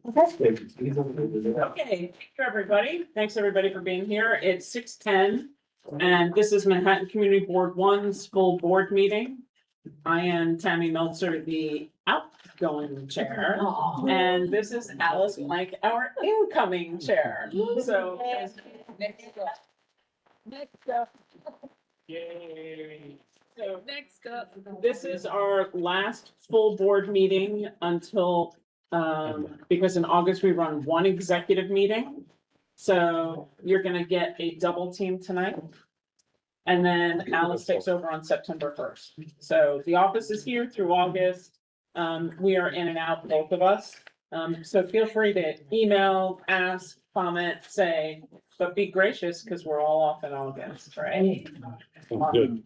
Okay, thank you, everybody. Thanks, everybody, for being here. It's 6:10, and this is Manhattan Community Board One's full board meeting. I am Tammy Meltzer, the outgoing chair, and this is Alice Blank, our incoming chair. So. Next up. Yay. So next up, this is our last full board meeting until, because in August we run one executive meeting. So you're gonna get a double team tonight. And then Alice takes over on September 1st. So the office is here through August. We are in and out, both of us. So feel free to email, ask, comment, say, but be gracious because we're all off in August, right? Good.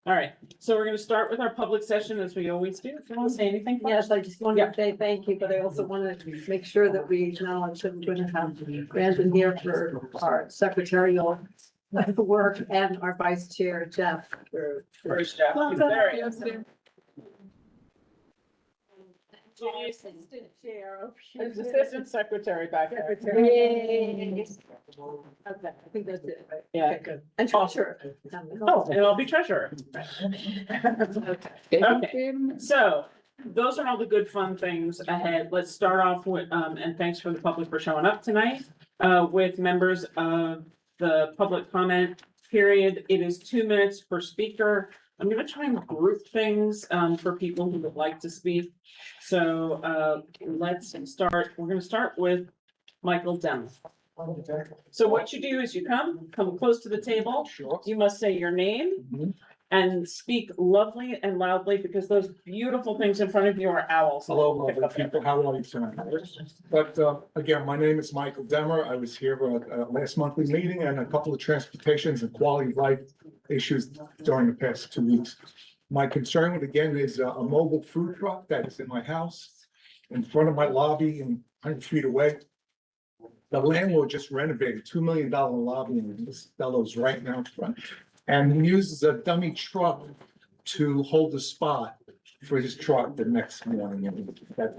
All right, so we're gonna start with our public session as we always do. If you want to say anything. Yes, I just wanted to say thank you, but I also wanted to make sure that we acknowledge that we're gonna have Brandon here for our secretarial work and our vice chair, Jeff. First, Jeff. He's there. Assistant chair. There's assistant secretary back there. Yay. Okay, I think that's it, right? Yeah. Okay, good. And treasurer. Oh, and I'll be treasurer. Okay, so those are all the good fun things ahead. Let's start off with, and thanks for the public for showing up tonight, with members of the public comment period. It is 2 minutes per speaker. I'm gonna try and group things, for people who would like to speak. So, let's start. We're gonna start with Michael Dem. So what you do is you come close to the table. Sure. You must say your name and speak lovely and loudly because those beautiful things in front of you are owls. Hello, lovely people. How are you tonight? But again, my name is Michael Demmer. I was here for last monthly meeting and a couple of transportations and quality of life issues during the past 2 weeks. My concern with, again, is a mobile food truck that is in my house, in front of my lobby and 100 feet away. The landlord just renovated $2 million lobby in this fellow's right now in front. And he uses a dummy truck to hold the spot for his truck the next morning. And that's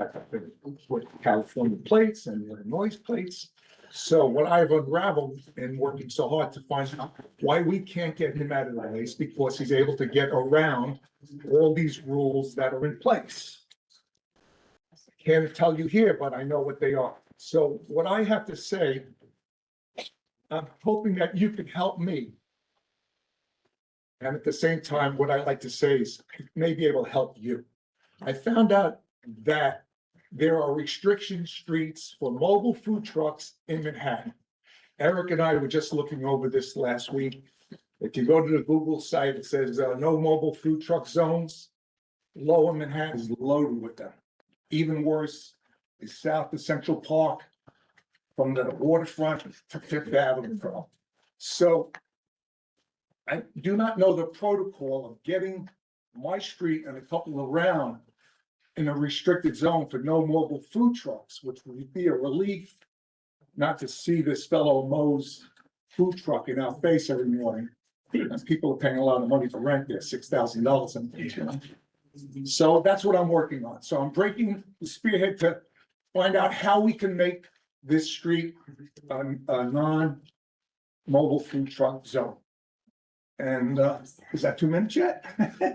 with California plates and Illinois plates. So what I've unraveled in working so hard to find out why we can't get him out of the way is because he's able to get around all these rules that are in place. Can't tell you here, but I know what they are. So what I have to say, I'm hoping that you can help me. And at the same time, what I like to say is may be able to help you. I found out that there are restriction streets for mobile food trucks in Manhattan. Eric and I were just looking over this last week. If you go to the Google site, it says no mobile food truck zones. Lower Manhattan is loaded with them. Even worse is south of Central Park, from the waterfront to Fifth Avenue. So I do not know the protocol of getting my street and a couple around in a restricted zone for no mobile food trucks, which would be a relief not to see this fellow Moe's food truck in our face every morning. And people are paying a lot of money for rent there, $6,000. So that's what I'm working on. So I'm breaking the spearhead to find out how we can make this street a non-mobile food truck zone. And is that 2 minutes yet?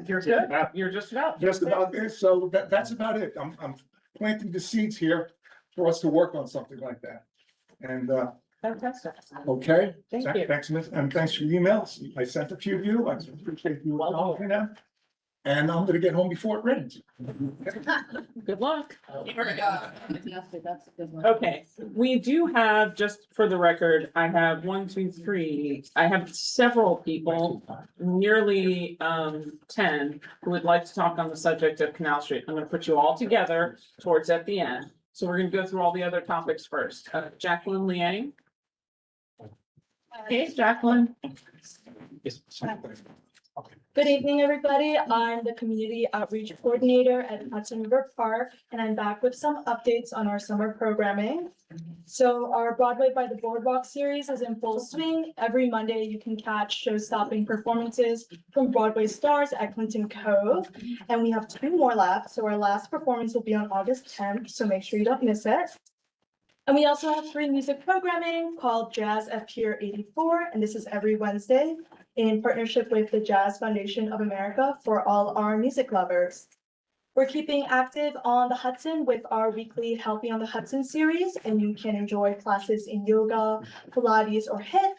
You're good. You're just about. Just about there. So that's about it. I'm planting the seeds here for us to work on something like that. And Fantastic. okay. Thank you. Thanks, Miss, and thanks for your emails. I sent a few of you. I appreciate you acknowledging them. And I'm gonna get home before it rains. Good luck. Okay, we do have, just for the record, I have 1, 2, 3, I have several people, nearly 10, who would like to talk on the subject of Canal Street. I'm gonna put you all together towards at the end. So we're gonna go through all the other topics first. Jacqueline Liang. Hey, Jacqueline. Good evening, everybody. I'm the Community Outreach Coordinator at Hudson River Park, and I'm back with some updates on our summer programming. So our Broadway by the Boardwalk series is in full swing. Every Monday, you can catch show-stopping performances from Broadway stars at Clinton Cove. And we have 2 more left, so our last performance will be on August 10th, so make sure you don't miss it. And we also have free music programming called Jazz at Pier 84, and this is every Wednesday in partnership with the Jazz Foundation of America for all our music lovers. We're keeping active on the Hudson with our weekly Healthy on the Hudson series, and you can enjoy classes in yoga, Pilates, or HIIT.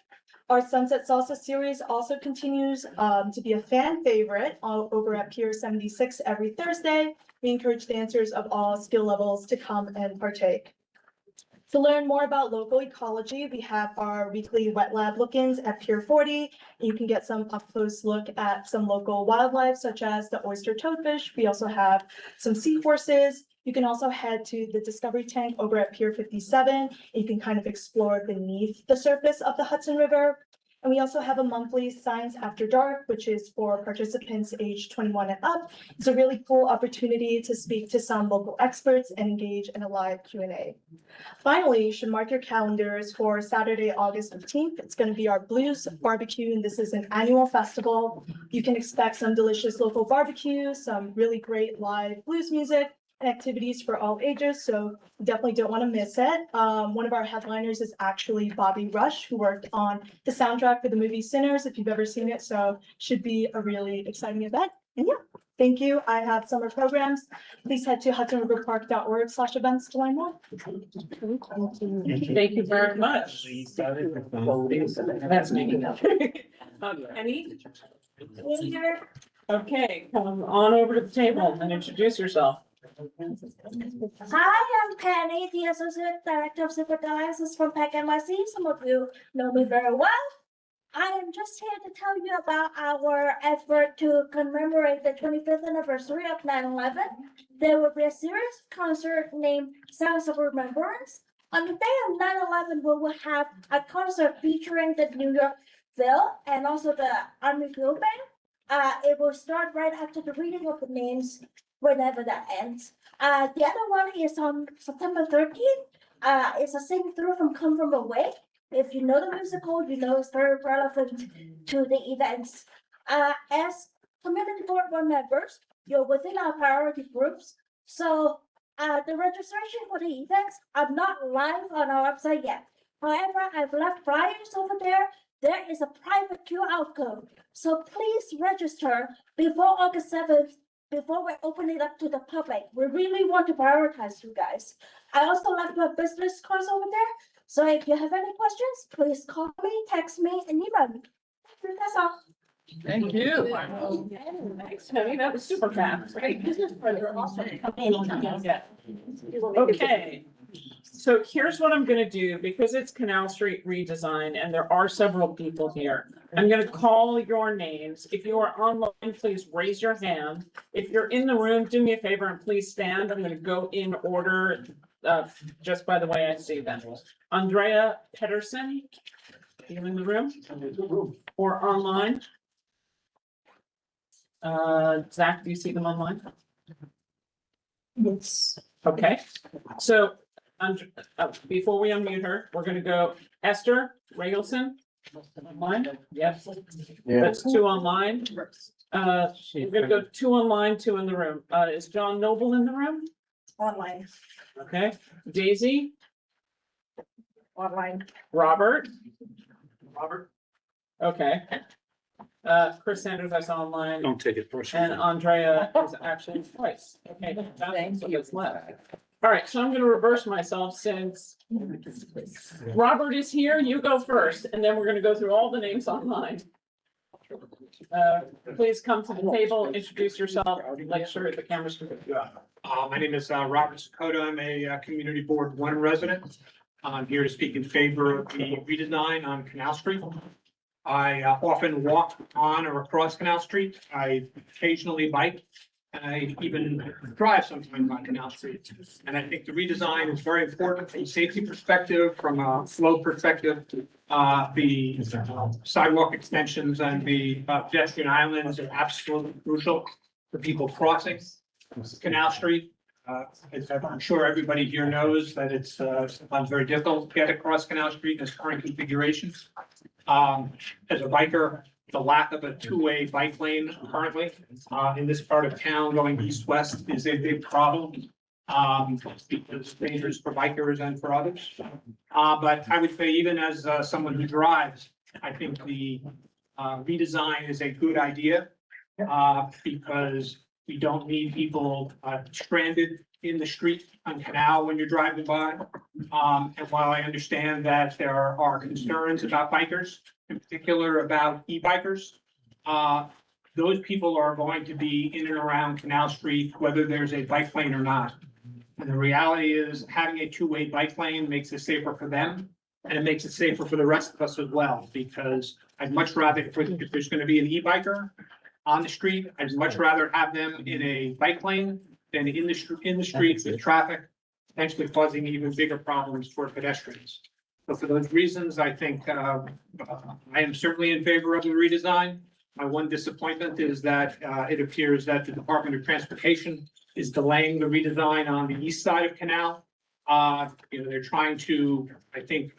Our Sunset Salsa series also continues to be a fan favorite all over at Pier 76 every Thursday. We encourage dancers of all skill levels to come and partake. To learn more about local ecology, we have our weekly wet lab look-ins at Pier 40. You can get some up-close look at some local wildlife, such as the oyster toadfish. We also have some seahorses. You can also head to the Discovery Tank over at Pier 57. You can kind of explore beneath the surface of the Hudson River. And we also have a monthly Science After Dark, which is for participants aged 21 and up. It's a really cool opportunity to speak to some local experts and engage in a live Q&A. Finally, you should mark your calendars for Saturday, August 15th. It's going to be our Blues Barbecue, and this is an annual festival. You can expect some delicious local barbecue, some really great live blues music, and activities for all ages, so definitely don't want to miss it. One of our headliners is actually Bobby Rush, who worked on the soundtrack for the movie Sinners, if you've ever seen it, so should be a really exciting event. And yeah, thank you. I have summer programs. Please head to hudsonriverpark.org/events to learn more. Thank you very much. That's me. Penny? Okay, come on over to the table and introduce yourself. Hi, I'm Penny, the Associate Director of Civil Alliances from PAC NYC. Some of you know me very well. I am just here to tell you about our effort to commemorate the 25th anniversary of 9/11. There will be a series concert named Sounds of Remembrance. On the day of 9/11, we will have a concert featuring the New York Phil and also the Army Field Band. It will start right after the reading of the names, whenever that ends. The other one is on September 13th. It's a sing through from Come From Away. If you know the musical, you know it's very relevant to the events. As community board members, you're within our priority groups. So the registration for the events are not live on our website yet. However, I've left flyers over there. There is a private QR code. So please register before August 7th. Before we open it up to the public. We really want to prioritize you guys. I also left my business cards over there. So if you have any questions, please call me, text me, and email me. That's all. Thank you. Thanks, Penny. That was super fast. Great. Yeah. Okay. So here's what I'm gonna do, because it's Canal Street redesign and there are several people here. I'm gonna call your names. If you are online, please raise your hand. If you're in the room, do me a favor and please stand. I'm gonna go in order, just by the way I see them. Andrea Pedersen, you in the room? Or online? Zach, do you see them online? Yes. Okay, so before we unmute her, we're gonna go Esther Regelson. Online, yes. That's two online. We're gonna go two online, two in the room. Is John Noble in the room? Online. Okay, Daisy, Online. Robert. Okay. Chris Sanders, I saw online, Don't take it personally. and Andrea is actually twice. Okay, that's what's left. All right, so I'm gonna reverse myself since Robert is here, you go first, and then we're gonna go through all the names online. Please come to the table, introduce yourself, make sure the cameras can pick you up. My name is Robert Sakota. I'm a Community Board 1 resident. I'm here to speak in favor of the redesign on Canal Street. I often walk on or across Canal Street. I occasionally bike. And I even drive sometimes on Canal Street. And I think the redesign is very important from a safety perspective, from a flow perspective. The sidewalk extensions and the pedestrian islands are absolutely crucial for people crossing Canal Street. As I'm sure everybody here knows that it's sometimes very difficult to get across Canal Street in its current configuration. As a biker, the lack of a two-way bike lane currently in this part of town going east-west is a big problem. because it's dangerous for bikers and for others. But I would say even as someone who drives, I think the redesign is a good idea. Because we don't need people stranded in the street on Canal when you're driving by. And while I understand that there are concerns about bikers, in particular about e-bikers, those people are going to be in and around Canal Street, whether there's a bike lane or not. And the reality is having a two-way bike lane makes it safer for them. And it makes it safer for the rest of us as well, because I'd much rather, if there's gonna be an e-biker on the street, I'd much rather have them in a bike lane than in the streets with traffic, potentially causing even bigger problems for pedestrians. So for those reasons, I think, I am certainly in favor of the redesign. My one disappointment is that, it appears that the Department of Transportation is delaying the redesign on the east side of Canal. They're trying to, I think,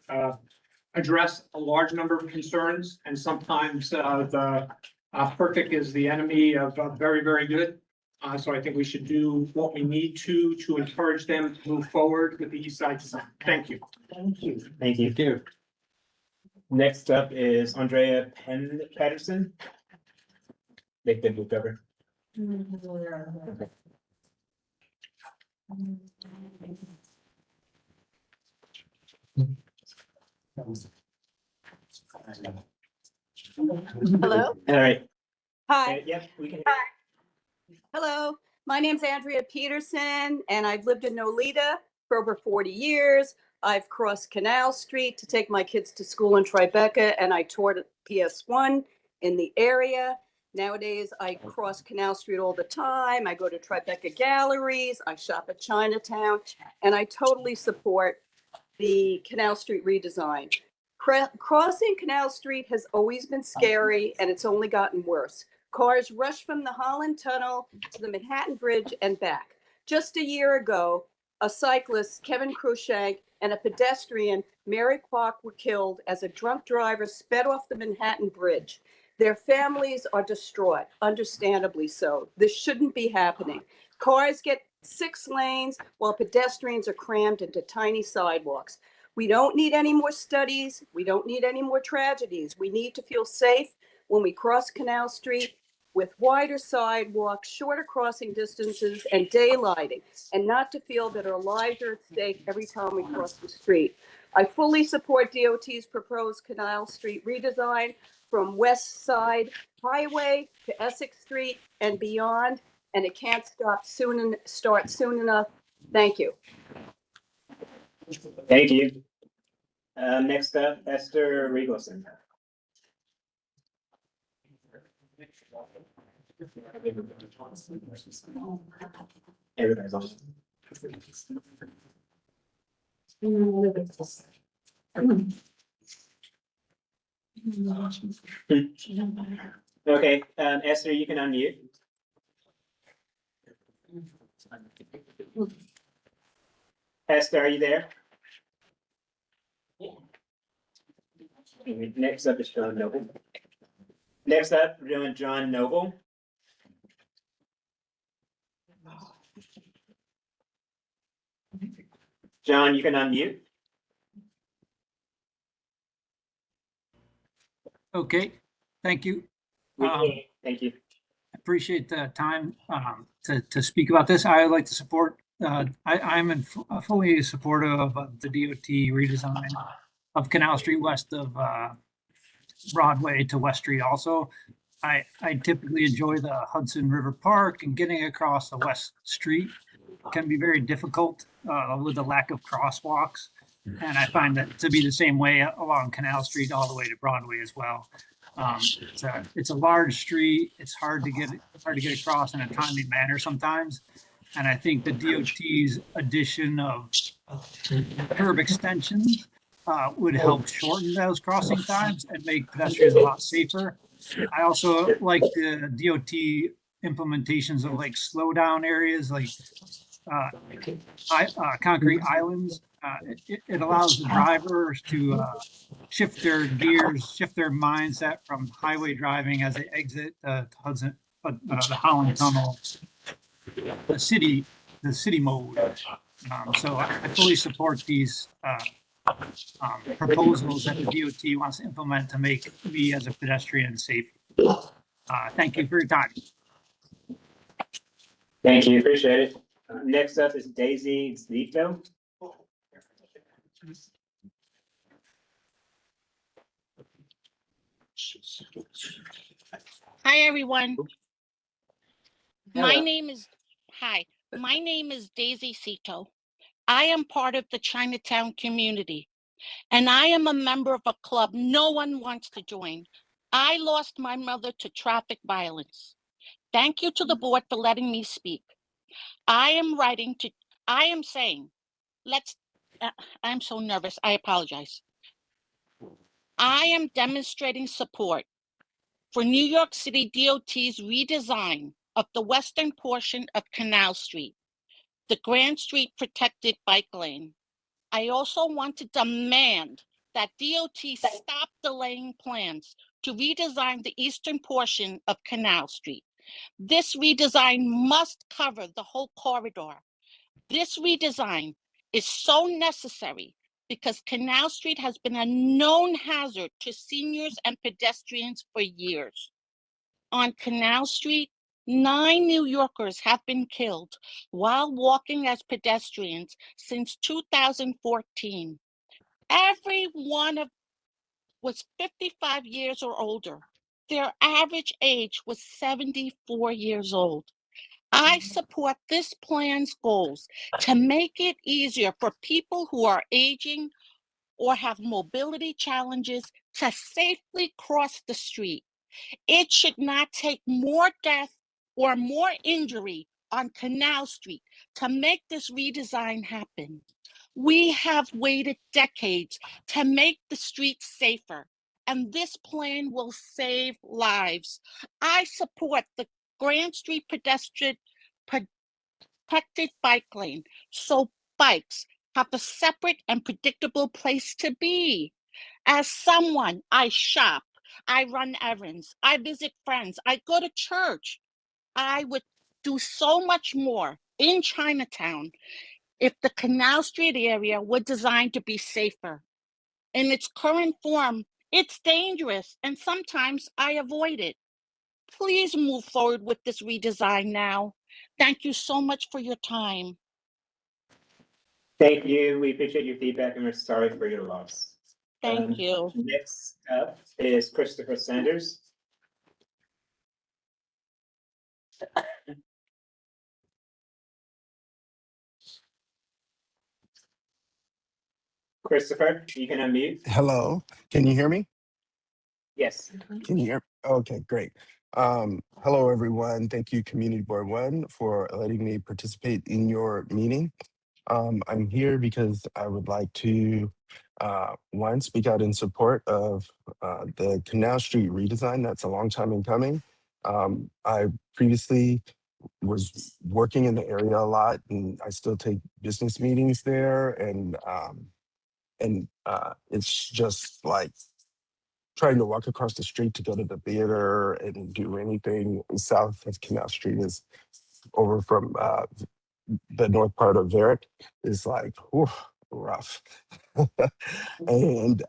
address a large number of concerns, and sometimes, the perfect is the enemy of very, very good. So I think we should do what we need to encourage them to move forward with the east side design. Thank you. Thank you. Thank you. Next up is Andrea Patterson. Make them move over. Hello? All right. Hi. Yep, we can. Hello. My name's Andrea Peterson, and I've lived in Nolita for over 40 years. I've crossed Canal Street to take my kids to school in Tribeca, and I toured PS1 in the area. Nowadays, I cross Canal Street all the time. I go to Tribeca Galleries. I shop at Chinatown, and I totally support the Canal Street redesign. Crossing Canal Street has always been scary, and it's only gotten worse. Cars rush from the Holland Tunnel to the Manhattan Bridge and back. Just a year ago, a cyclist, Kevin Cruikshank, and a pedestrian, Mary Kwok, were killed as a drunk driver sped off the Manhattan Bridge. Their families are distraught, understandably so. This shouldn't be happening. Cars get 6 lanes while pedestrians are crammed into tiny sidewalks. We don't need any more studies. We don't need any more tragedies. We need to feel safe when we cross Canal Street with wider sidewalks, shorter crossing distances, and daylighting, and not to feel that our lives are at stake every time we cross the street. I fully support DOT's proposed Canal Street redesign from West Side Highway to Essex Street and beyond, and it can't start soon enough. Thank you. Thank you. Next up, Esther Riegelson. Everybody's on. Okay, Esther, you can unmute. Esther, are you there? Next up is John Noble. Next up, we're doing John Noble. John, you can unmute. Okay, thank you. Thank you. Appreciate the time to speak about this. I would like to support, I'm fully supportive of the DOT redesign of Canal Street west of Broadway to West Street also. I typically enjoy the Hudson River Park, and getting across the West Street can be very difficult with the lack of crosswalks. And I find that to be the same way along Canal Street all the way to Broadway as well. It's a large street. It's hard to get across in a timely manner sometimes. And I think the DOT's addition of curb extensions would help shorten those crossing times and make pedestrians a lot safer. I also like the DOT implementations of like slow down areas, like concrete islands. It allows the drivers to shift their gears, shift their mindset from highway driving as they exit the Holland Tunnel. The city the city mode. So I fully support these proposals that the DOT wants to implement to make me as a pedestrian safe. Thank you for your time. Thank you, appreciate it. Next up is Daisy Zito. Hi, everyone. My Hello. name is, hi, my name is Daisy Cito. I am part of the Chinatown community, and I am a member of a club no one wants to join. I lost my mother to traffic violence. Thank you to the board for letting me speak. I am saying, I'm so nervous, I apologize. I am demonstrating support for New York City DOT's redesign of the western portion of Canal Street, the Grand Street protected bike lane. I also want to demand that DOT stop delaying plans to redesign the eastern portion of Canal Street. This redesign must cover the whole corridor. This redesign is so necessary because Canal Street has been a known hazard to seniors and pedestrians for years. On Canal Street, 9 New Yorkers have been killed while walking as pedestrians since 2014. Every one of was 55 years or older. Their average age was 74 years old. I support this plan's goals to make it easier for people who are aging or have mobility challenges to safely cross the street. It should not take more death or more injury on Canal Street to make this redesign happen. We have waited decades to make the streets safer, and this plan will save lives. I support the Grand Street pedestrian protected bike lane so bikes have a separate and predictable place to be. As someone, I shop, I run errands, I visit friends, I go to church. I would do so much more in Chinatown if the Canal Street area were designed to be safer. In its current form, it's dangerous and sometimes I avoid it. Please move forward with this redesign now. Thank you so much for your time. Thank you, we appreciate your feedback and we're sorry for your loss. Thank you. Next up is Christopher Sanders. Christopher, you can unmute. Hello, can you hear me? Yes. Can you hear? Okay, great. Hello, everyone. Thank you, Community Board One, for letting me participate in your meeting. I'm here because I would like to, one, speak out in support of the Canal Street redesign. That's a long time in coming. I previously was working in the area a lot, and I still take business meetings there, and it's just like trying to walk across the street to go to the theater and do anything south of Canal Street is over from the north part of Varick is like whew, rough. and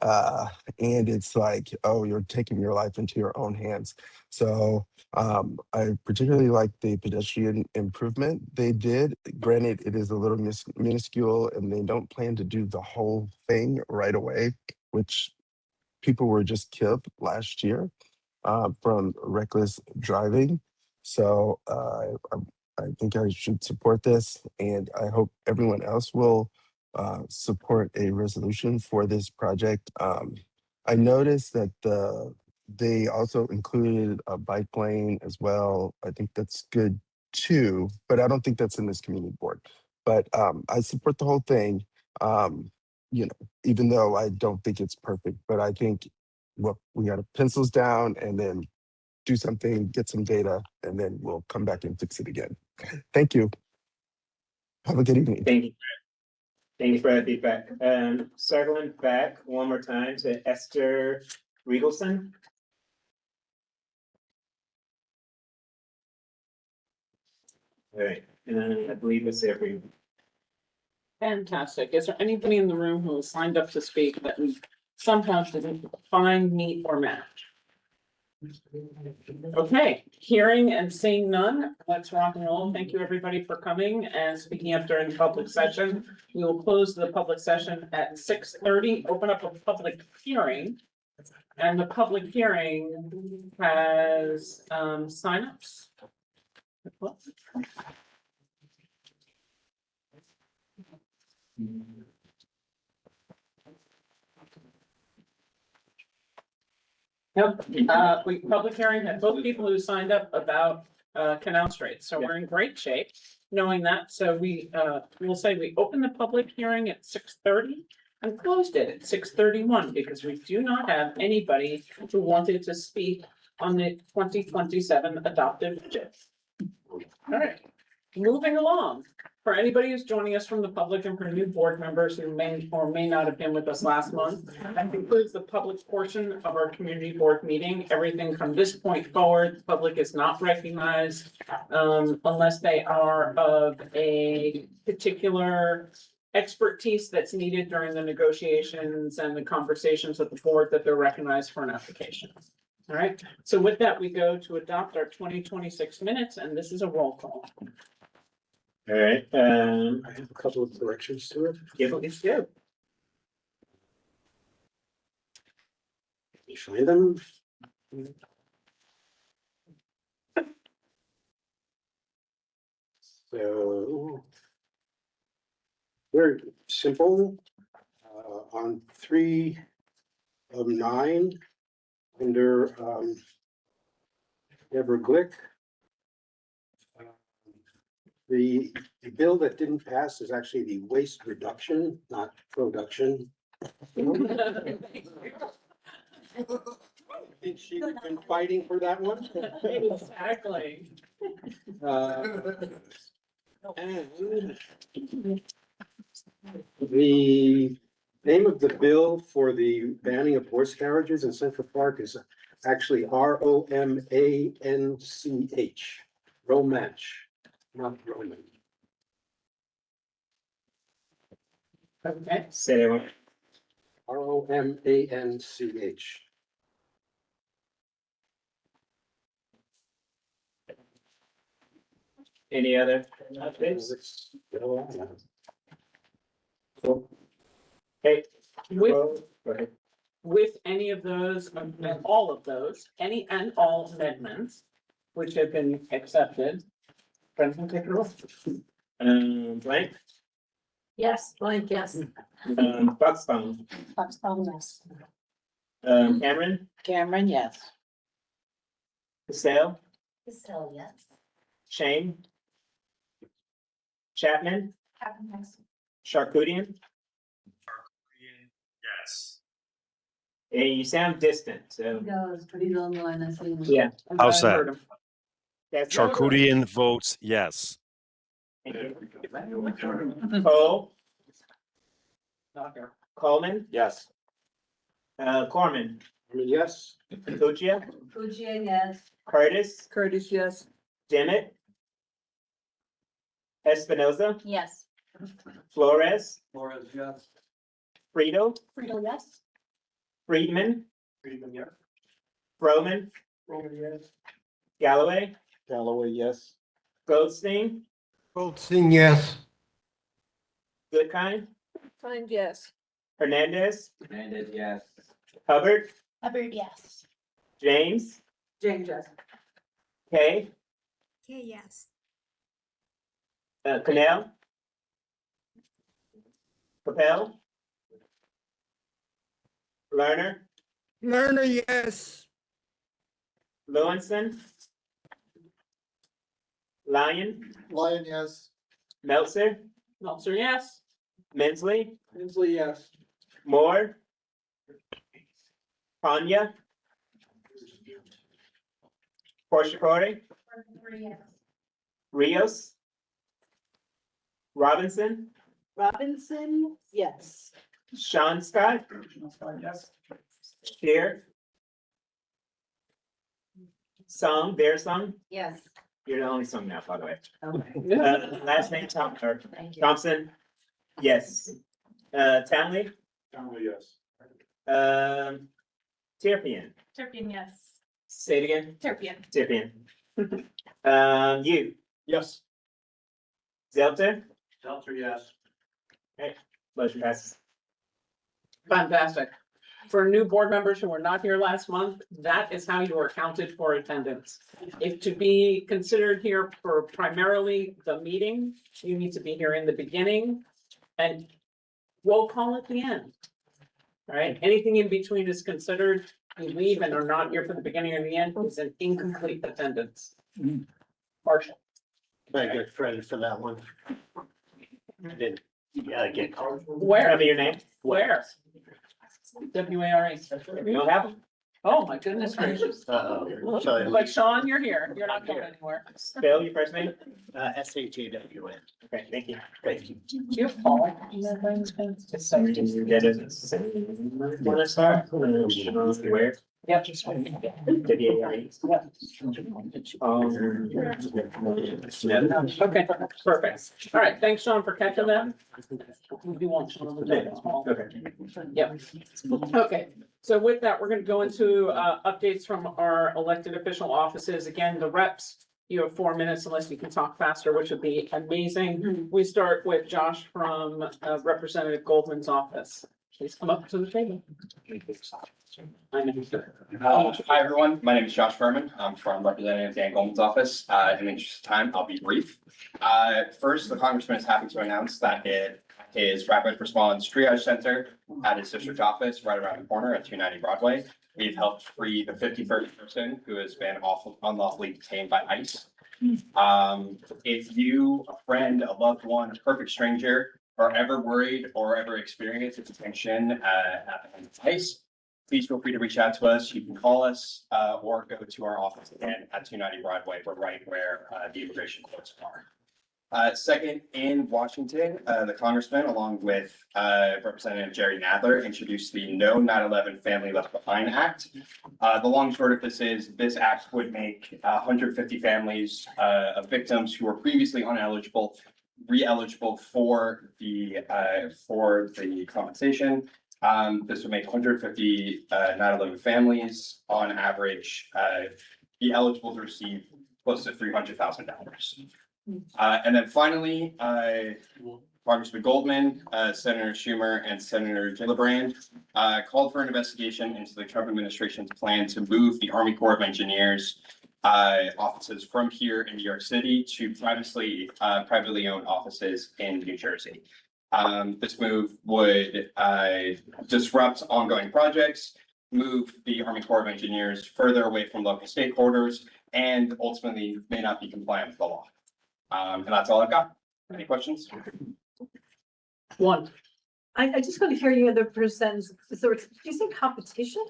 it's like, oh, you're taking your life into your own hands. So I particularly like the pedestrian improvement they did. Granted, it is a little minuscule and they don't plan to do the whole thing right away, which people were just killed last year from reckless driving. So I think I should support this, and I hope everyone else will support a resolution for this project. I noticed that they also included a bike lane as well. I think that's good too, but I don't think that's in this community board. But I support the whole thing. You know, even though I don't think it's perfect, but I think, well, we got to pencils down and then do something, get some data, and then we'll come back and fix it again. Thank you. Have a good evening. Thank you. Thank you for that feedback. Circling back one more time to Esther Riegelson. All right, And I believe that's everyone. Fantastic. Is there anybody in the room who has signed up to speak that we somehow didn't find, meet, or match? Okay, hearing and seeing none, let's rock and roll. Thank you, everybody, for coming and speaking up during the public session. We will close the public session at 6:30. Open up a public hearing. And the public hearing has signups. Yep, public hearing had both people who signed up about Canal Street, so we're in great shape knowing that. So we'll say we opened the public hearing at 6:30 and closed it at 6:31 because we do not have anybody who wanted to speak on the 2027 adoptive budget. All right, moving along. For anybody who's joining us from the public and for new board members who may or may not have been with us last month, that concludes the public portion of our community board meeting. Everything from this point forward, the public is not recognized unless they are of a particular expertise that's needed during the negotiations and the conversations with the board that they're recognized for an application. All right, so with that, we go to adopt our 2026 minutes, and this is a roll call. All right, I have a couple of corrections to it. yeah, Please do. Let me find them. So very simple. On 3 of 9, under Deborah Glick. The bill that didn't pass is actually the waste reduction, not production. I think she's been fighting for that one. Exactly. And the name of the bill for the banning of horse carriages in Central Park is actually ROMANCH, Romanch, not Roman. Okay, say that one. ROMANCH. Any other updates? Cool. Hey. With- Go ahead. with any of those, and all of those, any and all amendments which have been accepted. Brendan, take it roll. Blank, Yes, blank, yes. Buxbaum, yes. Cameron, Cameron, yes. Cassell, So, yes. Shane. Chapman, Charcudian. Yes. Hey, you sound distant, so, Goes pretty long line, I see. yeah. How's I that? heard him. That's Charcudian votes yes. Cole, Not here. Coleman, Yes. Corman, Yes. Puccia, Fujian, yes. Curtis, Curtis, yes. Dimmitt, Espinoza, Yes. Flores, Flores, yes. Frito, Frito, yes. Friedman, Friedman, yes. Froman, Roman, yes. Galloway, Galloway, yes. Goldstein, Goldstein, yes. Goodkind, Fine, yes. Hernandez, Hernandez, yes. Hubbard, Hubbard, yes. James, James, yes. Kay, Okay, yes. Canal, Capel, Lerner, Lerner, yes. Lewinson, Lyon, Lyon, yes. Meltzer, Meltzer, yes. Mensley, Inslee, yes. Moore, Panya, Porticore, Rios, Robinson, Robinson, yes. Sean Scott, Yes. Shear, Song, Bear Song, Yes. You're the only son now, by the way. Last name Thompson? Yes. Townley? Yes. Terpian? Turpin, yes. Say it again? Turpin. Terpian. You? Yes. Zelter? Shelter, yes. Motion passes. Fantastic. For new board members who were not here last month, that is how you are counted for attendance. If to be considered here for primarily the meeting, you need to be here in the beginning and roll call at the end. All right, anything in between is considered, you leave and are not here for the beginning or the end is an incomplete attendance. Partial. Very good credit for that one. I didn't, get called. Where? Tell me your name. Where? WARE. We don't have them. Oh, my goodness gracious. Uh-oh. But Sean, you're here. You're not going anywhere. Spell your first name. SHAWN. Okay, thank you. Thank you. Do you have Paul? Wanna start? Where? Yeah, just. WARE. Okay, perfect. All right, thanks, Sean, for catching that. We do want Sean on the table. Okay. Yep. Okay, so with that, we're gonna go into updates from our elected official offices. Again, the reps, you have 4 minutes unless you can talk faster, which would be amazing. We start with Josh from Representative Goldman's office. Please come up to the table. Hi, everyone. My name is Josh Furman. I'm from Representative Dan Goldman's office. In the interest of time, I'll be brief. First, the Congressman is happy to announce that his Rapid Response Triage Center at his district office right around the corner at 290 Broadway. We've helped free the 51st person who has been unlawfully detained by ICE. If you, a friend, a loved one, a perfect stranger, are ever worried or ever experienced a detention at the hands of ICE, please feel free to reach out to us. You can call us or go to our office again at 290 Broadway. We're right where the immigration courts are. Second, in Washington, the Congressman, along with Representative Jerry Nadler, introduced the No 9/11 Family Left Behind Act. The long and short of this is this act would make 150 families of victims who were previously ineligible re-eligible for the compensation. This would make 150 9/11 families on average be eligible to receive close to $300,000. And then finally, Congressman Goldman, Senator Schumer, and Senator Gillibrand called for an investigation into the Trump administration's plan to move the Army Corps of Engineers offices from here in New York City to privately owned offices in New Jersey. This move would disrupt ongoing projects, move the Army Corps of Engineers further away from local stakeholders, and ultimately may not be compliant with the law. And that's all I've got. Any questions? One. I just want to hear you in the first sentence. So did you say competition?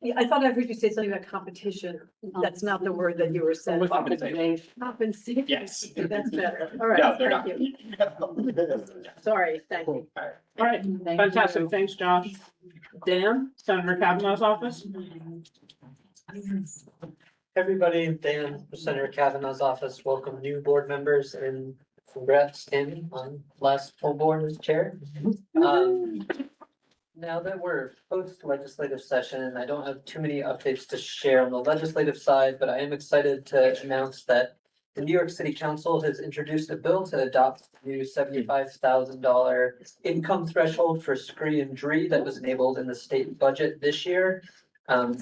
Yeah, I thought I heard you say something about competition. That's not the word that you were saying. With compensation. Compensation. Yes. That's better. All No, right, they're thank you. Sorry, thank you. All right, fantastic. Thanks, Josh. Dan, Senator Kavanaugh's office. Everybody, Dan, Senator Kavanaugh's office, welcome new board members and congrats Tammy on last full board as chair. Now that we're post legislative session, I don't have too many updates to share on the legislative side, but I am excited to announce that the New York City Council has introduced a bill to adopt the new $75,000 income threshold for screen and DRE that was enabled in the state budget this year.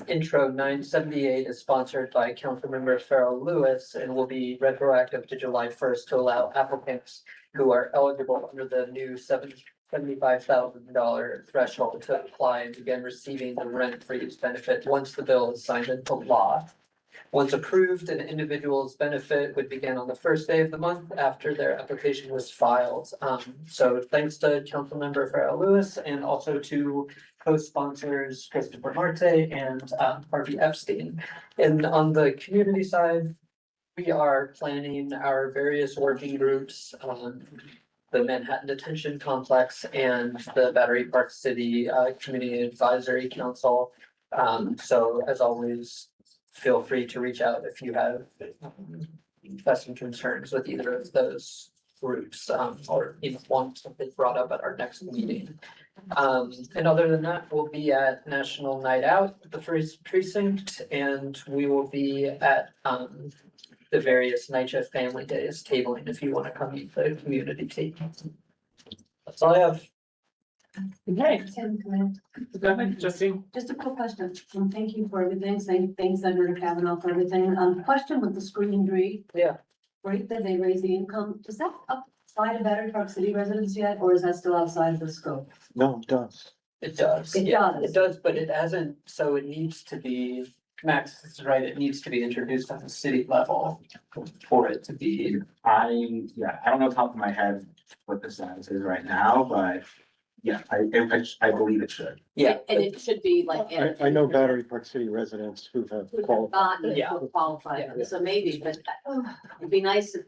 Intro 978 is sponsored by Councilmember Farrell Lewis and will be retroactive to July 1st to allow applicants who are eligible under the new $75,000 threshold to apply and begin receiving the rent freeze benefit once the bill is signed into law. Once approved, an individual's benefit would begin on the first day of the month after their application was filed. So thanks to Councilmember Farrell Lewis and also to co-sponsors Christopher Marte and Harvey Epstein. And on the community side, we are planning our various working groups on the Manhattan Detention Complex and the Battery Park City Community Advisory Council. So as always, feel free to reach out if you have questions, concerns with either of those groups, or even want something brought up at our next meeting. And other than that, we'll be at National Night Out, at the first precinct, and we will be at, the various NYCHA family days tabling if you want to come eat the community tea. That's all I have. Okay, go ahead, Justine. Just a quick question, and thank you for everything, saying thanks, Senator Kavanaugh, for everything. Question with the screen tree. Yeah. Right, that they raise the income, does that apply to Battery Park City residents yet, or is that still outside of the scope? No, it does. It does. It Yeah, does. It does, but it hasn't, so it needs to be, Max is right, it needs to be introduced at the city level for it to be. I don't know top of my head what the status is right now, but yeah, I believe it should. Yeah. And it should be like. I know Battery Park City residents who have qualified. Yeah, qualified, Yeah. so maybe, but it'd be nice if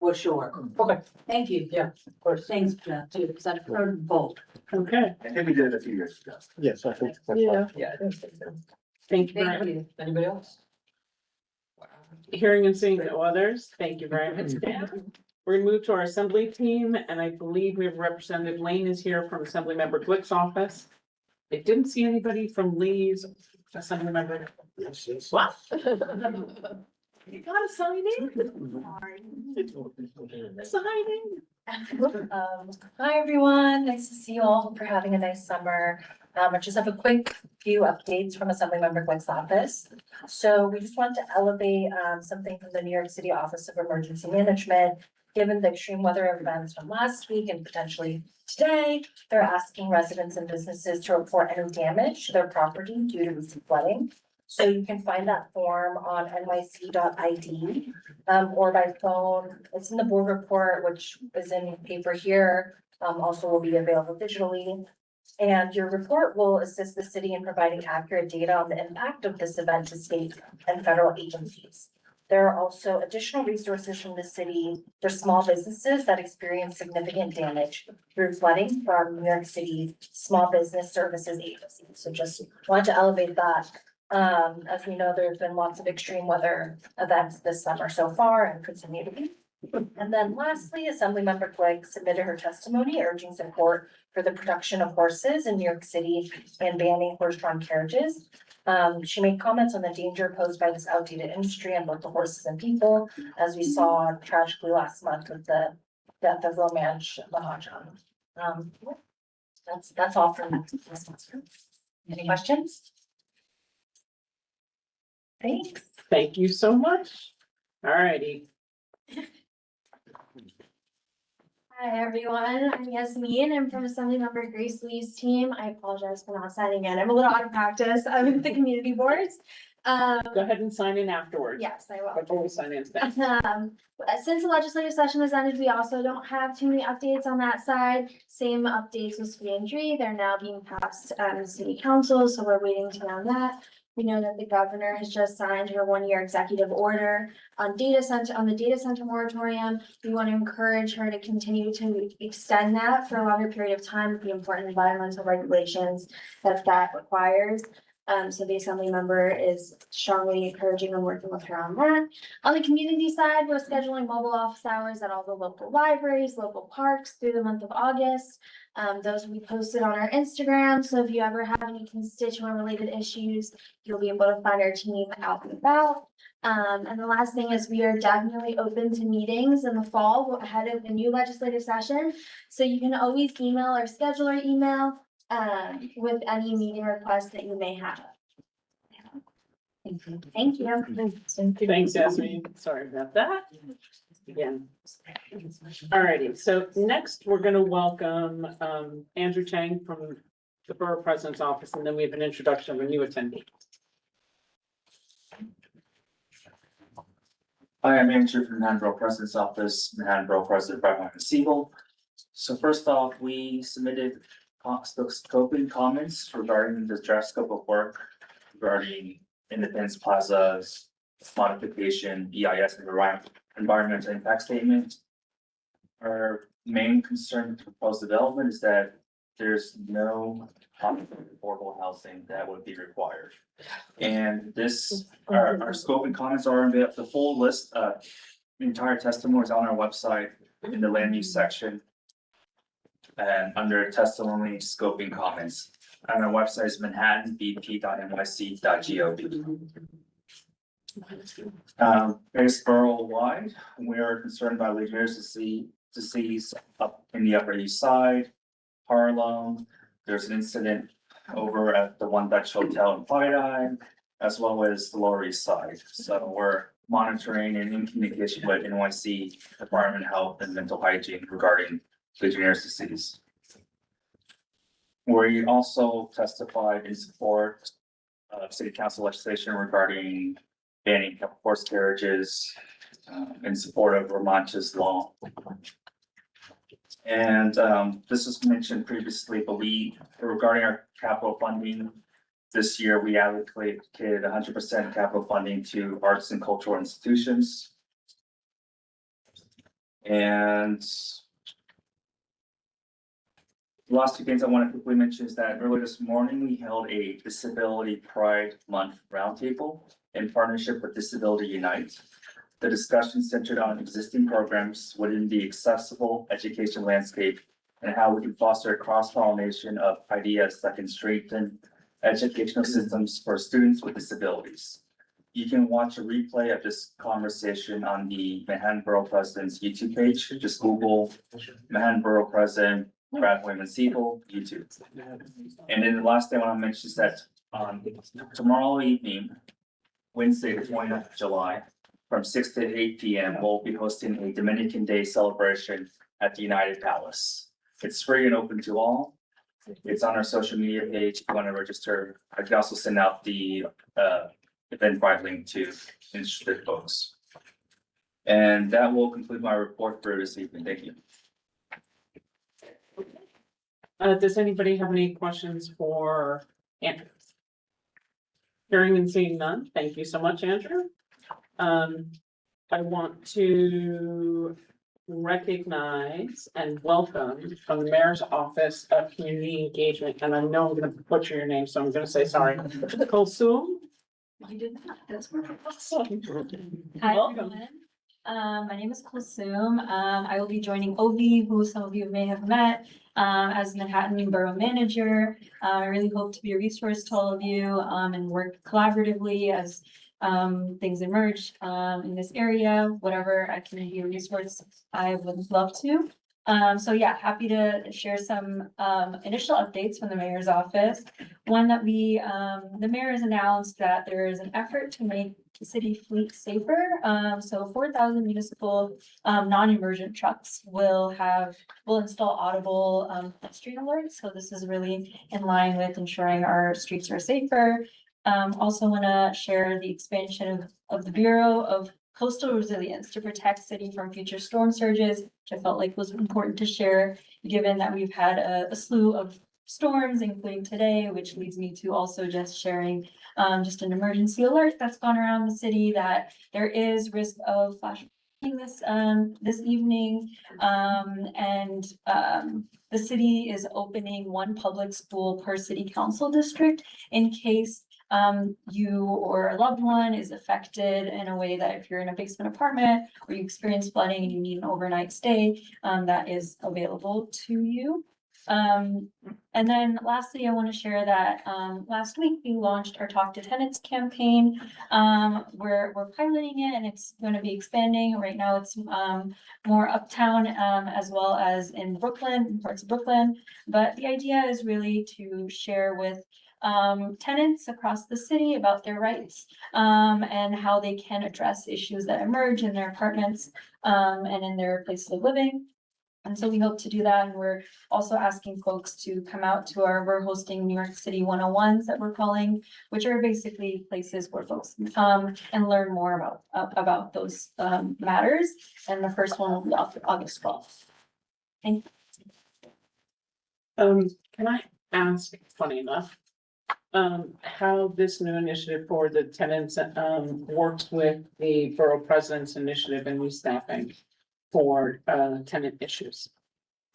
we're sure. Okay. Thank you. Yeah, of course. Thanks, Jeff, too, because I've heard both. Okay, I think we did it a few years ago. Yes, I think that's Yeah. right. Yeah, I don't think so. thank you very Thank much. you. Anybody else? Hearing and seeing no others, thank you very much. We're gonna move to our assembly team, and I believe we have Representative Lane is here from Assemblymember Glick's office. I didn't see anybody from Lee's Assemblymember. What? You gotta sign in. Signing. Hi, everyone. Nice to see you all. Hope you're having a nice summer. I just have a quick few updates from Assemblymember Glick's office. So we just want to elevate something from the New York City Office of Emergency Management. Given the extreme weather events from last week and potentially today, they're asking residents and businesses to report any damage to their property due to recent flooding. So you can find that form on nyc.id or by phone. It's in the board report, which is in paper here, also will be available digitally. And your report will assist the city in providing accurate data on the impact of this event to state and federal agencies. There are also additional resources from the city for small businesses that experience significant damage through flooding from New York City Small Business Services Agency. So just wanted to elevate that. As we know, there's been lots of extreme weather events this summer so far and continue to be. And then lastly, Assemblymember Glick submitted her testimony urging support for the production of horses in New York City and banning horse-drawn carriages. She made comments on the danger posed by this outdated industry on both the horses and people, as we saw tragically last month with the death of Romansh Mahajan. That's all from me. Any questions? Thanks. Thank you so much. All righty. Hi, everyone. I'm Yasmin. I'm from Assemblymember Grace Lee's team. I apologize for not signing in. I'm a little out of practice. I'm with the community boards. Go ahead and sign in afterwards. Yes, I will. Before we sign in. Since the legislative session was ended, we also don't have too many updates on that side. Same updates with Screen Tree. They're now being passed in city council, so we're waiting to get on that. We know that the governor has just signed her one-year executive order on the data center moratorium. We want to encourage her to continue to extend that for a longer period of time with the important environmental regulations that requires. So the assembly member is strongly encouraging and working with her on that. On the community side, we're scheduling mobile office hours at all the local libraries, local parks through the month of August. Those will be posted on our Instagram. So if you ever have any constituent related issues, you'll be able to find our team out and about. And the last thing is we are definitely open to meetings in the fall ahead of the new legislative session. So you can always email or schedule our email with any meeting requests that you may have. Thank you. Thanks, Yasmin. Sorry about that. Again. All righty, so next we're gonna welcome Andrew Chang from the Borough President's office, and then we have an introduction of a new attendee. Hi, I'm Andrew from Manhattan Borough President's office, Manhattan Borough President Brett Martin Siegel. So first off, we submitted scoping comments regarding the draft scope of work regarding Independence Plaza's modification, EIS and environmental impact statement. Our main concern with proposed development is that there's no affordable housing that would be required. And this, our scope and comments are in the full list, the entire testimony is on our website in the land use section. And under testimony, scope and comments, and our website is manhattanbp.nyc.gov. Based borough-wide, we are concerned about Legionnaire's disease up in the Upper East Side, Harlem. There's an incident over at the One Dutch Hotel in Pine, as well as the Lower East Side. So we're monitoring and in communication with NYC Department of Health and Mental Hygiene regarding Legionnaire's disease. We also testified in support of city council legislation regarding banning horse carriages in support of Vermont's law. And this was mentioned previously, but regarding our capital funding, this year we allocated 100% capital funding to arts and cultural institutions. And the last two things I want to quickly mention is that earlier this morning, we held a Disability Pride Month roundtable in partnership with Disability Unite. The discussion centered on existing programs within the accessible education landscape and how we can foster a cross-pollination of ideas that can strengthen educational systems for students with disabilities. You can watch a replay of this conversation on the Manhattan Borough President's YouTube page. Just Google Manhattan Borough President Brad Wyman-Siebel YouTube. And then the last thing I want to mention is that tomorrow evening, Wednesday, the 20th of July, from 6 to 8 p.m., we'll be hosting a Dominican Day celebration at the United Palace. It's free and open to all. It's on our social media page. If you want to register, I can also send out the Eventbrite link to interested folks. And that will conclude my report for this evening. Thank you. Does anybody have any questions for Andrew? Hearing and seeing none, thank you so much, Andrew. I want to recognize and welcome from the Mayor's Office of Community Engagement, and I know I'm gonna butcher your name, so I'm gonna say sorry. Kulsum. You did not, that's perfect. Hi, Welcome. My name is Kulsum. I will be joining Ovi, who some of you may have met, as Manhattan Borough Manager. I really hope to be a resource to all of you, and work collaboratively as things emerge in this area. Whatever I can be a resource, I would love to. So yeah, happy to share some initial updates from the mayor's office. One that the mayor has announced that there is an effort to make the city fleet safer. So 4,000 municipal non-emergent trucks will install audible street alerts. So this is really in line with ensuring our streets are safer. Also want to share the expansion of the Bureau of Coastal Resilience to protect city from future storm surges, which I felt like was important to share, given that we've had a slew of storms, including today, which leads me to also just sharing just an emergency alert that's gone around the city that there is risk of flash flooding this evening. The city is opening one public school per city council district in case you or a loved one is affected in a way that if you're in a basement apartment or you experience flooding and you need an overnight stay, that is available to you. And then lastly, I want to share that last week we launched our Talk to Tenants campaign. We're piloting it and it's going to be expanding. Right now it's more uptown as well as in Brooklyn, parts of Brooklyn. But the idea is really to share with tenants across the city about their rights and how they can address issues that emerge in their apartments and in their place of living. And so we hope to do that. And we're also asking folks to come out to we're hosting New York City 101s that we're calling, which are basically places where folks can come and learn more about those matters. And the first one will be August 12th. Thank you. Can I ask, funny enough, how this new initiative for the tenants works with the borough president's initiative and new staffing for tenant issues?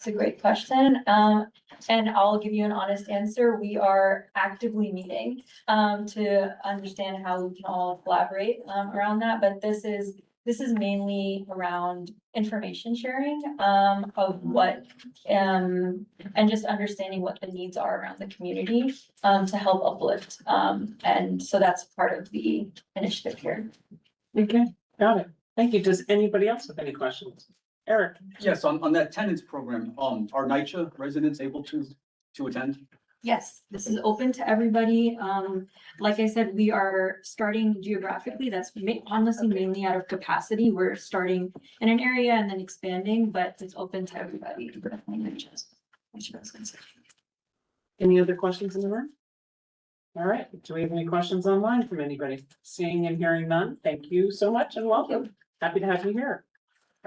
It's a great question. And I'll give you an honest answer. We are actively meeting to understand how we can all collaborate around that. But this is mainly around information sharing of what and just understanding what the needs are around the community to help uplift. And so that's part of the initiative here. Okay, got it. Thank you. Does anybody else have any questions? Eric? Yes, on that tenants program, are NYCHA residents able to attend? Yes, this is open to everybody. Like I said, we are starting geographically. That's honestly mainly out of capacity. We're starting in an area and then expanding, but it's open to everybody. Any other questions in the room? All right, do we have any questions online from anybody? Seeing and hearing none, thank you so much and welcome. Happy to have you here.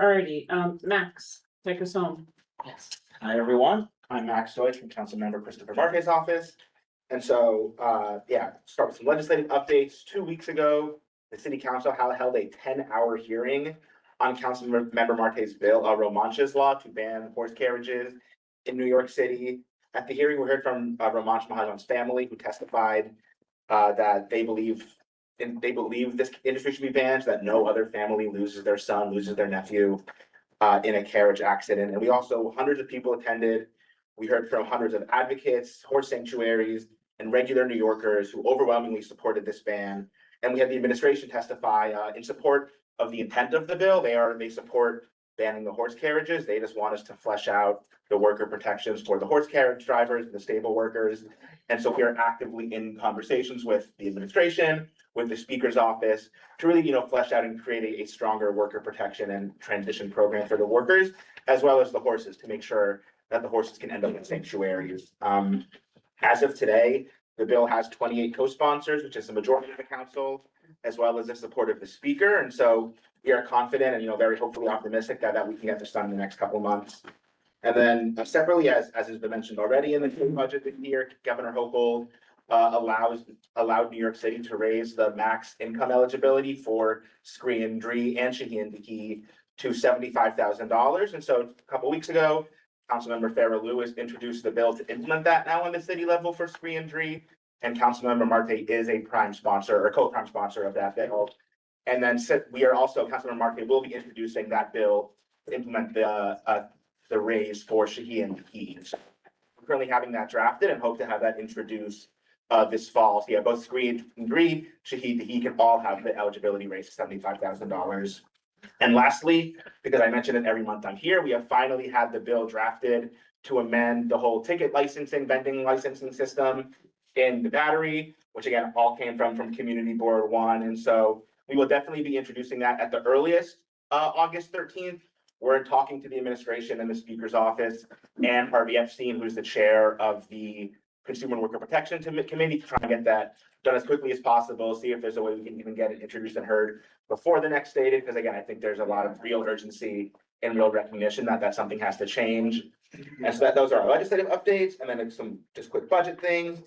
All righty, Max, take us home. Hi, everyone. I'm Max Deutsch from Councilmember Christopher Marquez's office. And so, start with some legislative updates. 2 weeks ago, the city council held a 10-hour hearing on Councilmember Marquez's bill, Romanche's law to ban horse carriages in New York City. At the hearing, we heard from Romanche Mahajan's family, who testified that they believe this industry should be banned, so that no other family loses their son, loses their nephew in a carriage accident. And we also, hundreds of people attended. We heard from hundreds of advocates, horse sanctuaries, and regular New Yorkers who overwhelmingly supported this ban. And we had the administration testify in support of the intent of the bill. They support banning the horse carriages. They just want us to flesh out the worker protections for the horse carriage drivers, the stable workers. And so we are actively in conversations with the administration, with the speaker's office to really, flesh out and create a stronger worker protection and transition program for the workers, as well as the horses, to make sure that the horses can end up in sanctuaries. As of today, the bill has 28 co-sponsors, which is the majority of the council, as well as the support of the speaker. And so we are confident and, very hopefully optimistic that we can get this done in the next couple of months. And then separately, as has been mentioned already in the budget this year, Governor Hochul allowed New York City to raise the max income eligibility for Skrian Dree and Shaheen Diki to $75,000. And so a couple weeks ago, Councilmember Farrah Lewis introduced the bill to implement that now on the city level for Skrian Dree. And Councilmember Marte is a prime sponsor or co-prime sponsor of that bill. And then we are also, Councilmember Marte will be introducing that bill to implement the raise for Shaheen Diki. So we're currently having that drafted and hope to have that introduced this fall. So both Skrian Dree, Shaheen Diki can all have the eligibility raise to $75,000. And lastly, because I mention it every month I'm here, we have finally had the bill drafted to amend the whole ticket licensing, vending licensing system in the Battery, which again, all came from Community Board 1. And so we will definitely be introducing that at the earliest, August 13th. We're talking to the administration and the speaker's office and Harvey Epstein, who's the chair of the Consumer and Worker Protection Committee, to try and get that done as quickly as possible, see if there's a way we can even get it introduced and heard before the next date, because again, I think there's a lot of real urgency and real recognition that something has to change. And so those are our legislative updates, and then some just quick budget things.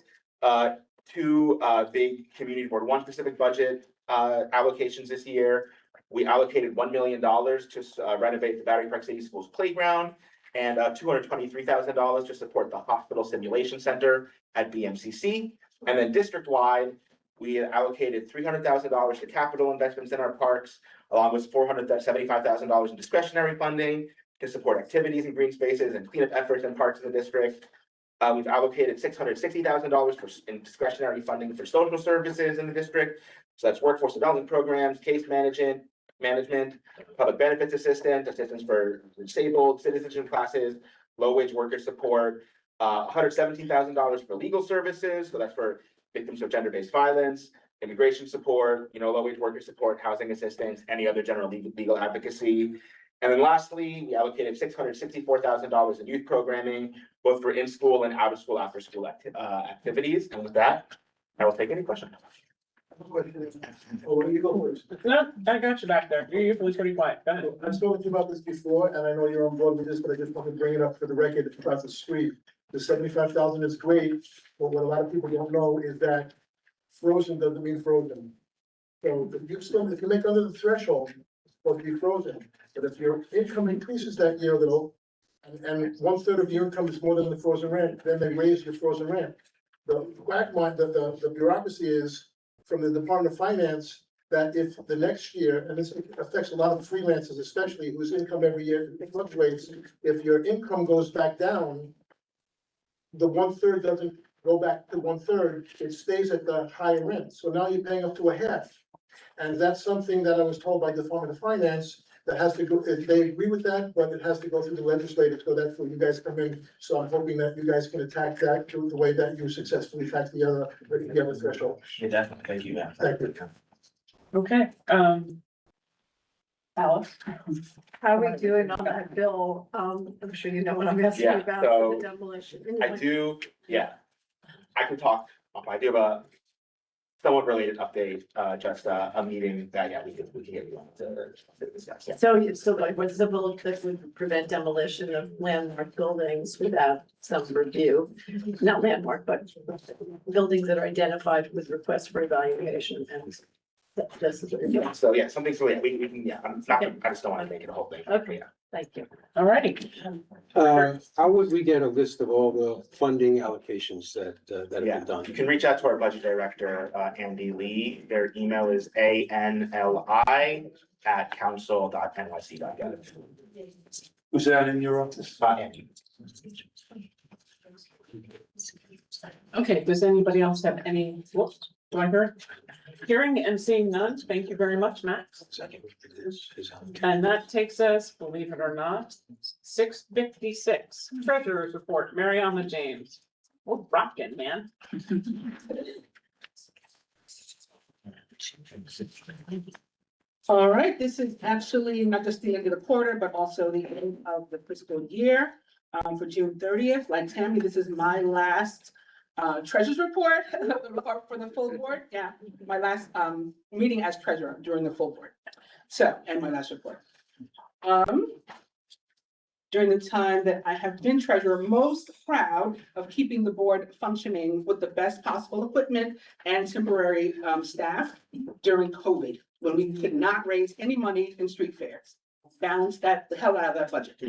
Two big Community Board 1 specific budget allocations this year. We allocated $1 million to renovate the Battery Park City Schools playground, and $223,000 to support the hospital simulation center at BMCC. And then district-wide, we allocated $300,000 to capital investments in our parks, along with $475,000 in discretionary funding to support activities in green spaces and cleanup efforts in parks in the district. We've allocated $660,000 in discretionary funding for social services in the district. So that's workforce development programs, case management, public benefits assistance for disabled, citizenship classes, low-wage worker support, $117,000 for legal services. So that's for victims of gender-based violence, immigration support, low-wage worker support, housing assistance, any other general legal advocacy. And then lastly, we allocated $664,000 in youth programming, both for in-school and out-of-school, after-school activities. And with that, I will take any questions. Oh, you go first. No, I got you back there. You're usually pretty quiet. Go ahead. I've spoken to you about this before, and I know you're on board with this, but I just want to bring it up for the record about the street. The $75,000 is great, but what a lot of people don't know is that frozen doesn't mean frozen. So if you make under the threshold, it's supposed to be frozen. But if your income increases that year a little, and 1/3 of your income is more than the frozen rent, then they raise your frozen rent. The quagmire, the bureaucracy is from the Department of Finance, that if the next year, and this affects a lot of freelancers especially, whose income every year fluctuates, if your income goes back down, the 1/3 doesn't go back to 1/3, it stays at the higher rent, so now you're paying up to a half. And that's something that I was told by the Department of Finance, that has to go, they agree with that, but it has to go through the legislature, so that's where you guys come in. So I'm hoping that you guys can attack that through the way that you successfully attack the other threshold. Yeah, definitely. Thank you, man. Thank you. Okay, Alice? How are we doing on that bill? I'm sure you know what I'm asking Yeah, about for the so demolition. I do, yeah. I can talk, I do have a somewhat related update, just a meeting that, yeah, we can get you on to discuss. Yeah. So it's still like, what's the bill that would prevent demolition of landmark buildings without some review? Not landmark, but buildings that are identified with requests for evaluation and. This is. Yeah, so yeah, something, so yeah, we can, yeah, I'm not, I just don't want to make it a whole thing. Okay. Yeah. Thank you. All righty. How would we get a list of all the funding allocations that have Yeah, been done? you can reach out to our budget director, Andy Lee. Their email is anli@council.nyc.gov. Was that in your office? Andy. Okay, does anybody else have any, whoops, do I hear? Hearing and seeing none, thank you very much, Max. And that takes us, believe it or not, 6:56, treasurer's report, Mariana James. We're rocking, man. All right, this is actually not just the end of the quarter, but also the end of the fiscal year, for June 30th. Like Tammy, this is my last treasurer's report for the full board. Yeah, my last meeting as treasurer during the full board. So, and my last report. During the time that I have been treasurer, most proud of keeping the board functioning with the best possible equipment and temporary staff during COVID, when we could not raise any money in street fairs. Balance that the hell out of that budget.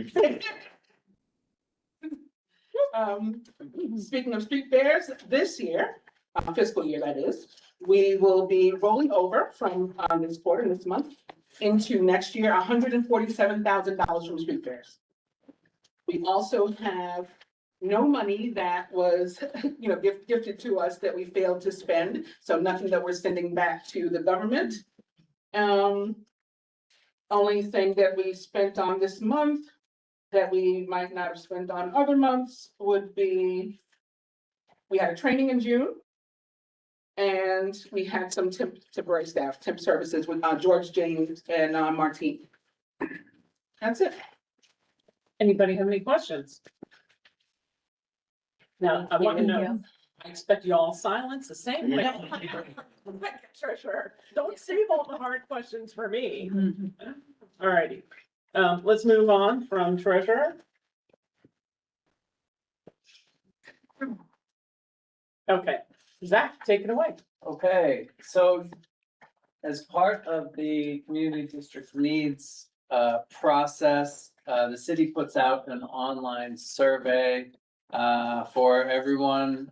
Speaking of street fairs, this year, fiscal year that is, we will be rolling over from this quarter, this month, into next year, $147,000 from street fairs. We also have no money that was, gifted to us that we failed to spend, so nothing that we're sending back to the government. Only thing that we spent on this month that we might not have spent on other months would be, we had a training in June. And we had some temporary staff, temp services with George James and Martine. That's it. Anybody have any questions? Now, I want to know, I expect you all silence the same way. Treasurer, don't save all the hard questions for me. All righty, let's move on from treasurer. Okay, Zach, take it away. Okay, so as part of the community district needs process, the city puts out an online survey for everyone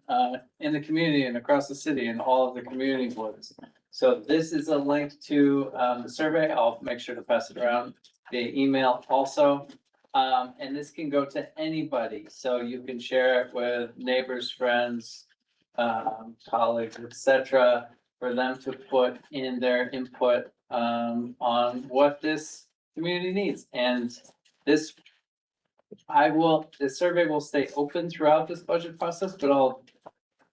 in the community and across the city and all of the community boards. So this is a link to the survey. I'll make sure to pass it around via email also. And this can go to anybody, so you can share it with neighbors, friends, colleagues, etc., for them to put in their input on what this community needs. And this, the survey will stay open throughout this budget process, but I'll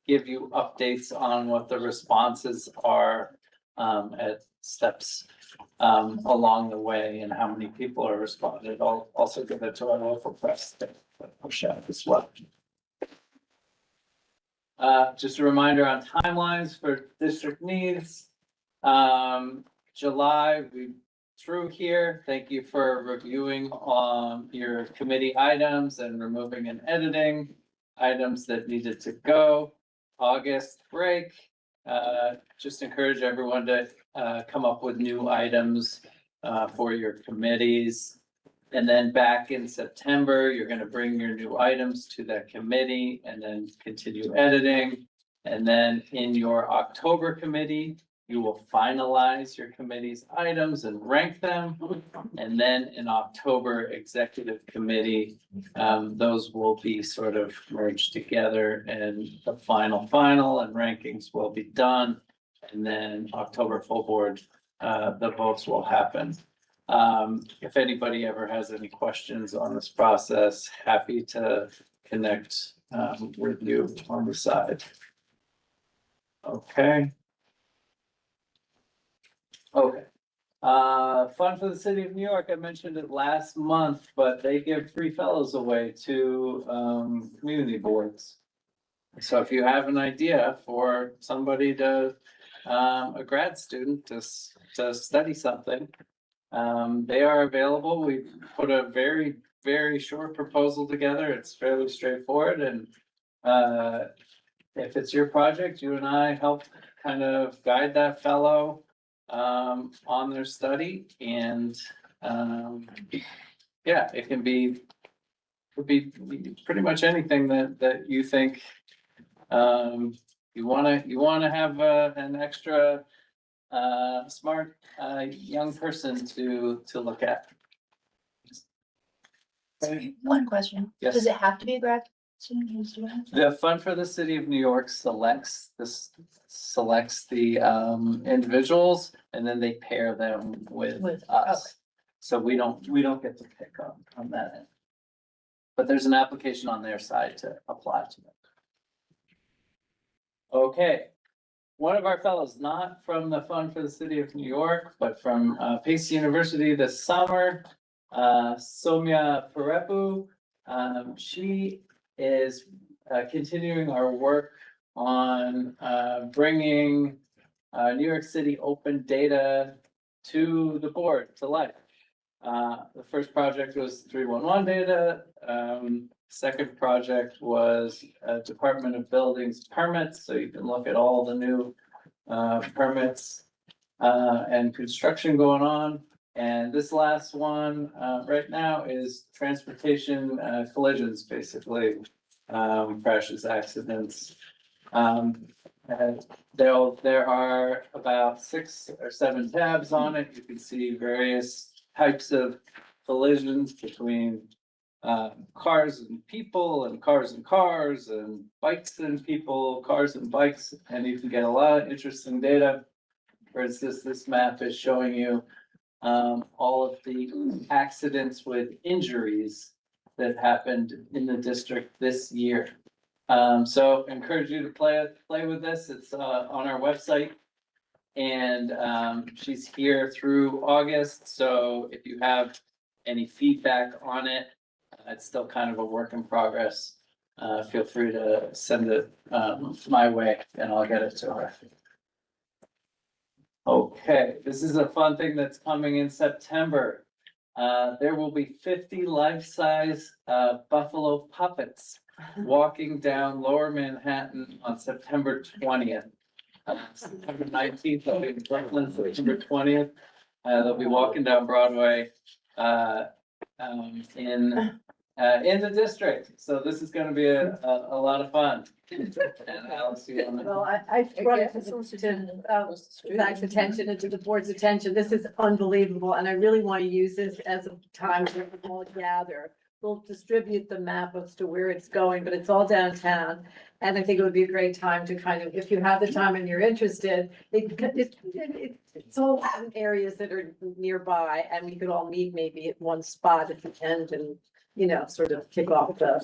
give you updates on what the responses are at steps along the way and how many people are responded. I'll also give it to our local press to push out as well. Just a reminder on timelines for district needs. July, we through here. Thank you for reviewing your committee items and removing and editing items that needed to go. August break, just encourage everyone to come up with new items for your committees. And then back in September, you're gonna bring your new items to that committee and then continue editing. And then in your October committee, you will finalize your committee's items and rank them. And then in October executive committee, those will be sort of merged together and the final and rankings will be done. And then October full board, the votes will happen. If anybody ever has any questions on this process, happy to connect with you on the side. Okay. Okay. Fun for the City of New York. I mentioned it last month, but they give free fellows away to community boards. So if you have an idea for somebody to a grad student to study something, they are available. We put a very short proposal together. It's fairly straightforward and if it's your project, you and I help kind of guide that fellow on their study and yeah, it could be pretty much anything that you think you wanna have an extra smart young person to look at. Sorry, one question. Yes. Does it have to be a grad student or student? The Fund for the City of New York selects the individuals and then they pair them with us. So we don't get to pick on that end. But there's an application on their side to apply to them. Okay. One of our fellows, not from the Fund for the City of New York, but from Pace University this summer, Soumya Parepu. She is continuing our work on bringing New York City open data to the board, to life. The first project was 311 data. Second project was Department of Buildings permits, so you can look at all the new permits and construction going on. And this last one right now is transportation collisions, basically, crashes, accidents. And there are about 6 or 7 tabs on it. You can see various types of collisions between cars and people and cars and bikes and people, cars and bikes, and you can get a lot of interesting data. For instance, this map is showing you all of the accidents with injuries that happened in the district this year. So I encourage you to play with this. It's on our website. And she's here through August, so if you have any feedback on it, it's still kind of a work in progress. Feel free to send it my way and I'll get it to her. Okay, this is a fun thing that's coming in September. There will be 50 life-size buffalo puppets walking down Lower Manhattan on September 20th. September 19th, they'll be in Brooklyn, September 20th. They'll be walking down Broadway in the district. So this is gonna be a lot of fun. And I'll see you on the. Well, I brought it to Zach's attention and to the board's attention. This is unbelievable, and I really want to use this as a time where we all gather. We'll distribute the map as to where it's going, but it's all downtown. And I think it would be a great time to kind of, if you have the time and you're interested, it's all in areas that are nearby, and we could all meet maybe at one spot at the end and, you know, sort of kick off the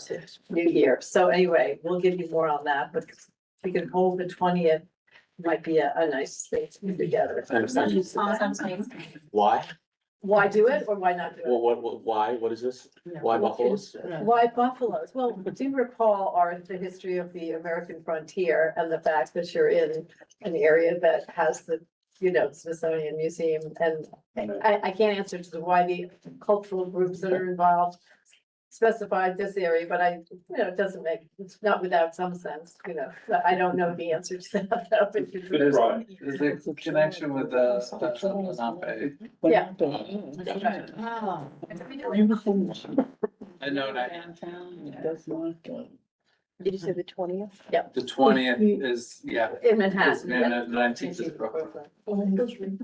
new year. So anyway, we'll give you more on that, but if we can hold the 20th, might be a nice space to get together. Why? Why do it or why not do it? Why? What is this? Why buffaloes? Why buffaloes? Well, do you recall the history of the American frontier and the fact that you're in an area that has the, you know, Smithsonian Museum, and I can't answer to why the cultural groups that are involved specified this area, but I, it doesn't make, it's not without some sense, but I don't know the answer to that. That would be- There's a connection with the Lenape. Yeah. I know that. Did you say the 20th? Yeah. The 20th is, yeah. In Manhattan. And the 19th is Brooklyn.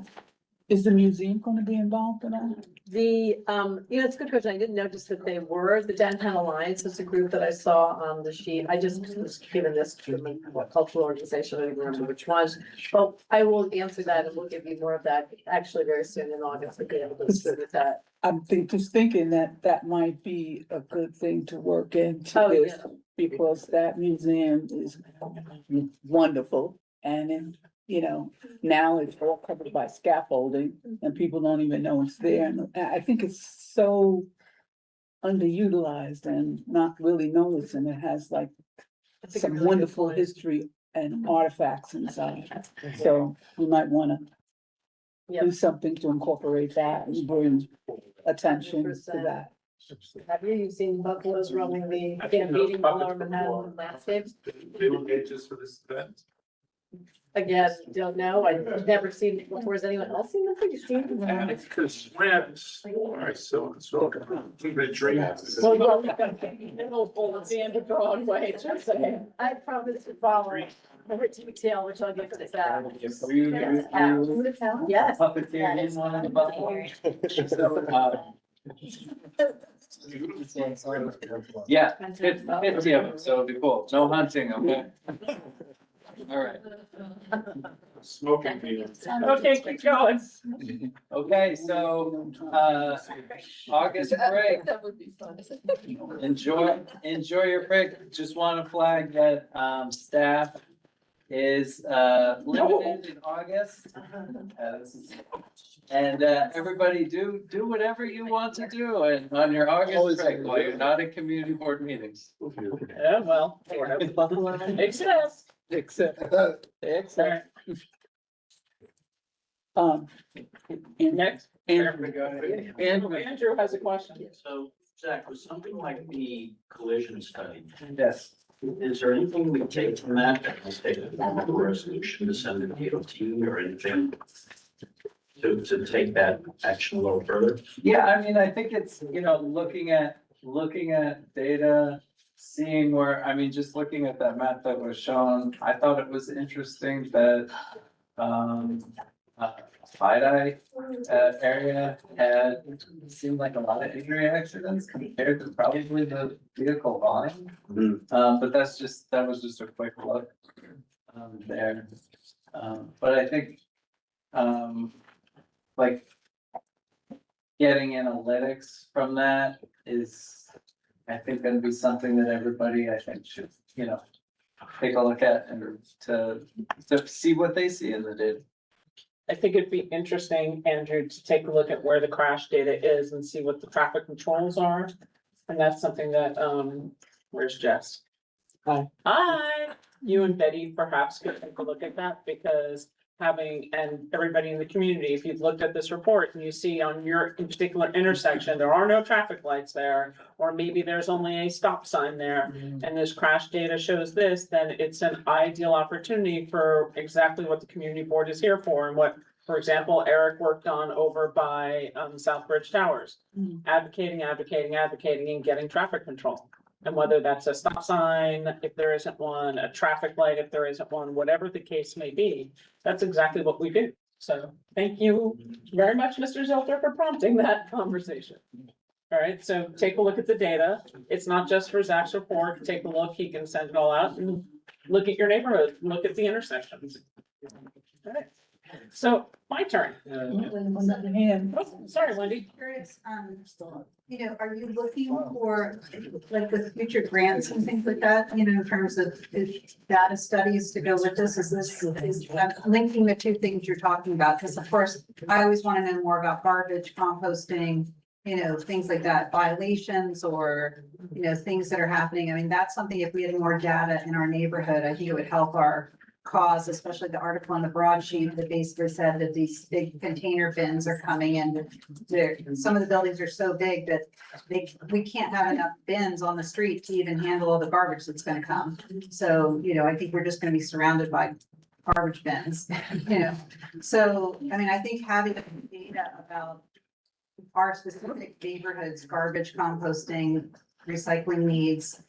Is the museum gonna be involved in that? The, it's a good question. I didn't notice that they were. The Downtown Alliance is a group that I saw on the sheet. I just was given this from a cultural organization. I don't even remember which one. Well, I will answer that and we'll give you more of that actually very soon in August. We'll be able to distribute that. I'm thinking that might be a good thing to work into Oh, this, yeah. because that museum is wonderful. And now it's all covered by scaffolding and people don't even know it's there. And I think it's so underutilized and not really noticed, and it has like That's a some really good wonderful point. history and artifacts inside. So we might wanna do something to incorporate that and bring attention to 100%. that. Have you seen buffaloes roaming the stampeding all over Manhattan landscapes? Just for this event. Again, don't know. I've never seen it before. Has anyone else seen them? Have you seen them? Because rents, all right, so the dreams. Well, you're gonna pull the end of Broadway, just saying. I promise to follow every detail, which I'll get to that. Yes. Puppeteer in one of the buffaloes. Yeah, 50 of them, so it'll be cool. No hunting, okay? All right. Smoking meetings. Okay, keep going. Okay, so, August break. That would be fun. Enjoy your break. Just want to flag that, staff is, limited in August. And, everybody do whatever you want to do and on your August break while you're not at community board meetings. Yeah, well, exists. Except. Next. Andrew has a question. So, Zach, with something like the collision study, Yes. is there anything we take from that will take a form of a resolution to send to DOT or anything? To take that action a little further? Yeah, I mean, I think it's, looking at data, seeing where, I mean, just looking at that map that was shown, I thought it was interesting that, Fidei, area had, seemed like a lot of injury accidents compared to probably the vehicle volume. But that was just a quick look, there. But I think, like, getting analytics from that is, I think, gonna be something that everybody, I think, should, take a look at and to see what they see in the data. I think it'd be interesting, Andrew, to take a look at where the crash data is and see what the traffic controls are. And that's something that, where's Jess? Hi. Hi, you and Betty perhaps could take a look at that, because and everybody in the community, if you've looked at this report and you see on your particular intersection, there are no traffic lights there, or maybe there's only a stop sign there, and this crash data shows this, then it's an ideal opportunity for exactly what the community board is here for, and what, for example, Eric worked on over by Southbridge Towers. Advocating and getting traffic control. And whether that's a stop sign, if there isn't one, a traffic light, if there isn't one, whatever the case may be, that's exactly what we do. So thank you very much, Mr. Zelter, for prompting that conversation. All right, so take a look at the data. It's not just for Zach's report. Take a look, he can send it all out and look at your neighborhood, look at the intersections. All right, so my turn. Oh, sorry, Wendy. Curious, are you looking for, like, with future grants and things like that, in terms of data studies to go with this? Is linking the two things you're talking about? Because of course, I always want to know more about garbage, composting, things like that, violations or, things that are happening. I mean, that's something, if we had more data in our neighborhood, I think it would help our cause, especially the article on the broadsheet that basically said that these big container bins are coming in. Some of the buildings are so big that we can't have enough bins on the street to even handle all the garbage that's gonna come. So, I think we're just gonna be surrounded by garbage bins, So, I think having data about our specific neighborhoods, garbage composting, recycling needs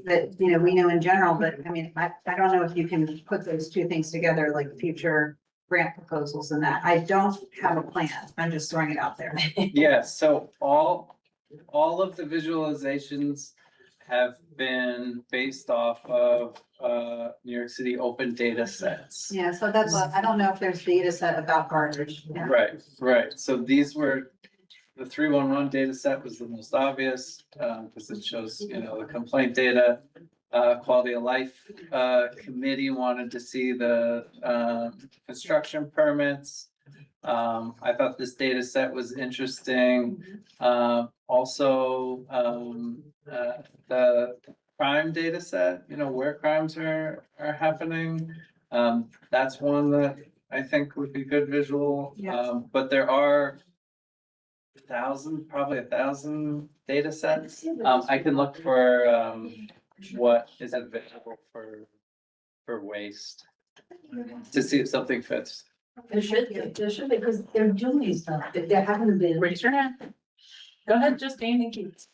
that, we know in general, but I don't know if you can put those two things together, like future grant proposals and that. I don't have a plan. I'm just throwing it out there. Yeah, so all of the visualizations have been based off of New York City open data sets. Yeah, so that's, I don't know if there's data set about garbage. Yeah. Right, so these were, the 311 data set was the most obvious, because it shows, the complaint data. Quality of life, committee wanted to see the, construction permits. I thought this data set was interesting. Also, the crime data set, where crimes are happening. That's one that I think would be good visual. Yes. But there are probably 1,000 data sets. I can look for, what is available for waste to see if something fits. There should be, because they're doing stuff, that there haven't been. Raise your hand. Go ahead, Justine and Keith.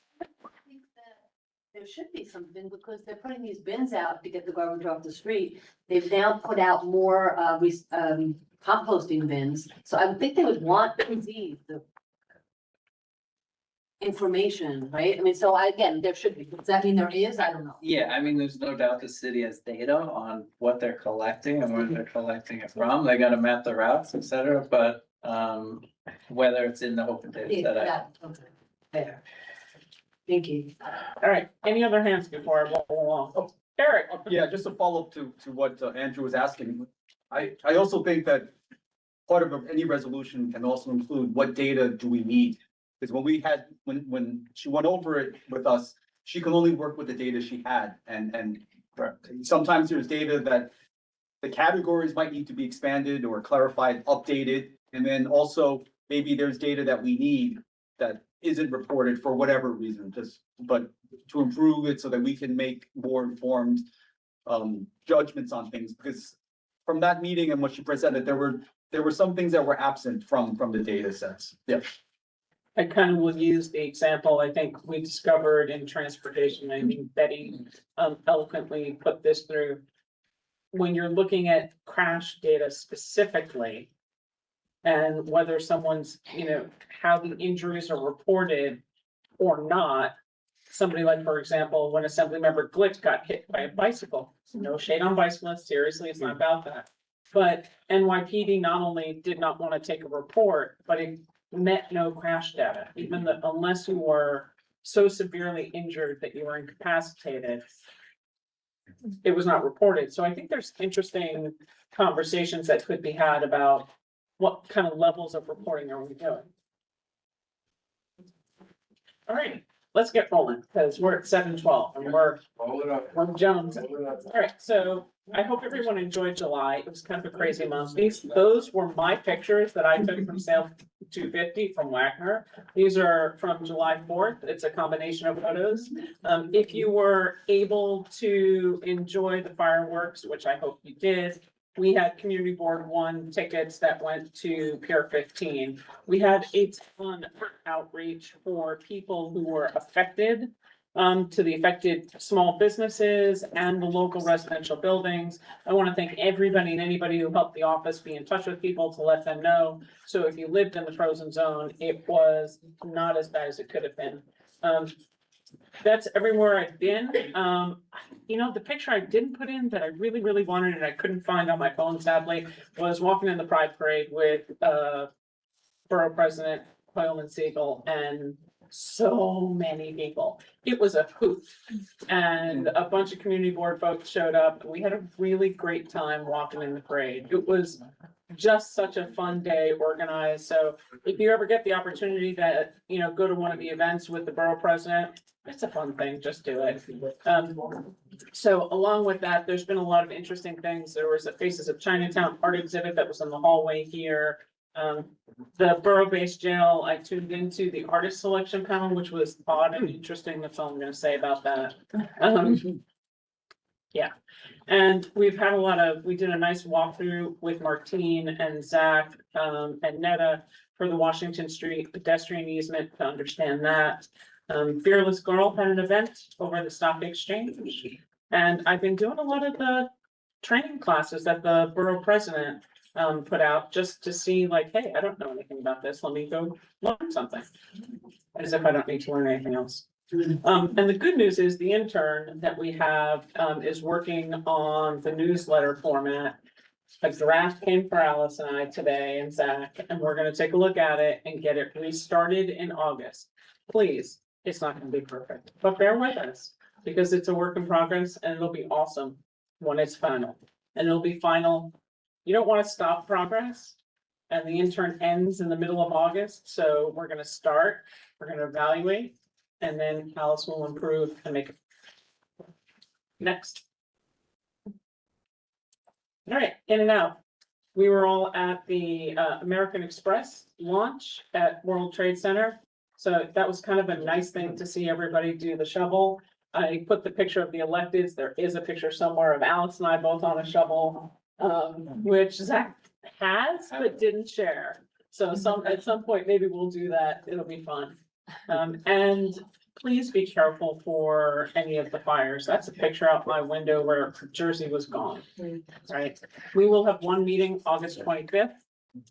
There should be something, because they're putting these bins out to get the garbage off the street. They've now put out more, composting bins, so I would think they would want to see the information, right? So again, there should be. Does that mean there is? I don't know. Yeah, there's no doubt the city has data on what they're collecting and where they're collecting it from. They gotta map the routes, et cetera, but, whether it's in the open data set. Fair. Thank you. All right, any other hands before I roll along? Oh, Eric. Yeah, just a follow-up to what Andrew was asking. I also think that part of any resolution can also include what data do we need? Because when she went over it with us, she could only work with the data she had, and sometimes there's data that the categories might need to be expanded or clarified, updated, and then also maybe there's data that we need that isn't reported for whatever reason, but to improve it so that we can make more informed judgments on things, because from that meeting and what she presented, there were some things that were absent from the data sets. Yeah. I kind of will use the example I think we discovered in transportation. I mean, Betty eloquently put this through. When you're looking at crash data specifically, and whether someone's, how the injuries are reported or not. Somebody like, for example, when Assemblymember Glick got hit by a bicycle, no shade on bicyclists, seriously, it's not about that. But NYPD not only did not want to take a report, but it met no crash data, unless you were so severely injured that you were incapacitated. It was not reported. So I think there's interesting conversations that could be had about what kind of levels of reporting are we doing? All right, let's get rolling, because we're at 7:12 and we're Jones. All right, so I hope everyone enjoyed July. It was kind of a crazy month. Those were my pictures that I took from Sale 250 from Wagner. These are from July 4th. It's a combination of photos. If you were able to enjoy the fireworks, which I hope you did, we had Community Board 1 tickets that went to Pier 15. We had a ton of outreach for people who were affected, to the affected small businesses and the local residential buildings. I want to thank everybody and anybody who helped the office be in touch with people to let them know. So if you lived in the frozen zone, it was not as bad as it could have been. That's everywhere I've been. The picture I didn't put in that I really, really wanted and I couldn't find on my phone sadly was walking in the Pride Parade with Borough President Coleman Siegel and so many people. It was a hoot. And a bunch of community board folks showed up. We had a really great time walking in the parade. It was just such a fun day organized. So if you ever get the opportunity to, go to one of the events with the borough president, it's a fun thing, just do it. So along with that, there's been a lot of interesting things. There was a Faces of Chinatown art exhibit that was in the hallway here. The borough-based jail, I tuned into the artist selection panel, which was odd and interesting. That's all I'm gonna say about that. Yeah, and we've had we did a nice walkthrough with Martine and Zach, and Netta for the Washington Street pedestrian easement to understand that. Fearless Girl had an event over the Stock Exchange. And I've been doing a lot of the training classes that the borough president put out just to see like, hey, I don't know anything about this. Let me go learn something. As if I don't need to learn anything else. And the good news is the intern that we have is working on the newsletter format. A draft came for Alice and I today and Zach, and we're gonna take a look at it and get it restarted in August. Please, it's not gonna be perfect, but bear with us because it's a work in progress and it'll be awesome when it's final. And it'll be final. You don't want to stop progress. And the intern ends in the middle of August, so we're gonna start, we're gonna evaluate, and then Alice will improve and make it. Next. All right, in and out. We were all at the American Express launch at World Trade Center. So that was kind of a nice thing to see everybody do the shovel. I put the picture of the electeds. There is a picture somewhere of Alex and I both on a shovel, which Zach has but didn't share. So at some point, maybe we'll do that. It'll be fun. And please be careful for any of the fires. That's a picture out my window where Jersey was gone, right? We will have one meeting August 25th.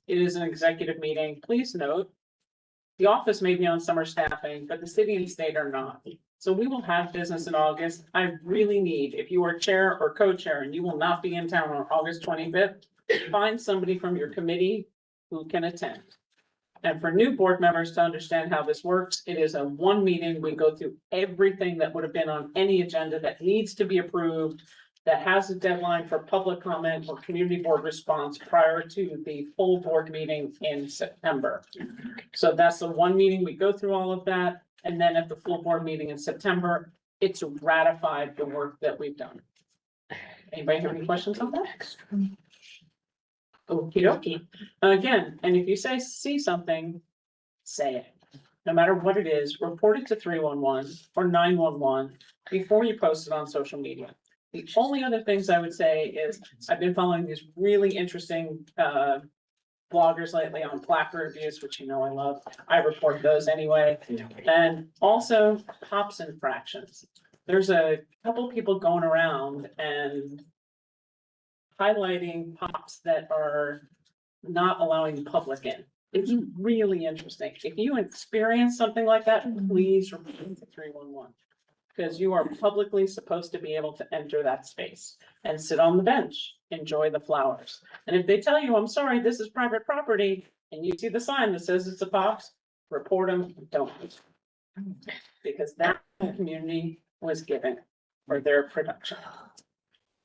It is an executive meeting. Please note, the office may be on summer staffing, but the city and state are not. So we will have business in August. I really need, if you are chair or co-chair and you will not be in town on August 25th, find somebody from your committee who can attend. And for new board members to understand how this works, it is a one meeting. We go through everything that would have been on any agenda that needs to be approved, that has a deadline for public comment or community board response prior to the full board meeting in September. So that's the one meeting. We go through all of that. And then at the full board meeting in September, it's ratified the work that we've done. Anybody have any questions on that? Okie dokie. Again, and if you see something, say it. No matter what it is, report it to 311 or 911 before you post it on social media. The only other things I would say is I've been following these really interesting bloggers lately on placard abuse, which you know I love. I report those anyway. And also POPs infractions. There's a couple people going around and highlighting POPs that are not allowing the public in. It's really interesting. If you experience something like that, please report to 311. Because you are publicly supposed to be able to enter that space and sit on the bench, enjoy the flowers. And if they tell you, I'm sorry, this is private property, and you see the sign that says it's a POPs, report them, don't. Because that community was given for their production.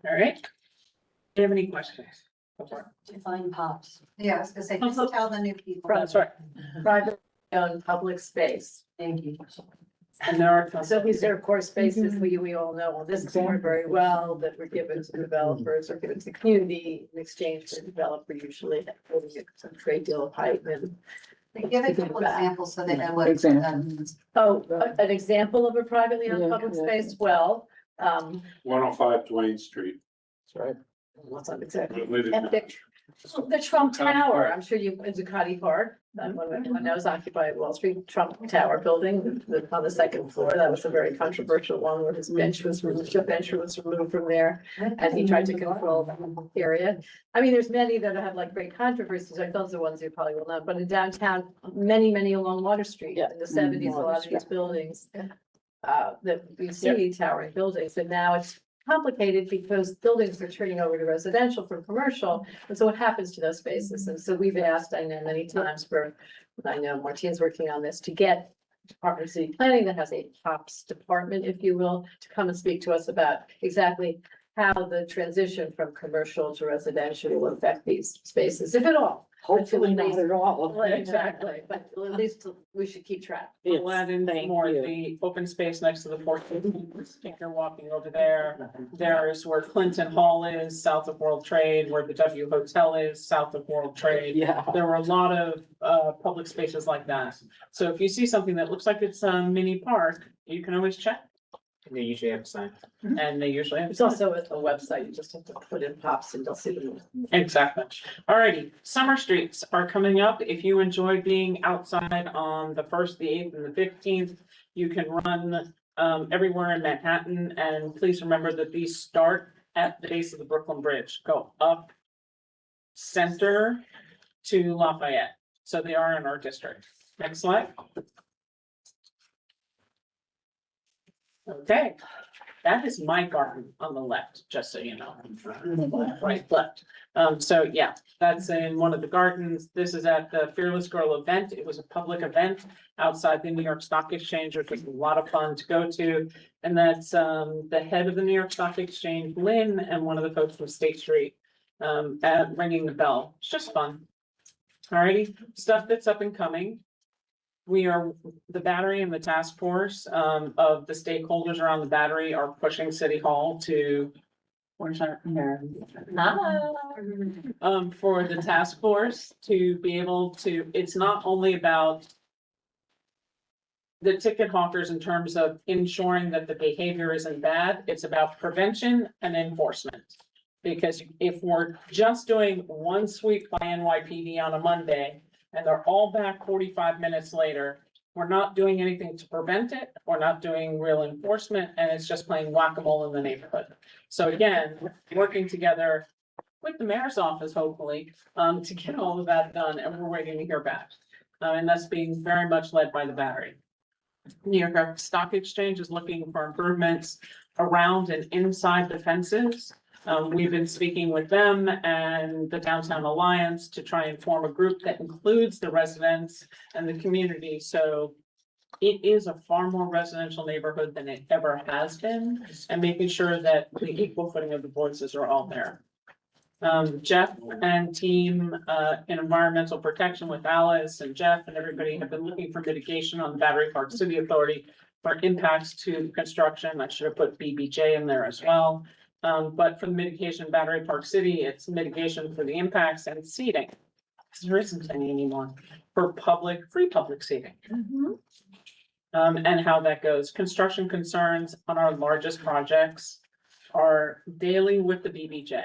All right? Do you have any questions? Define POPs. Yeah, I was gonna say, just tell the new people. That's right. Private owned public space. Thank you. And there are. So these are, of course, spaces we all know, well, this is worked very well, that were given to developers or given to the community in exchange for the developer usually. Some great deal of hype and. Give a couple examples so they know what. Oh, an example of a privately owned public space, well, 105 Duane Street. That's right. What's on exactly? Epic. The Trump Tower, I'm sure you, in Zuccotti Park, that one everyone knows, occupied Wall Street, Trump Tower building on the second floor. That was a very controversial one where his bench was removed, the bench was removed from there. And he tried to control the area. I mean, there's many that have like great controversies, like those are the ones you probably will know, but in downtown, many along Water Street in the 70s, a lot of these buildings. That we see towering buildings, and now it's complicated because buildings are turning over to residential from commercial. And so what happens to those spaces? And so we've asked, I know many times I know Martine's working on this, to get Department of City Planning that has a POPs department, if you will, to come and speak to us about exactly how the transition from commercial to residential will affect these spaces, if at all. Hopefully not at all. Well, exactly, but at least we should keep track. We'll add in more, the open space next to the port. If you're walking over there, there's where Clinton Hall is, south of World Trade, where the W Hotel is, south of World Trade. Yeah. There were a lot of public spaces like that. So if you see something that looks like it's a mini park, you can always check. They usually have a sign. And they usually have. It's also a website, you just have to put in pops and you'll see them. Exactly. Alrighty, summer streets are coming up. If you enjoy being outside on the 1st, the 8th, and the 15th, you can run everywhere in Manhattan. And please remember that these start at the base of the Brooklyn Bridge, go up center to Lafayette. So they are in our district. Next slide. Okay, that is my garden on the left, just so you know. Right, left. So yeah, that's in one of the gardens. This is at the Fearless Girl event. It was a public event outside the New York Stock Exchange, which was a lot of fun to go to. And that's the head of the New York Stock Exchange, Lynn, and one of the folks from State Street at ringing the bell. It's just fun. Alrighty, stuff that's up and coming. We are, the Battery and the task force of the stakeholders around the Battery are pushing City Hall to. Where's our, here? For the task force to be able to, it's not only about the ticket hawkers in terms of ensuring that the behavior isn't bad, it's about prevention and enforcement. Because if we're just doing one sweep by NYPD on a Monday, and they're all back 45 minutes later, we're not doing anything to prevent it, we're not doing real enforcement, and it's just playing whack-a-mole in the neighborhood. So again, working together with the mayor's office, hopefully, to get all of that done, and we're waiting to hear back. And that's being very much led by the Battery. New York Stock Exchange is looking for improvements around and inside the fences. We've been speaking with them and the Downtown Alliance to try and form a group that includes the residents and the community. So it is a far more residential neighborhood than it ever has been, and making sure that the equal footing of the voices are all there. Jeff and team in environmental protection with Alice and Jeff and everybody have been looking for mitigation on the Battery Park City Authority for impacts to construction. I should have put BBJ in there as well. But for the mitigation Battery Park City, it's mitigation for the impacts and seating. Because there isn't any anymore for free public seating. And how that goes. Construction concerns on our largest projects are daily with the BBJ.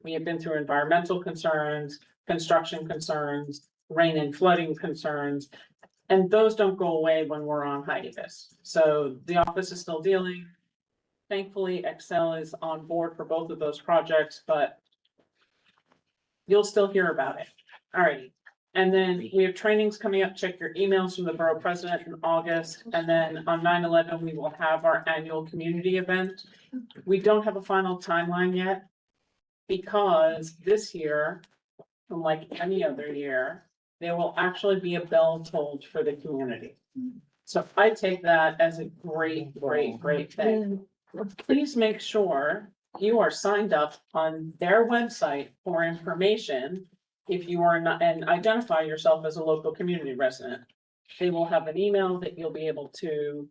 We have been through environmental concerns, construction concerns, rain and flooding concerns, and those don't go away when we're on hiatus. So the office is still dealing. Thankfully, Excel is on board for both of those projects, but you'll still hear about it. Alrighty. And then we have trainings coming up. Check your emails from the borough president in August. And then on 9/11, we will have our annual community event. We don't have a final timeline yet because this year, unlike any other year, there will actually be a bell tolled for the community. So I take that as a great, great, great thing. Please make sure you are signed up on their website for information. If you are not, and identify yourself as a local community resident. They will have an email that you'll be able to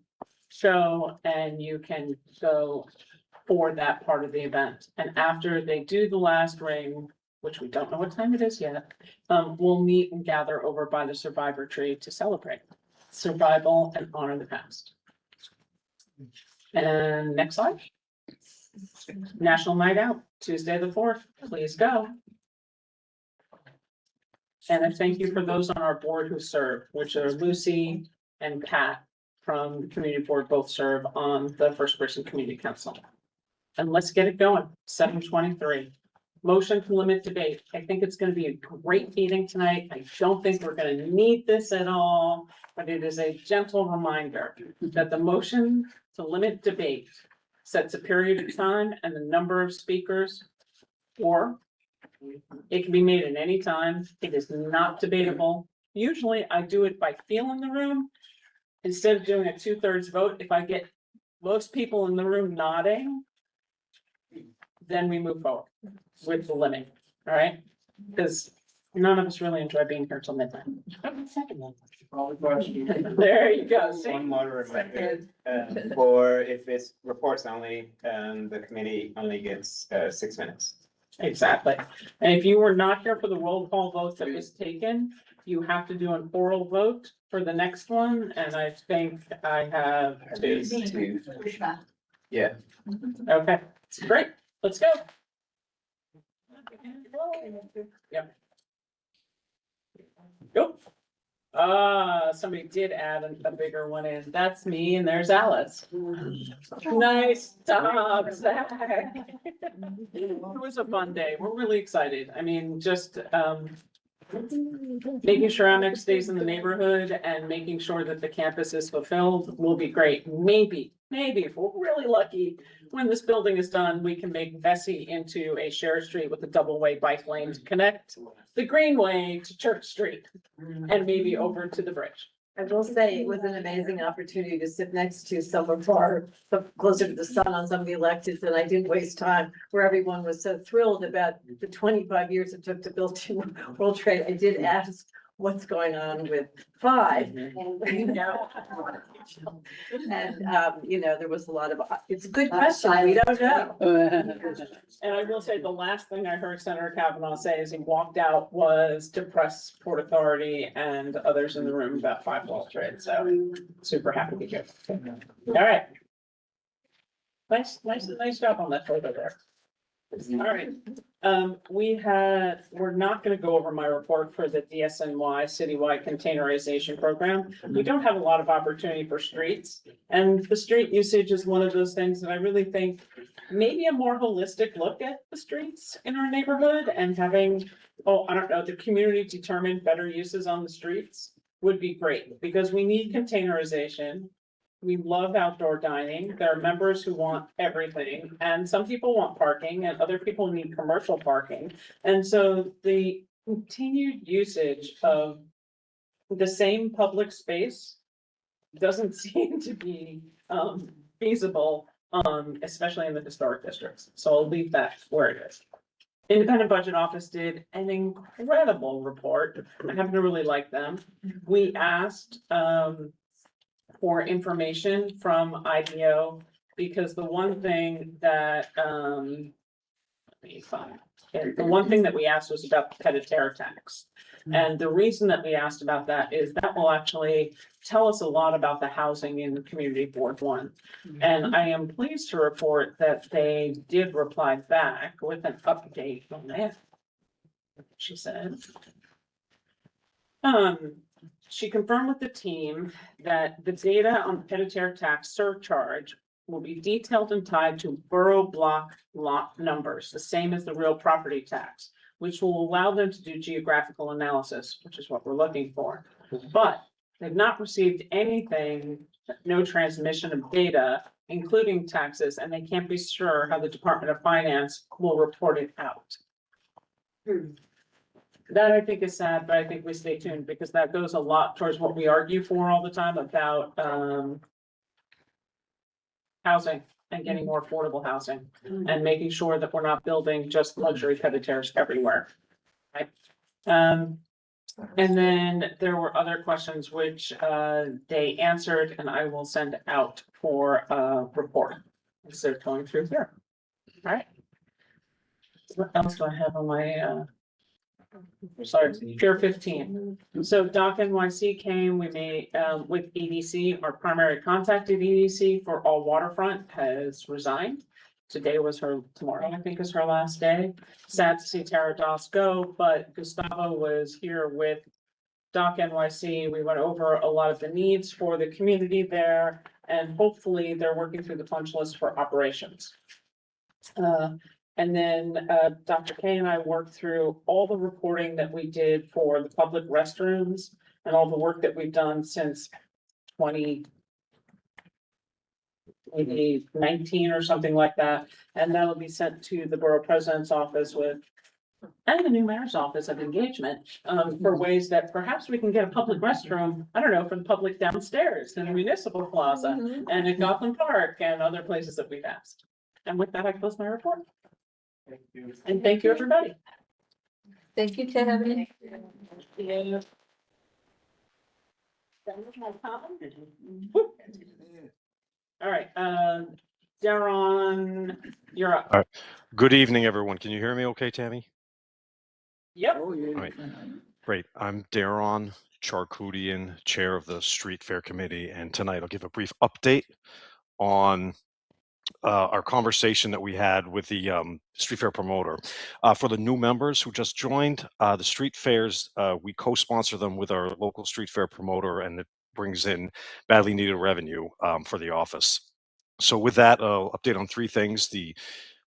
show, and you can go for that part of the event. And after they do the last ring, which we don't know what time it is yet, we'll meet and gather over by the survivor tree to celebrate survival and honor the past. And next slide. National Night Out, Tuesday the 4th, please go. And I thank you for those on our board who serve, which are Lucy and Pat from the community board, both serve on the First Person Community Council. And let's get it going, 7:23. Motion to limit debate. I think it's gonna be a great meeting tonight. I don't think we're gonna need this at all, but it is a gentle reminder that the motion to limit debate sets a period of time and the number of speakers, or it can be made at any time. It is not debatable. Usually I do it by feel in the room. Instead of doing a 2/3 vote, if I get most people in the room nodding, then we move forward with the limit, all right? Because none of us really enjoy being here till midnight. There you go. See? One more reminder, for if it's reports only, the committee only gets 6 minutes. Exactly. And if you were not here for the roll call vote that was taken, you have to do an oral vote for the next one, and I think I have two. Yeah. Okay, great, let's go. Yep. Go. Somebody did add a bigger one in. That's me, and there's Alice. Nice job, Zach. It was a fun day. We're really excited. I mean, just, making sure Amex stays in the neighborhood and making sure that the campus is fulfilled will be great. Maybe if we're really lucky, when this building is done, we can make Vesey into a shared street with a double-way bike lane to connect the Greenway to Church Street and maybe over to the bridge. I will say it was an amazing opportunity to sit next to some of our, closer to the sun on some of the electeds, and I didn't waste time where everyone was so thrilled about the 25 years it took to build two World Trade. I did ask what's going on with 5. And, you know, there was a lot of, it's a good question. We don't know. And I will say, the last thing I heard Senator Kavanaugh say as he walked out was to press Port Authority and others in the room about 5 World Trade, so super happy to hear. All right. Nice job on that photo there. All right, we're not gonna go over my report for the DSNY citywide containerization program. We don't have a lot of opportunity for streets, and the street usage is one of those things that I really think maybe a more holistic look at the streets in our neighborhood and having, the community determine better uses on the streets would be great, because we need containerization. We love outdoor dining. There are members who want everything, and some people want parking and other people need commercial parking. And so the continued usage of the same public space doesn't seem to be feasible, especially in the historic districts. So I'll leave that where it is. Independent Budget Office did an incredible report. I happen to really like them. We asked for information from IBO, because the one thing that, the one thing that we asked was about the pet-a-terre tax. And the reason that we asked about that is that will actually tell us a lot about the housing in Community Board 1. And I am pleased to report that they did reply back with an update on that. She said, she confirmed with the team that the data on pet-a-terre tax surcharge will be detailed and tied to borough block lot numbers, the same as the real property tax, which will allow them to do geographical analysis, which is what we're looking for. But they've not received anything, no transmission of data, including taxes, and they can't be sure how the Department of Finance will report it out. That I think is sad, but I think we stay tuned, because that goes a lot towards what we argue for all the time about housing and getting more affordable housing and making sure that we're not building just luxury pet-a-terres everywhere. Right? And then there were other questions which they answered, and I will send out for a report. So they're going through here. All right. What else do I have on my sorry, Pier 15. So Doc NYC came, we made, with EDC, our primary contact at EDC for all waterfront has resigned. Today was tomorrow I think is her last day. Sad to see Tara Doss go, but Gustavo was here with Doc NYC. We went over a lot of the needs for the community there, and hopefully they're working through the punch list for operations. And then Dr. K and I worked through all the reporting that we did for the public restrooms and all the work that we've done since 2019 or something like that. And that'll be sent to the borough president's office and the new mayor's office of engagement for ways that perhaps we can get a public restroom, I don't know, for the public downstairs in the municipal plaza and at Gotham Park and other places that we've asked. And with that, I close my report. And thank you, everybody. Thank you, Kevin. Yeah. All right, Daron, you're up. All right. Good evening, everyone. Can you hear me okay, Tammy? Yep. All right. Great. I'm Daron Charkoudian, Chair of the Street Fair Committee, and tonight I'll give a brief update on our conversation that we had with the street fair promoter. For the new members who just joined, the street fairs, we co-sponsor them with our local street fair promoter, and it brings in badly needed revenue for the office. So with that, I'll update on three things. The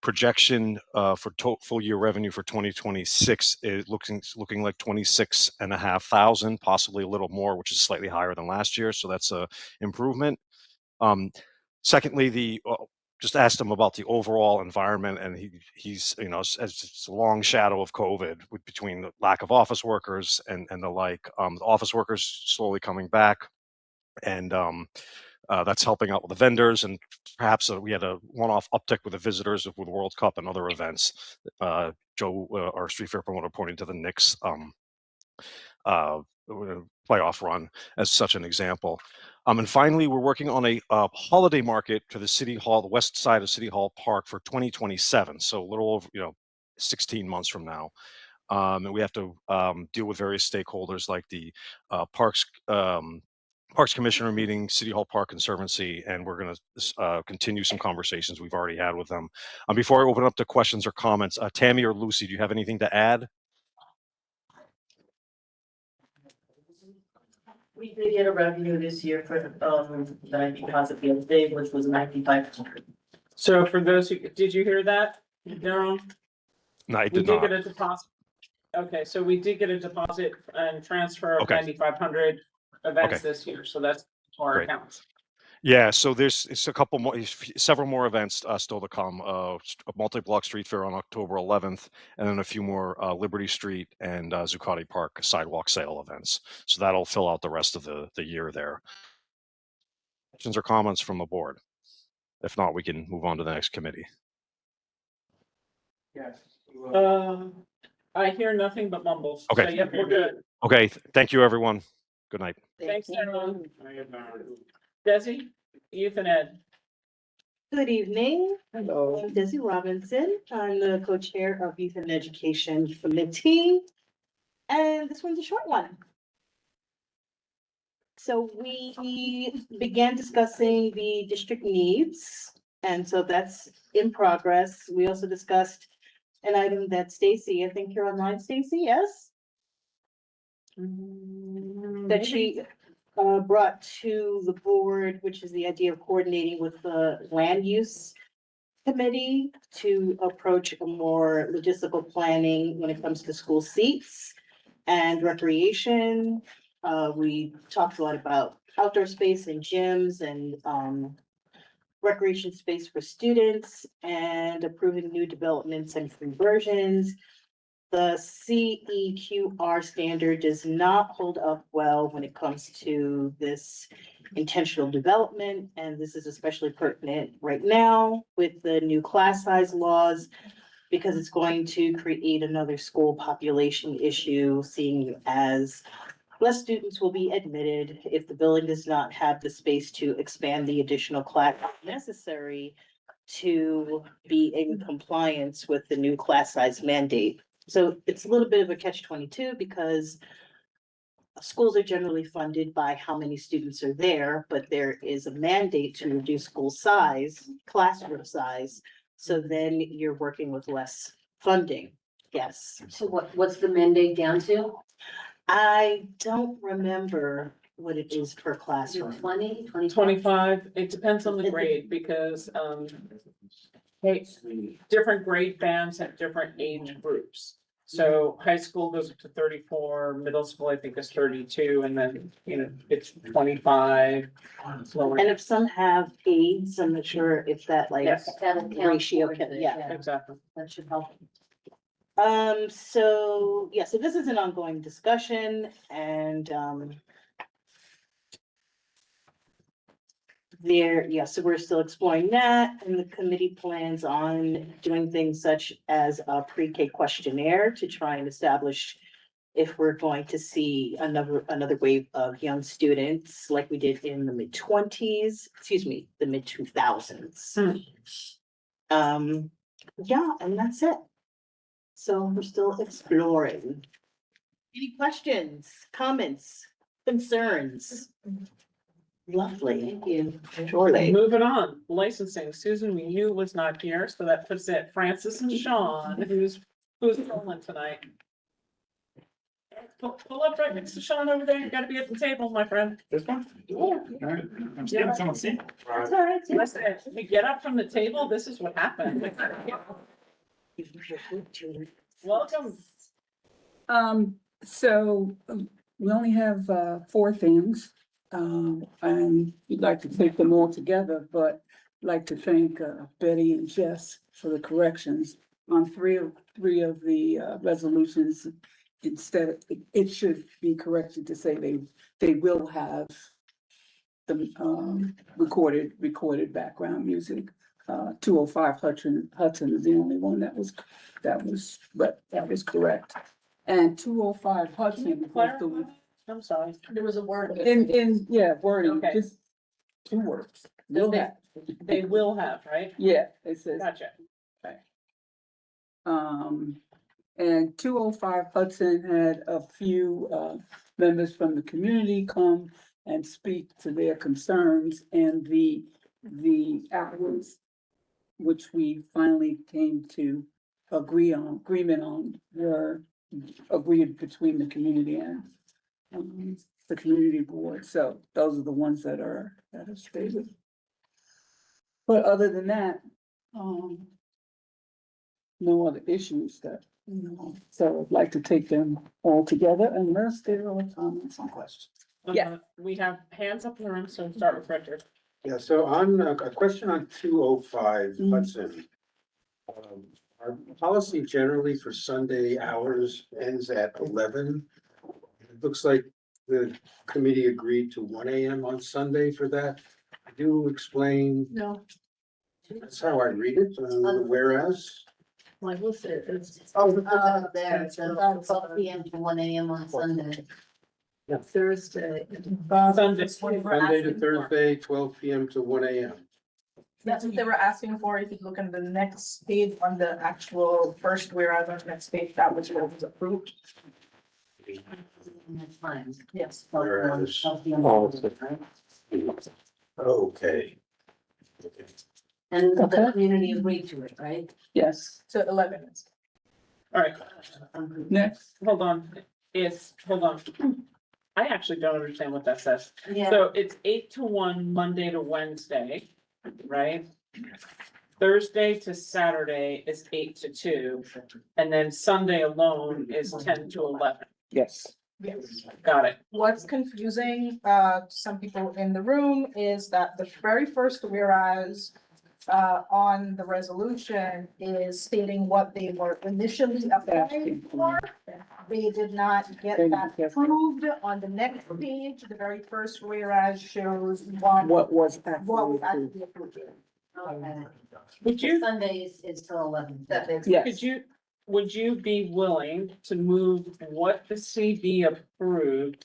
projection for full year revenue for 2026 is looking like 26,500, possibly a little more, which is slightly higher than last year. So that's a improvement. Secondly, just asked him about the overall environment, and he's as it's a long shadow of COVID between the lack of office workers and the like. The office workers slowly coming back, and that's helping out with the vendors, and perhaps we had a one-off uptick with the visitors with World Cup and other events. Joe, our street fair promoter, pointing to the Knicks playoff run as such an example. And finally, we're working on a holiday market for the City Hall, the west side of City Hall Park for 2027. So a little over, 16 months from now. And we have to deal with various stakeholders like the Parks Commissioner meeting, City Hall Park Conservancy, and we're going to continue some conversations we've already had with them. Before I open up to questions or comments, Tammy or Lucy, do you have anything to add? We did get a revenue this year for, that deposit the other day, which was 9,500. So for those who, did you hear that, Daron? No, I We did did not. get a deposit. Okay, so we did get a deposit and transfer of Okay. 9,500 events Okay. this year, so that's to our Great. accounts. Yeah, so it's a couple more, several more events still to come. A multi-block street fair on October 11th, and then a few more Liberty Street and Zuccotti Park sidewalk sale events. So that'll fill out the rest of the year there. Questions or comments from the board? If not, we can move on to the next committee. Yes. I hear nothing but mumbles. Okay. So yep, we're good. Okay, thank you, everyone. Good night. Thanks, everyone. Desi, youth and ed. Good evening. Hello. I'm Desi Robinson. I'm the co-chair of Youth and Education Committee. And this one's a short one. So we began discussing the district needs, and so that's in progress. We also discussed an item that Stacy, I think you're online, Stacy, yes? That she brought to the board, which is the idea of coordinating with the land use committee to approach a more logistical planning when it comes to school seats and recreation. We talked a lot about outdoor space and gyms and recreation space for students and approving new developments and conversions. The CEQR standard does not hold up well when it comes to this intentional development, and this is especially pertinent right now with the new class size laws, because it's going to create another school population issue, seeing as less students will be admitted if the building does not have the space to expand the additional class necessary to be in compliance with the new class size mandate. So it's a little bit of a catch-22 because schools are generally funded by how many students are there, but there is a mandate to reduce school size, classroom size. So then you're working with less funding. Yes. So what's the mandate down to? I don't remember what it is per classroom. 20, 25, it depends on the grade because, hey, different grade bands have different age groups. So high school goes up to 34, middle school I think is 32, and then, it's 25. lower. And if some have aides, I'm not sure if that like Yes. That'll count ratio towards can, it, yeah. Exactly. That should help. So, yeah, so this is an ongoing discussion and, so we're still exploring that, and the committee plans on doing things such as a pre-K questionnaire to try and establish if we're going to see another wave of young students like we did in the the mid-2000s. Yeah, and that's it. So we're still exploring. Any questions, comments, concerns? Lovely, thank you. Surely. Moving on, licensing, Susan, we knew was not here, so that puts it Francis and Sean, who's rolling tonight. Pull up right next to Sean over there, you gotta be at the table, my friend. This one? Yeah. I'm just getting someone seat. That's all right. Listen, we get up from the table, this is what happened. Welcome. We only have 4 things. And we'd like to take them all together, but I'd like to thank Betty and Jess for the corrections on three of the resolutions. Instead, it should be corrected to say they will have the recorded background music. 205 Hudson is the only one that was correct. And 205 Hudson was the. I'm sorry. There was a word. Wording, Okay. just 2 words. They will have, right? Yeah, it says. Gotcha. And 205 Hudson had a few members from the community come and speak to their concerns, and the hours which we finally came to agreement on were agreed between the community and the community board. So those are the ones that are stated. But other than that, no other issues so I'd like to take them all together unless there are comments and questions. Yeah. We have hands up in the room, so start with Richard. Yeah, so on a question on 205 Hudson. Our policy generally for Sunday hours ends at 11. It looks like the committee agreed to 1 AM on Sunday for that. Could you explain? No. That's how I read it, whereas. Like, what's it? There, it says 12 PM to 1 AM on Sunday. Thursday. Sunday. Sunday to Thursday, 12 PM to 1 AM. That's what they were asking for. If you look on the next page, on the actual first whereas on the next page, that was what was approved. That's fine. Yes. Whereas. Okay. And the community agreed to it, right? Yes. So 11 is. All right, Next. hold on. Hold on. I actually don't understand what that says. Yeah. So it's 8 to 1, Monday to Wednesday, right? Thursday to Saturday is 8 to 2, and then Sunday alone is 10 to 11. Yes. Yes. Got it. What's confusing, some people in the room is that the very first whereas on the resolution is stating what they were initially applying for. They did not get that approved. On the next page, the very first whereas shows What was actually approved. Okay. Would you? Sunday is till 11. That makes. Yes. Would you be willing to move what the CB approved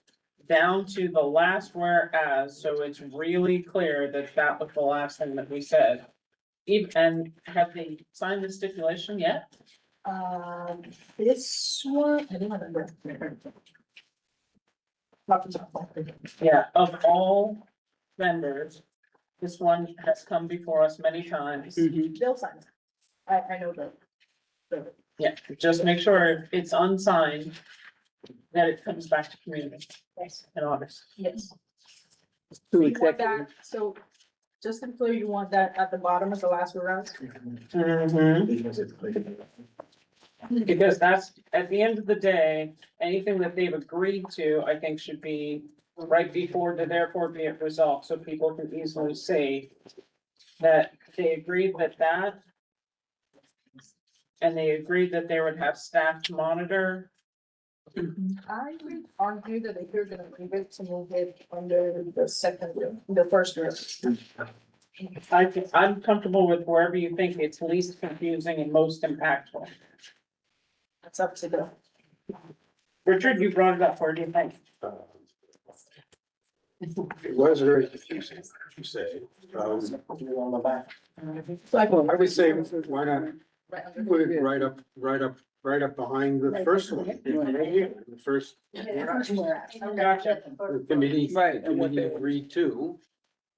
down to the last whereas, so it's really clear that that was the last thing that we said? And have they signed the stipulation yet? This one, I don't remember. Yeah, of all vendors, this one has come before us many times. They'll sign it. I know that. Yeah, just make sure it's unsigned, that it comes back to community in August. Yes. To You want executive. that, so just to be clear, you want that at the bottom as the last whereas? Because that's, at the end of the day, anything that they've agreed to, I think should be right before the therefore be it resolved, so people can easily see that they agreed that. And they agreed that they would have staff to monitor I would argue that if you're gonna leave it to move it under the second, the first row. I'm comfortable with wherever you think it's least confusing and most impactful. It's up to the. Richard, you brought it up, where do you think? It was very confusing, you say. I would say, why not put it right up behind the first one? Right here, the first. Gotcha. The committee, Right, and what committee they- agreed to.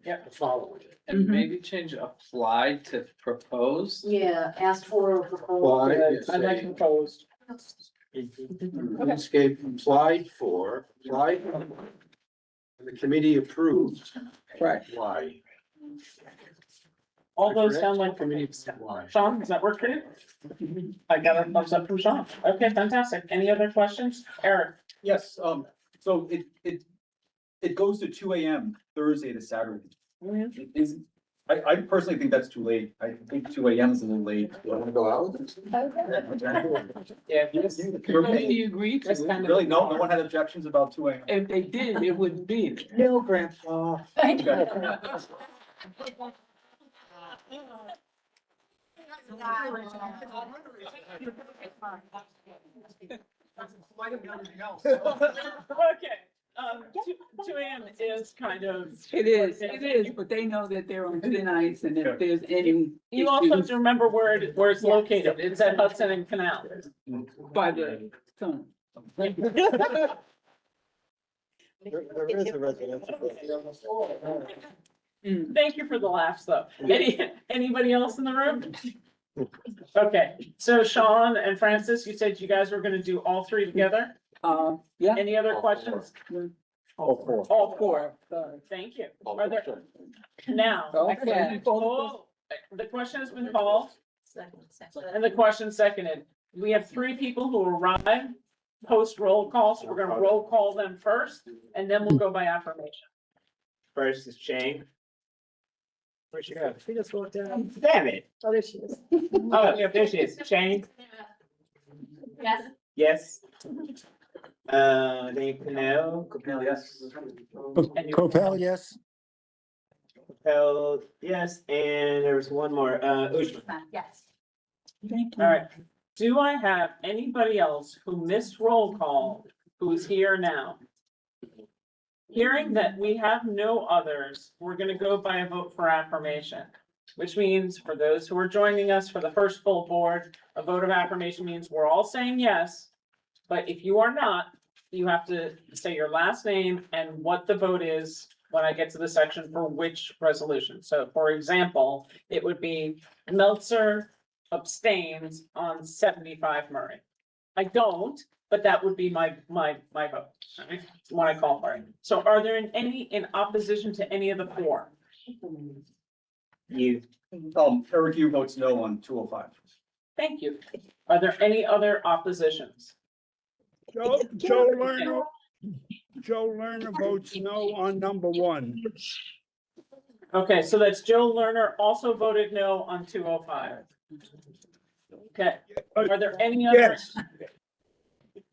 Yep. The following. And maybe change applied to proposed. Yeah, asked for. Apply, yes, I like say, proposed. Landscape applied for, and the committee approved. Right. Why? All those sound like Committee, why? Sean, does that work for you? I got a thumbs up from Sean. Okay, fantastic. Any other questions? Eric? Yes, so it goes to two AM Thursday to Saturday. Is, I personally think that's too late. I think two AM is a little late. You wanna go out? Yeah. He agreed to it. Really, no one had objections about two AM. If they did, it wouldn't be. No, Grandpa. Okay, two AM is kind of. It is, but they know that they're on thin ice and if there's any. You also have issues to remember where it's located. It's at Hudson and Canal. by the sun. There is a residential. Thank you for the laughs, though. Anybody else in the room? Okay, so Sean and Francis, you said you guys were gonna do all three together? Yeah. Any other questions? All four. All four. Thank you. Are there, now, Okay. oh, the question has been called and the question seconded. We have three people who arrived post roll call, so we're gonna roll call them first and then we'll go by affirmation. First is Chang. Where'd she go? She just walked down. Damn it. Oh, there she is. Oh, yeah, there she is. Shane? Yes. Yes. Dave Cano. Capel, yes. Copel, yes. Capel, yes, and there was one more, Ushma. Yes. All right. Do I have anybody else who missed roll call who is here now? Hearing that we have no others, we're gonna go by a vote for affirmation. Which means for those who are joining us for the first full board, a vote of affirmation means we're all saying yes. But if you are not, you have to say your last name and what the vote is when I get to the section for which resolution. So for example, it would be Meltzer abstains on 75 Murray. I don't, but that would be my vote, right? When I call for it. So are there any in opposition to any of the four? You. Eric, you votes no on 205. Thank you. Are there any other oppositions? Joe Lerner votes no on number one. Okay, so that's Joe Lerner also voted no on 205. Okay, are there any other? Yes.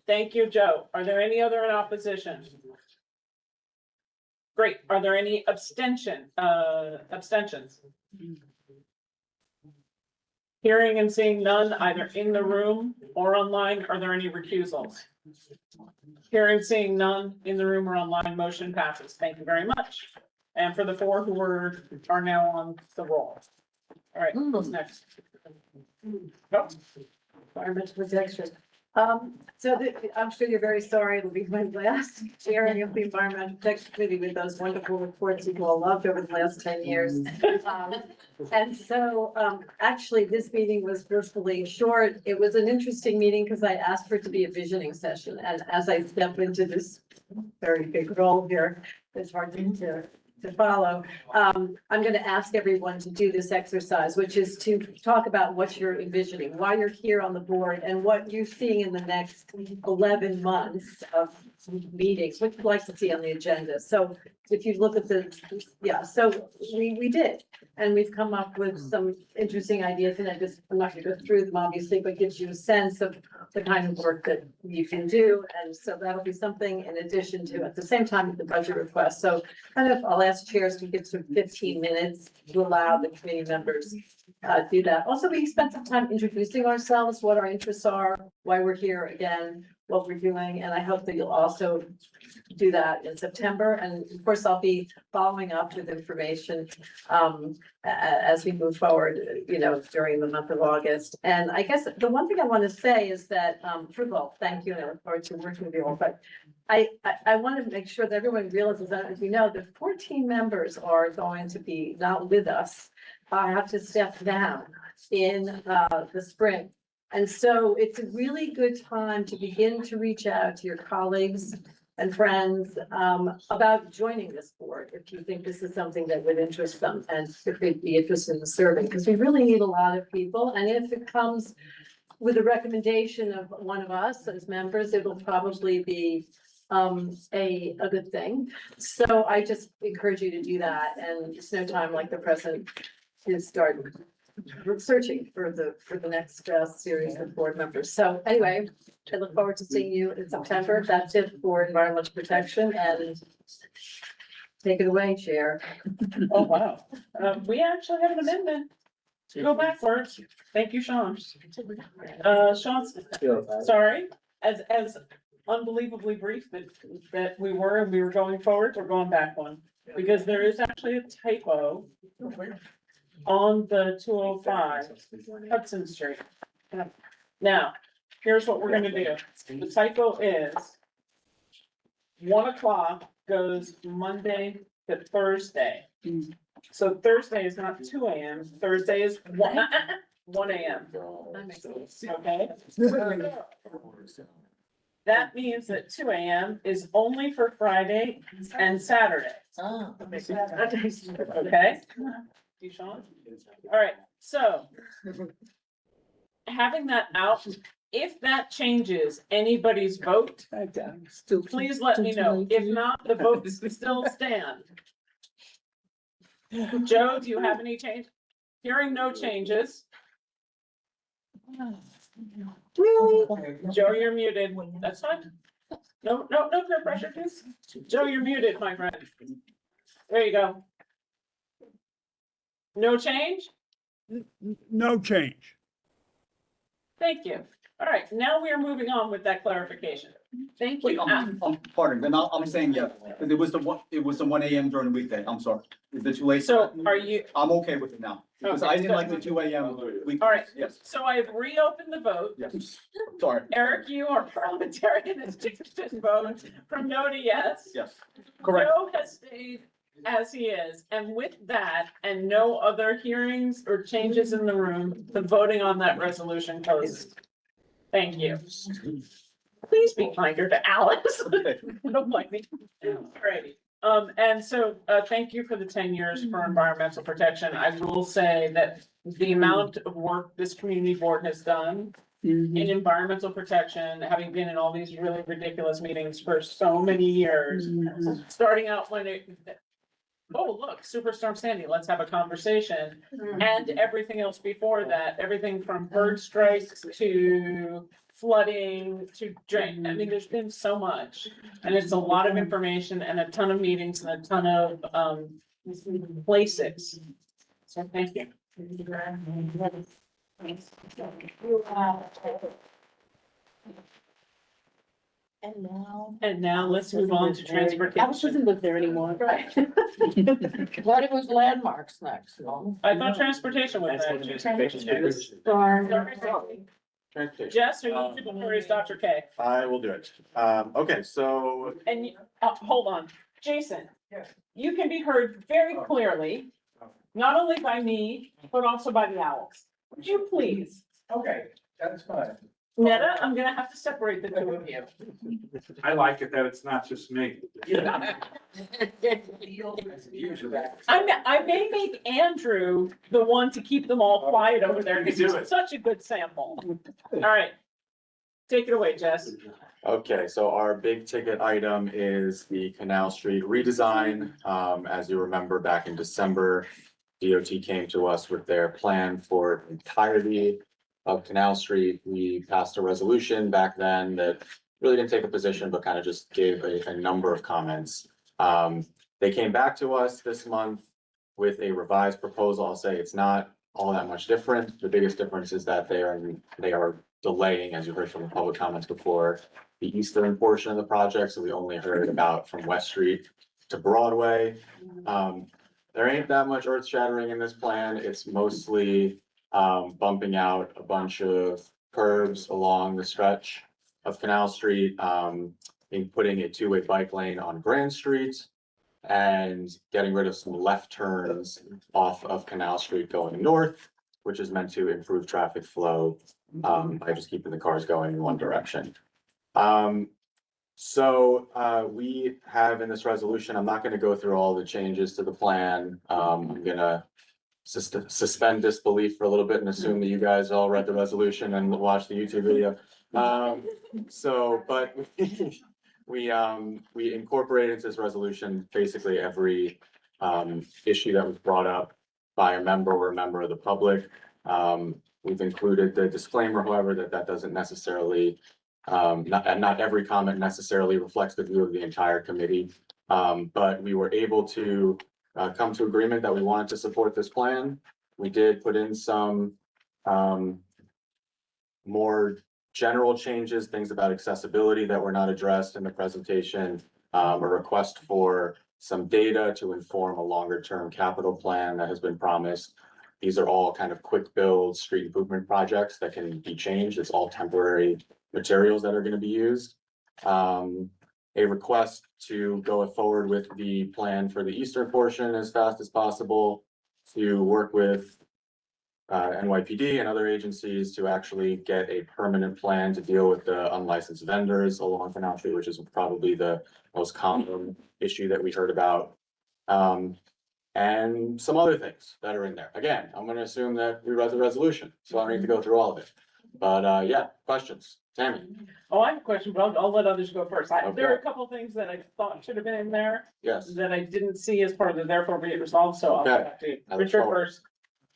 Thank you, Joe. Are there any other in opposition? Great. Are there any abstentions? Hearing and seeing none, either in the room or online, are there any recusals? Hearing, seeing none in the room or online, motion passes. Thank you very much. And for the four who are now on the roll. All right, who's next? Go. Environmental protection. I'm sure you're very sorry. It'll be my last sharing of the Environmental Protection Committee with those wonderful reports you've all loved over the last 10 years. Actually, this meeting was virtually short. It was an interesting meeting because I asked for it to be a visioning session. And as I step into this very big role here, it's hard to follow. I'm going to ask everyone to do this exercise, which is to talk about what you're envisioning, why you're here on the board, and what you're seeing in the next 11 months of meetings, what you'd like to see on the agenda. So if you look at so we did. And we've come up with some interesting ideas, and I'm not gonna go through them obviously, but gives you a sense of the kind of work that you can do. And so that'll be something in addition to, at the same time, the budget request. So kind of, I'll ask chairs to give some 15 minutes to allow the committee members do that. Also, we spent some time introducing ourselves, what our interests are, why we're here again, what we're doing, and I hope that you'll also do that in September. And of course, I'll be following up with information as we move forward, during the month of August. And I guess the one thing I want to say is that, first of all, thank you, and I look forward to working with you all, but I want to make sure that everyone realizes that, as we know, the 14 members are going to be not with us. I have to step down in the spring. And so it's a really good time to begin to reach out to your colleagues and friends about joining this board, if you think this is something that would interest them and if they'd be interested in serving, because we really need a lot of people. And if it comes with a recommendation of one of us as members, it will probably be a good thing. So I just encourage you to do that, and it's no time like the present to start searching for the next series of board members. So anyway, I look forward to seeing you in September. That's it for environmental protection, and take it away, Chair. Oh, wow. We actually have an amendment. Go backwards. Thank you, Sean. Sean, sorry, as unbelievably brief that we were going forward, we're going back one. Because there is actually a typo on the 205 Hudson Street. Now, here's what we're gonna do. The typo is 1 o'clock goes Monday to Thursday. So Thursday is not 2 AM, Thursday is 1 AM. Okay? That means that 2 AM is only for Friday and Saturday. Okay? You, Sean? All right, so having that out, if that changes anybody's vote, please let me know. If not, the votes still stand. Joe, do you have any change? Hearing no changes. Really? Joe, you're muted. That's fine. No peer pressure, please. Joe, you're muted, my friend. There you go. No change? No change. Thank you. All right, now we are moving on with that clarification. Thank Wait, you. pardon, and I'm saying yes, because it was the 1 AM during the weekday, I'm sorry. Is it too late? So are you? I'm okay with it now, because Okay, I didn't so- like the 2 AM week. All right, Yes, so I've reopened the vote. yes, sorry, Eric, you are parliamentarian as this vote from no to yes. yes, correct. Joe has stayed as he is, and with that and no other hearings or changes in the room, the voting on that resolution closes. Thank you. Please be kinder to Alex. Don't mind me. Alrighty. And so, thank you for the 10 years for environmental protection. I will say that the amount of work this community board has done in environmental protection, having been in all these really ridiculous meetings for so many years, starting out when oh, look, Superstorm Sandy, let's have a conversation. And everything else before that, everything from bird strikes to flooding to drain. I mean, there's been so much. And it's a lot of information and a ton of meetings and a ton of places. So thank you. And now let's move on to transportation. Alice doesn't live there anymore. Right. What it was landmarks next? I thought transportation was that. Jess, are you before is Dr. K? I will do it. Okay, so And hold on, Jason, you can be heard very clearly, not only by me, but also by the owls. Would you please? Okay, that's fine. Netta, I'm gonna have to separate the two of you. I like it that it's not just me. I may make Andrew the one to keep them all quiet over there, because You do he's it. such a good sample. All right. Take it away, Jess. Okay, so our big ticket item is the Canal Street redesign. As you remember, back in December, DOT came to us with their plan for entirety of Canal Street. We passed a resolution back then that really didn't take a position, but kind of just gave a number of comments. They came back to us this month with a revised proposal. I'll say it's not all that much different. The biggest difference is that they are delaying, as you heard from the public comments before, the eastern portion of the project. So we only heard about from West Street to Broadway. There ain't that much earth shattering in this plan. It's mostly bumping out a bunch of curbs along the stretch of Canal Street, in putting a two-way bike lane on Grand Street and getting rid of some left turns off of Canal Street going north, which is meant to improve traffic flow by just keeping the cars going in one direction. We have in this resolution, I'm not gonna go through all the changes to the plan. I'm gonna suspend disbelief for a little bit and assume that you guys all read the resolution and watched the YouTube video. But we incorporated into this resolution basically every issue that was brought up by a member or a member of the public. We've included the disclaimer, however, that doesn't necessarily, not every comment necessarily reflects the view of the entire committee. But we were able to come to agreement that we wanted to support this plan. We did put in some more general changes, things about accessibility that were not addressed in the presentation, a request for some data to inform a longer term capital plan that has been promised. These are all kind of quick build street improvement projects that can be changed. It's all temporary materials that are going to be used. A request to go forward with the plan for the eastern portion as fast as possible, to work with NYPD and other agencies to actually get a permanent plan to deal with the unlicensed vendors along Canal Street, which is probably the most common issue that we heard about. And some other things that are in there. Again, I'm gonna assume that we read the resolution, so I don't need to go through all of it. But yeah, questions? Tammy? Oh, I have a question, but I'll let others go first. There are Okay. a couple of things that I thought should have been in there Yes. that I didn't see as part of the therefore be it resolved, so I'll Okay. go back to I look Richard forward. first.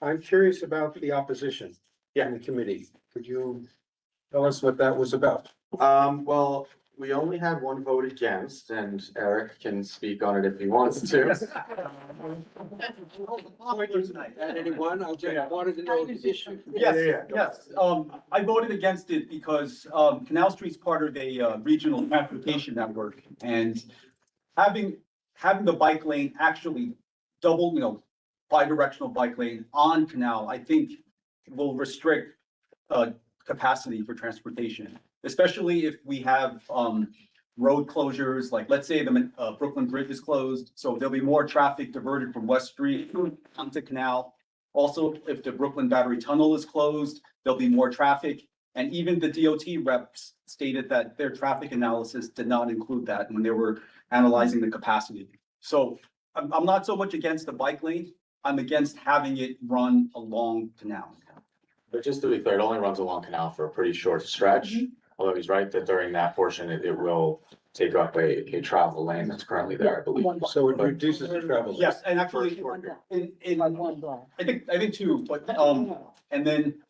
I'm curious about the opposition in the committee. Could you tell us what that was about? Well, we only had one vote against, and Eric can speak on it if he wants to. At anyone, I just wanted to know the issue. Yes, I voted against it because, Canal Street's part of a, regional transportation network, and having the bike lane actually double, bi-directional bike lane on Canal, I think will restrict, capacity for transportation, especially if we have, road closures, like, let's say the, Brooklyn Bridge is closed, so there'll be more traffic diverted from West Street onto Canal. Also, if the Brooklyn Battery Tunnel is closed, there'll be more traffic. And even the DOT reps stated that their traffic analysis did not include that when they were analyzing the capacity. So I'm not so much against the bike lane, I'm against having it run along Canal. But just to be clear, it only runs along Canal for a pretty short stretch. Although he's right that during that portion, it will take up a travel lane that's currently there, I believe. So it reduces the travel. Yes, and actually, I think two, but, and then,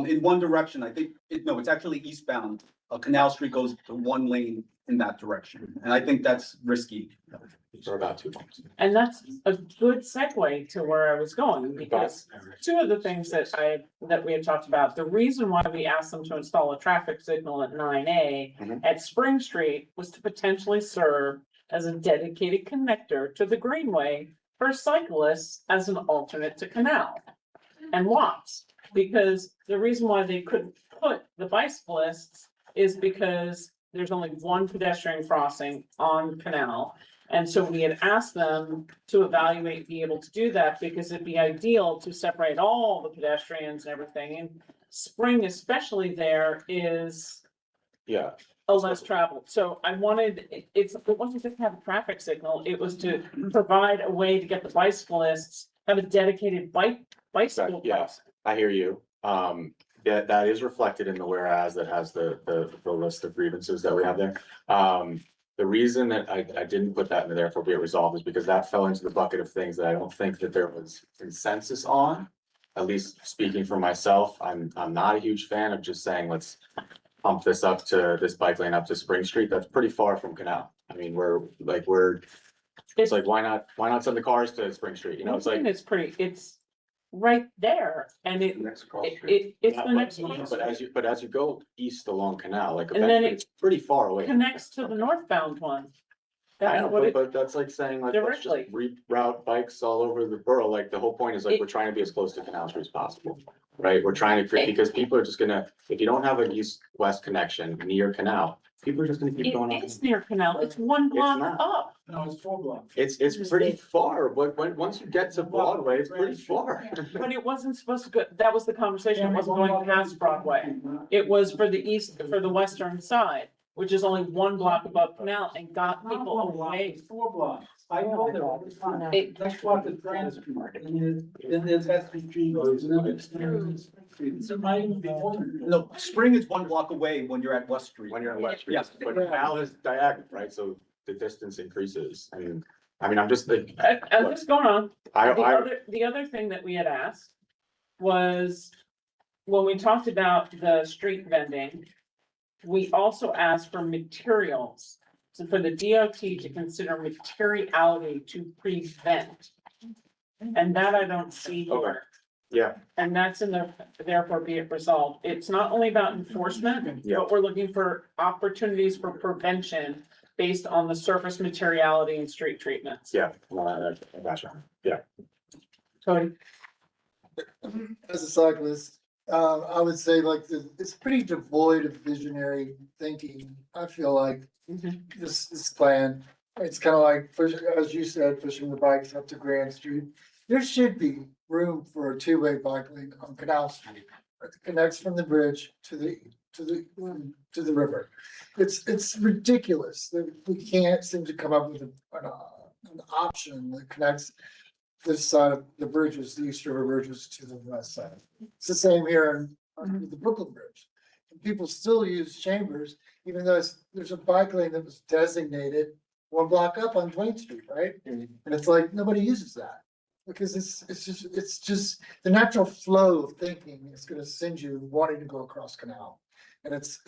in one direction, I think, it's actually eastbound. Canal Street goes to one lane in that direction, and I think that's risky. For about 2 months. And that's a good segue to where I was going, because two of the things that we had talked about, the reason why we asked them to install a traffic signal at 9A at Spring Street was to potentially serve as a dedicated connector to the Greenway for cyclists as an alternate to Canal and Watts. Because the reason why they couldn't put the bicyclists is because there's only one pedestrian crossing on Canal. And so we had asked them to evaluate, be able to do that, because it'd be ideal to separate all the pedestrians and everything. And Spring especially there is Yeah. a less traveled. So I wanted, it wasn't just to have a traffic signal, it was to provide a way to get the bicyclists, have a dedicated bicycle. Yes, I hear you. Yeah, that is reflected in the whereas that has the list of grievances that we have there. The reason that I didn't put that in the therefore be it resolved is because that fell into the bucket of things that I don't think that there was consensus on. At least speaking for myself, I'm not a huge fan of just saying, let's pump this bike lane up to Spring Street. That's pretty far from Canal. I mean, it's like, why not send the cars to Spring Street? You know, it's like. It's right there and it's the next one. But as you go east along Canal, like And then eventually it's pretty far away. Connects to the northbound one. I That's know, what it, but that's like saying, like, let's just reroute bikes all over the borough. Like, the whole point is like, we're trying to be as close to Canal Street as possible. Right? We're trying to create, because people are just gonna, if you don't have an east-west connection near Canal, people are just gonna keep going on. it's near Canal. It's one block not. up. No, it's 4 blocks. It's pretty far, but once you get to Broadway, it's pretty far. But it wasn't supposed to go, that was the conversation. It wasn't going past Broadway. It was for the western side, which is only 1 block above Canal and got people away. 4 blocks. I know that all the time. It- That's what the Grand Street. And there's Heston Street. No, Spring is 1 block away when you're at West Street. When you're in West Street, Yes. but Canal is diagonal, right? So the distance increases. I mean, I'm just like. I'm just going on. I The other thing that we had asked was when we talked about the street vending, we also asked for materials. So for the DOT to consider materiality to prevent. And that I don't see Okay. here. Yeah, And that's in the, therefore be it resolved. It's not only about enforcement, Yeah. but we're looking for opportunities for prevention based on the surface materiality and street treatments. yeah, no, I gotcha. Yeah. Cody? As a cyclist, I would say like it's pretty devoid of visionary thinking. I feel like this plan, it's kind of like, as you said, pushing the bikes up to Grand Street. There should be room for a 2-way bike lane on Canal Street that connects from the bridge to the river. It's ridiculous that we can't seem to come up with an option that connects this side of the bridges, the East River bridges to the west side. It's the same here on the Brooklyn Bridge. And people still use Chambers, even though there's a bike lane that was designated 1 block up on 20th Street, right? And it's like, nobody uses that. Because it's just the natural flow of thinking is gonna send you wanting to go across Canal. And it's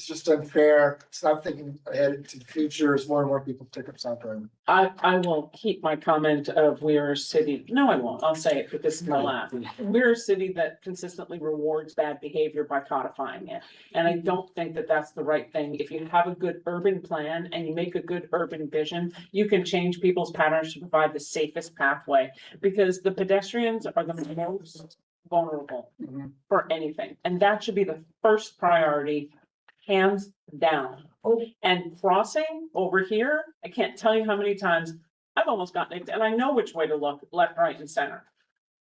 just unfair. It's not thinking ahead to the future as more and more people take up cycling. I will keep my comment of we're a city, no, I won't, I'll say it, but this is my laugh. We're a city that consistently rewards bad behavior by codifying it. And I don't think that that's the right thing. If you have a good urban plan and you make a good urban vision, you can change people's patterns to provide the safest pathway. Because the pedestrians are the most vulnerable for anything, and that should be the first priority, hands down. And crossing over here, I can't tell you how many times I've almost gotten it, and I know which way to look, left, right, and center.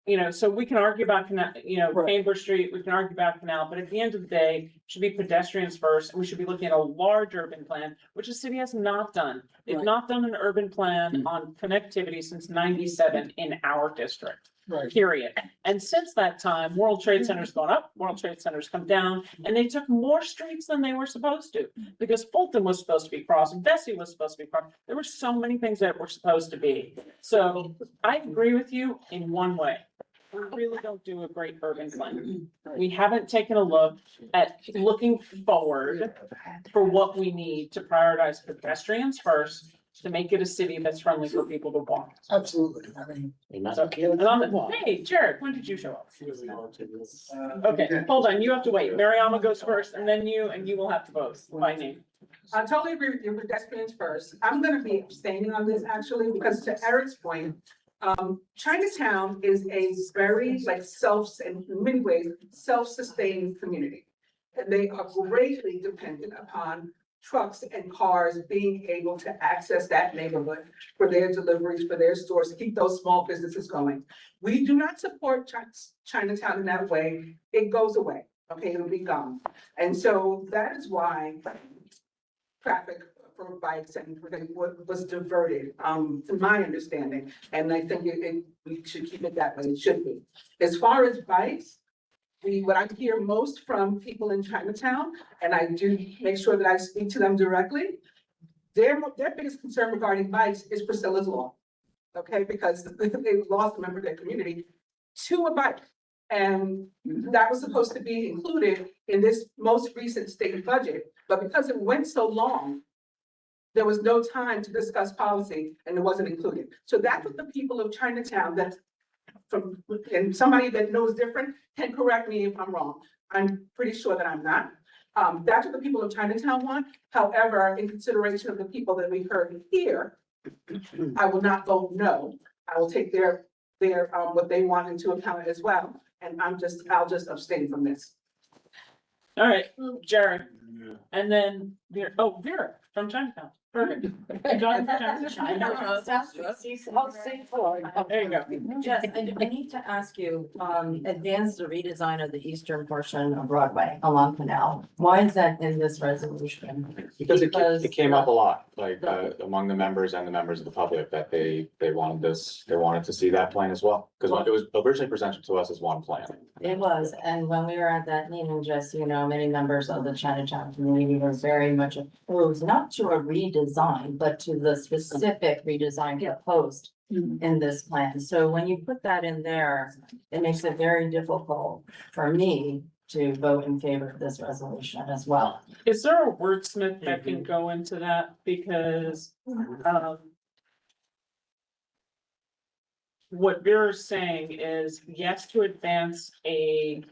You know, so we can argue about Canal, Cambridge Street, we can argue about Canal, but at the end of the day, it should be pedestrians first, and we should be looking at a large urban plan, which the city has not done. They've not done an urban plan on connectivity since 97 in our district. Right. Period. And since that time, World Trade Center's gone up, World Trade Center's come down, and they took more streets than they were supposed to. Because Fulton was supposed to be crossed, and Bessie was supposed to be crossed. There were so many things that were supposed to be. So I agree with you in one way. We really don't do a great urban plan. We haven't taken a look at looking forward for what we need to prioritize pedestrians first, to make it a city that's friendly for people to walk. Absolutely. I mean. So, and on the, hey, Jared, when did you show up? Okay, hold on, you have to wait. Mariama goes first, and then you, and you will have to vote by name. I totally agree with you, pedestrians first. I'm gonna be abstaining on this actually, because to Eric's point, Chinatown is a very in many ways, self-sustaining community. And they are greatly dependent upon trucks and cars being able to access that neighborhood for their deliveries, for their stores, to keep those small businesses going. We do not support Chinatown in that way. It goes away, okay, it'll be gone. And so that is why traffic for bikes and was diverted, to my understanding. And I think we should keep it that way, it should be. As far as bikes, what I hear most from people in Chinatown, and I do make sure that I speak to them directly, their biggest concern regarding bikes is Priscilla's Law. Okay, because they lost a member of their community to a bike. And that was supposed to be included in this most recent state budget, but because it went so long, there was no time to discuss policy and it wasn't included. So that's what the people of Chinatown and somebody that knows different can correct me if I'm wrong. I'm pretty sure that I'm not. That's what the people of Chinatown want. However, in consideration of the people that we heard here, I will not vote no. I will take their what they want into account as well. And I'll just abstain from this. All right, Jared. And then Vera from Chinatown. Perfect. John from Chinatown. There you go. Jess, I need to ask you, advance the redesign of the eastern portion of Broadway along Canal. Why is that in this resolution? Because it came up a lot, like, among the members and the members of the public, that they wanted they wanted to see that plan as well. Because it was originally presented to us as one plan. It was, and when we were at that meeting, just, you know, many members of the Chinatown community were very much opposed, not to a redesign, but to the specific redesign proposed in this plan. So when you put that in there, it makes it very difficult for me to vote in favor of this resolution as well. Is there a wordsmith that can go into that? Because, what Vera's saying is yes to advance a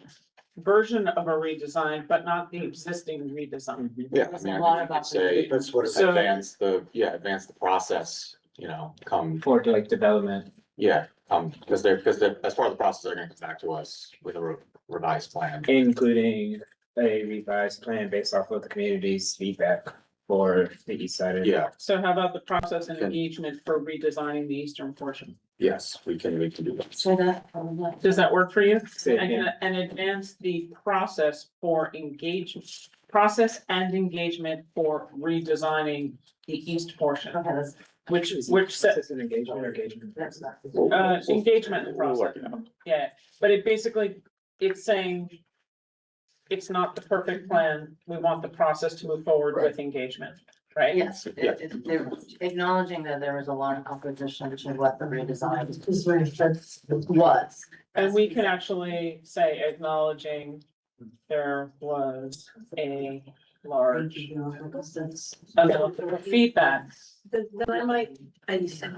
version of a redesign, but not the existing redesign. Yeah, I mean, I could say, That's what So- advance the process, you know, come, For like development. because they're, as part of the process, they're gonna come back to us with a revised plan. Including a revised plan based off of the community's feedback for the east side. Yeah, So how about the process and engagement for redesigning the eastern portion? yes, we can do that. So that, Does that work for you? Say it again. And advance the process for process and engagement for redesigning the east portion, okay, that's. which Is set, this an engagement or engagement? That's not. engagement in the We'll process. work it out. Yeah, but it's saying it's not the perfect plan. We want the process to move forward with engagement, right? Yes, they're acknowledging that there was a lot of opposition to what the redesign was. And we can actually say acknowledging there was a large amount of feedback. Then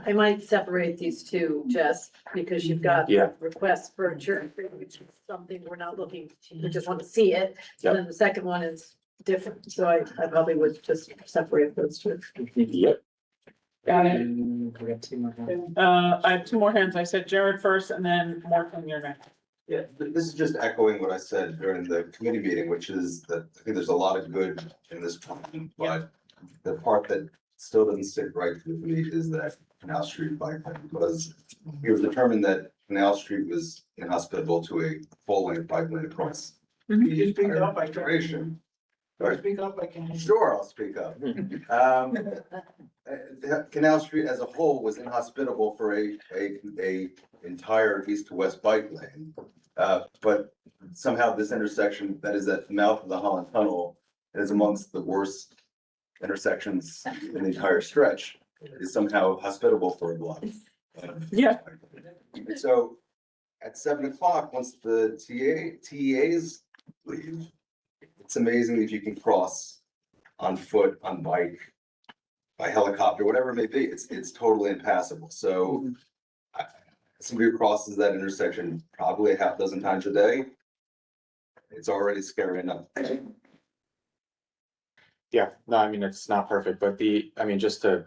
I might separate these two, Jess, because you've got Yeah. requests for adjournment, which is something we're not looking, we just want to see it. Yep. And then the second one is different, so I probably would just separate those two. Yep. Got it. We got two more. I have two more hands. I said Jared first and then Morton, you're next. Yeah, this is just echoing what I said during the committee meeting, which is that I think there's a lot of good in this plan, but the part that still doesn't sit right with me is that Canal Street bike lane, because it was determined that Canal Street was inhospitable to a full-length bike lane across the entire duration. Speak up, I can. Sure, I'll speak up. Canal Street as a whole was inhospitable for a entire east to west bike lane. But somehow this intersection, that is at the mouth of the Holland Tunnel, is amongst the worst intersections in the entire stretch, is somehow hospitable for a block. Yeah. So at 7 o'clock, once the TEAs leave, it's amazing if you can cross on foot, on bike, by helicopter, whatever it may be. It's totally impassable. So somebody who crosses that intersection probably a half dozen times a day, it's already scary enough. Yeah, no, I mean, it's not perfect, but just to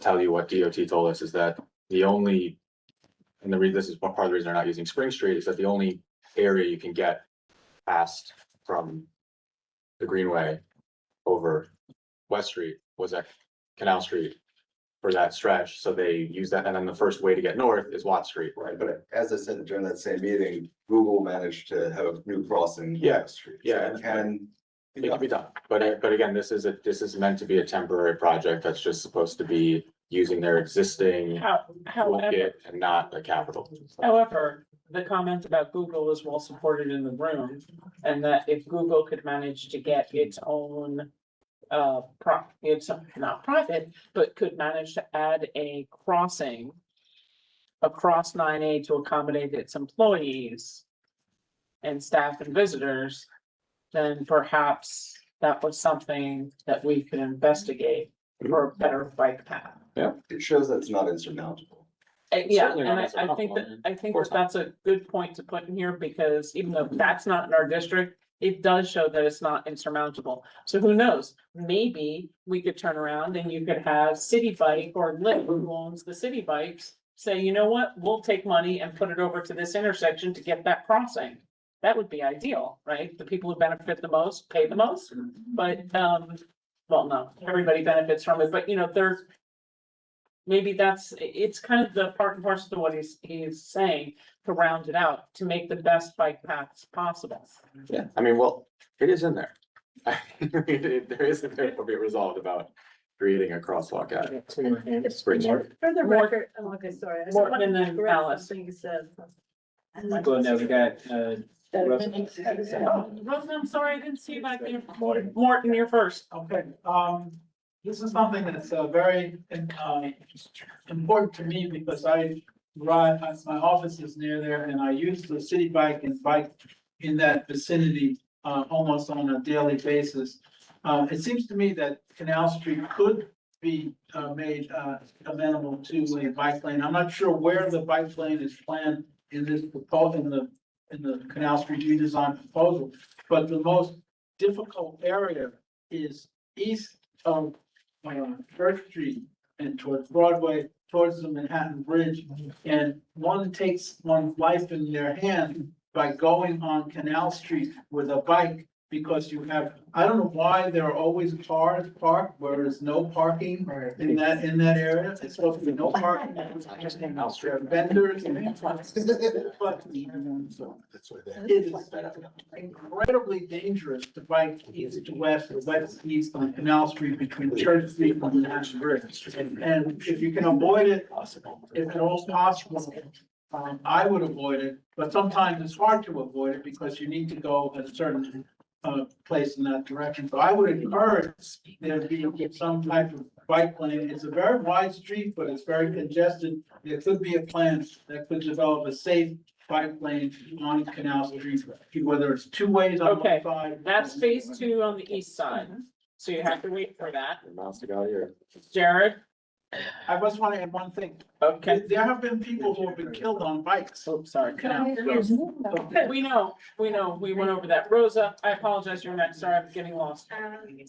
tell you what DOT told us is that the only, and this is part of the reason they're not using Spring Street, is that the only area you can get past from the Greenway over West Street was at Canal Street for that stretch. So they use that, and then the first way to get north is Watt Street. Right, but as I said during that same meeting, Google managed to have a new crossing. on Yeah, that street. So yeah, it can It can be done, but again, this is meant to be a temporary project that's just supposed to be using their existing However, toolkit and not a capital. however, the comment about Google is well supported in the room. And that if Google could manage to get its own, it's not private, but could manage to add a crossing across 9A to accommodate its employees and staff and visitors, then perhaps that was something that we could investigate for a better bike path. Yeah, it shows that it's not insurmountable. Yeah, Certainly and not I think that, insurmountable. I think that that's a good point to put in here, because even though that's not in our district, it does show that it's not insurmountable. So who knows, maybe we could turn around and you could have City Bike or Lyft, who owns the city bikes, say, you know what, we'll take money and put it over to this intersection to get that crossing. That would be ideal, right? The people who benefit the most pay the most, but, well, no, everybody benefits from it, but you know, there's. Maybe it's kind of the part and parcel to what he's saying, to round it out, to make the best bike paths possible. Yeah, I mean, well, it is in there. There is, there will be resolved about creating a crosswalk at Spring Street. For the Mort- record, oh, okay, sorry. I just Morton wanted and to then correct Alice. something you said. Well, no, we got, Oh, Rosen, I'm sorry, I didn't see you back there. Morton, you're first. Okay, this is something that's very important to me because I ride, my office is near there and I use the city bike and bike in that vicinity almost on a daily basis. It seems to me that Canal Street could be made amenable to a bike lane. I'm not sure where the bike lane is planned in this proposal, in the Canal Street redesign proposal, but the most difficult area is east of Church Street and towards Broadway, towards the Manhattan Bridge. And one takes one's life in their hand by going on Canal Street with a bike, because you have, I don't know why there are always cars parked where there's no parking in that area. It's supposed to be no parking. There are vendors and but it is incredibly dangerous to bike east to west or west to east on Canal Street between Church Street and Manhattan Bridge. And if you can avoid it, if at all possible, I would avoid it, but sometimes it's hard to avoid it because you need to go at a certain place in that direction. So I would encourage there to be some type of bike lane. It's a very wide street, but it's very congested. There could be a plan that could develop a safe bike lane on Canal Street, whether it's two ways on Okay, Oh, one side. that's phase 2 on the east side, so you have to wait for that. Mouse to go here. Jared? I just want to add one thing. Okay. There have been people who have been killed on bikes. Oops, sorry. We know, we went over that. Rosa, I apologize, you're next, sorry, I'm getting lost.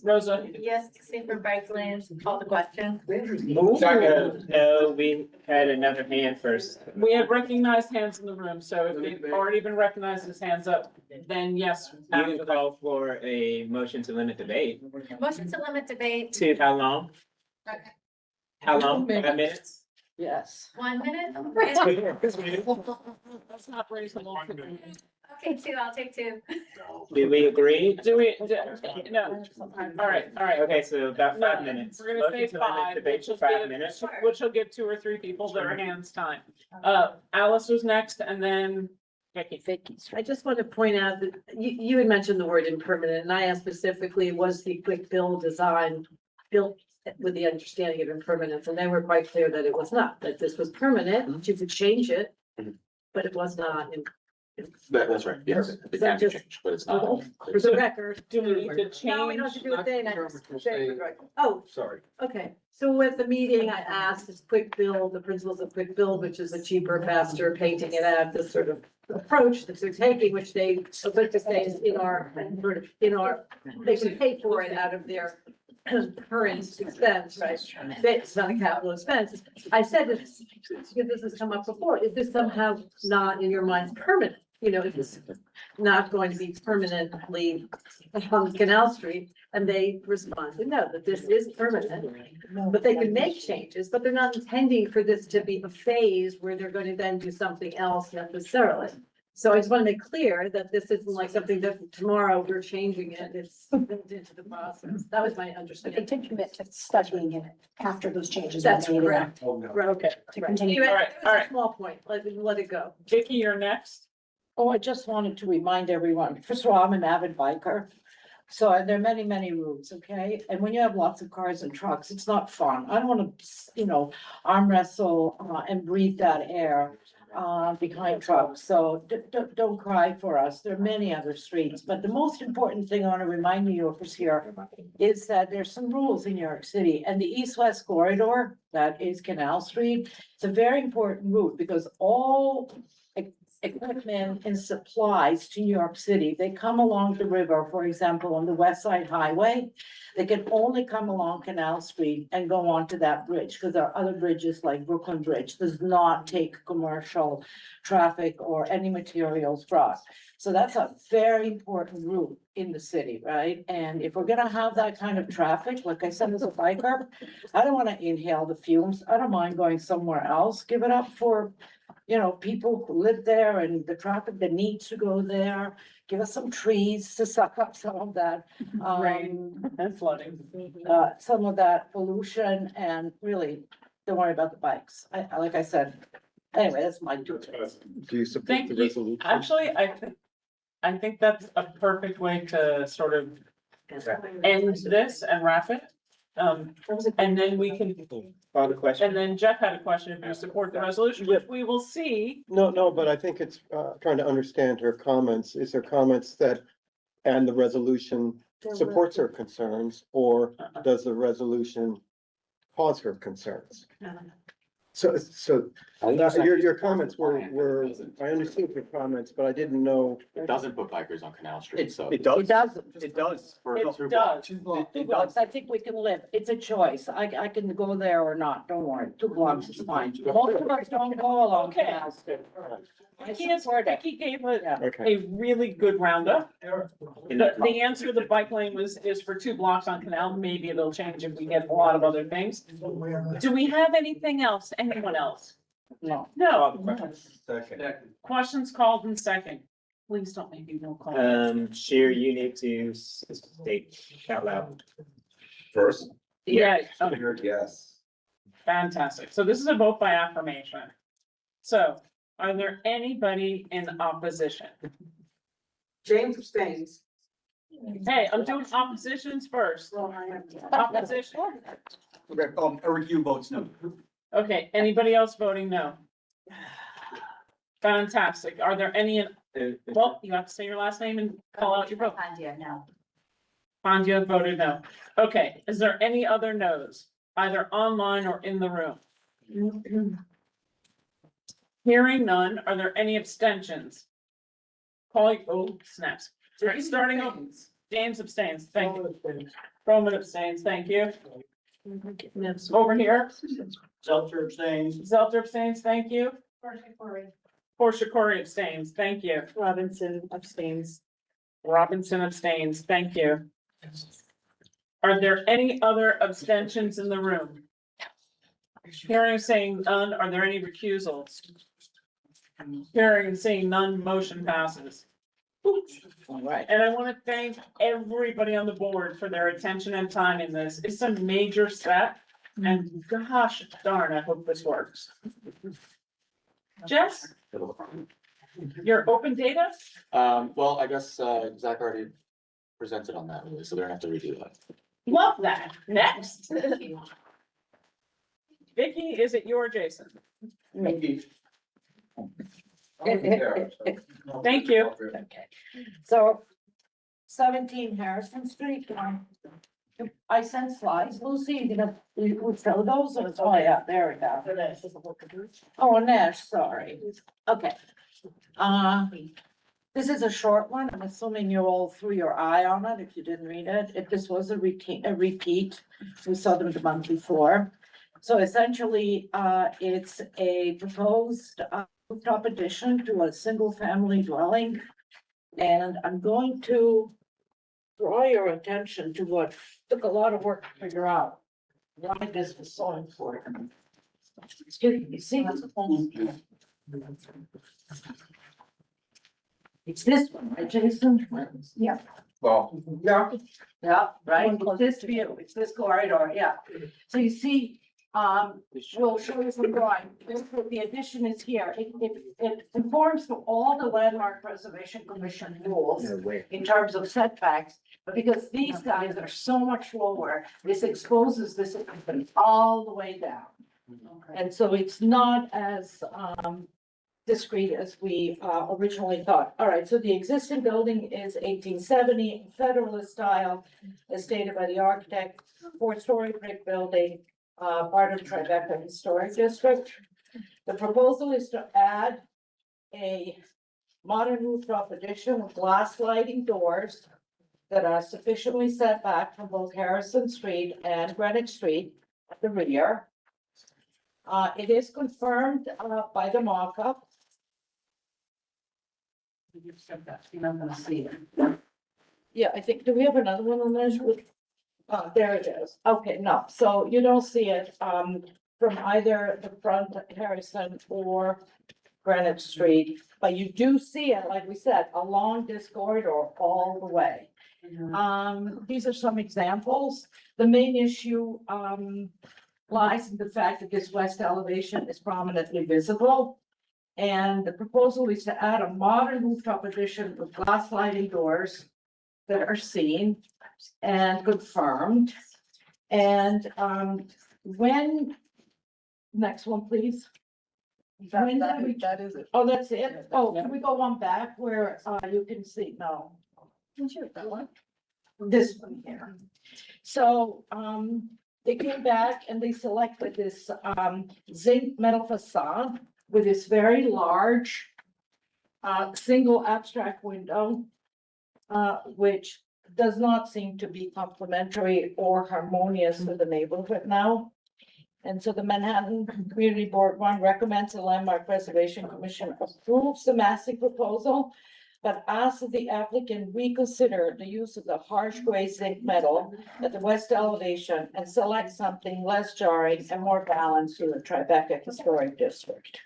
Rosa? Yes, safer bike lanes, call the question. no, we had another hand first. We have recognized hands in the room, so if they've already been recognized as hands up, then yes. You after can that. call for a motion to limit debate. Motion to limit debate, To how long? How long? 5 minutes? Yes. 1 minute? That's not reasonable. Okay, 2, I'll take 2. Do we agree? Do we, no, all right. Okay, so about 5 minutes. We're gonna say Motion to limit 5, debate which for will 5 give, minutes. which will give 2 or 3 people their hands time. Alice was next and then Vicky. I just want to point out that you had mentioned the word impermanent, and I asked specifically, was the quick build design built with the understanding of impermanence, and they were quite clear that it was not, that this was permanent, you could change it, but it was not. That's right, yes, it Is that can just- change, but it's not. For the record. Do we need to change? No, we don't have to do a thing. I just say it right. Oh, Sorry. okay. So at the meeting, I asked this quick build, the principles of quick build, which is a cheaper, faster, painting it out, this sort of approach that they're taking, which they, so let's just say is in our, they can pay for it out of their current expense, right? It's not a capital expense. I said this, because this has come up before, is this somehow not in your minds permanent? You know, is this not going to be permanently on Canal Street? And they responded, no, that this is permanent, but they can make changes, but they're not intending for this to be a phase where they're going to then do something else necessarily. So I just want to make clear that this isn't like something that tomorrow we're changing it, it's built into the process. That was my But they understanding. did commit to studying it after those changes. were That's made. correct. Okay. To continue. Anyway, All right, it all was a right. small point, let it go. Vicky, you're next. Oh, I just wanted to remind everyone, first of all, I'm an avid biker. So there are many, many routes, okay? And when you have lots of cars and trucks, it's not fun. I don't wanna, arm wrestle, and breathe that air behind trucks. So don't cry for us. There are many other streets, but the most important thing I wanna remind New Yorkers here is that there's some rules in New York City, and the east-west corridor, that is Canal Street, it's a very important route because all equipment and supplies to New York City, they come along the river, for example, on the West Side Highway. They can only come along Canal Street and go onto that bridge, because there are other bridges like Brooklyn Bridge does not take commercial traffic or any materials brought. So that's a very important route in the city, right? And if we're gonna have that kind of traffic, like I said, as a biker, I don't wanna inhale the fumes. I don't mind going somewhere else. Give it up for people who live there and the traffic that needs to go there. Give us some trees to suck up some of that. Rain and flooding. Some of that pollution, and really, don't worry about the bikes. Like I said, anyway, that's my two cents. Do you support Thank the you. resolution? Actually, I think that's a perfect way to sort of end this and wrap it. And then we can, Other question? and then Jeff had a question, if you support the resolution, which we will see. No, but I think it's trying to understand her comments. Is her comments that, and the resolution supports her concerns, or does the resolution cause her concerns? So your comments were, I understood your comments, but I didn't know. It doesn't put bikers on Canal Street, so. It does. It doesn't. It does. For It two does. blocks. Two blocks, I think we can live. It's a choice. I can go there or not. Don't worry. 2 blocks is fine. Most of us don't go along Okay. Canal Street. I Vicky support it. gave Okay. a really good roundup. The answer to the bike lane is for 2 blocks on Canal. Maybe it'll change if we get a lot of other things. Do we have anything else? Anyone else? No. No. Second. Questions called in second. Please don't make me no call. Chair, you need to state out loud. First, Yeah, yes. fantastic. So this is a vote by affirmation. So are there anybody in opposition? James abstains. Hey, I'm doing oppositions first. Opposition. Okay, Eric, you votes no. Okay, anybody else voting no? Fantastic. Are there any, well, you have to say your last name and call out your vote. No. Fandya voted no. Okay, is there any other no's, either online or in the room? Hearing none, are there any abstentions? Calling, oh, snaps. Starting off, James abstains, thank you. Roman abstains, thank you. Over here, Zelter abstains. Zelter abstains, thank you. Portia Corey abstains, thank you. Robinson abstains. Robinson abstains, thank you. Are there any other abstentions in the room? Hearing and saying none, are there any recusals? Hearing and seeing none, motion passes. All right. And I want to thank everybody on the board for their attention and time in this. It's a major step. And gosh darn, I hope this works. Jess? Your open data? Well, I guess, Zach already presented on that, so they're gonna have to redo that. Love that. Next. Vicky, is it you or Jason? Maybe. Thank you. Okay, so 17 Harrison Street. I sent slides. Lucy, we sell those or, oh yeah, there we go. Oh, Nash, sorry. Okay. This is a short one. I'm assuming you all threw your eye on it if you didn't read it. If this was a repeat, we saw them the month before. So essentially, it's a proposed rooftop addition to a single family dwelling. And I'm going to draw your attention to what took a lot of work to figure out why this was so important. Excuse me, see? It's this one, right, Jason? Yeah. Well, Yeah. Yeah, right, it's this view, it's this corridor, yeah. So you see, we'll show you some drawing, the addition is here, it conforms to all the Landmark Preservation Commission rules in terms of setbacks. But because these guys are so much lower, this exposes this all the way down. And so it's not as, discrete as we originally thought. All right, so the existing building is 1870 Federalist style, as stated by the architect, 4-story brick building, part of Tribeca Historic District. The proposal is to add a modern rooftop addition with glass sliding doors that are sufficiently set back from both Harrison Street and Greenwich Street at the rear. It is confirmed by the mock-up. You're not gonna see it. Yeah, I think, do we have another one on this? Oh, there it is. Okay, no, so you don't see it, from either the front of Harrison or Greenwich Street, but you do see it, like we said, along this corridor all the way. These are some examples. The main issue, lies in the fact that this west elevation is prominently visible. And the proposal is to add a modern rooftop addition with glass sliding doors that are seen and confirmed. And when, next one, please. When did we- That is it. Oh, that's it? Oh, can we go one back where you can see? No. Sure, that one. This one here. So they came back and they selected this zinc metal facade with this very large single abstract window, which does not seem to be complementary or harmonious with the neighborhood now. And so the Manhattan Community Board One recommends the Landmark Preservation Commission approves the massing proposal, but asks that the applicant reconsider the use of the harsh gray zinc metal at the west elevation and select something less jarring and more balanced in the Tribeca Historic District.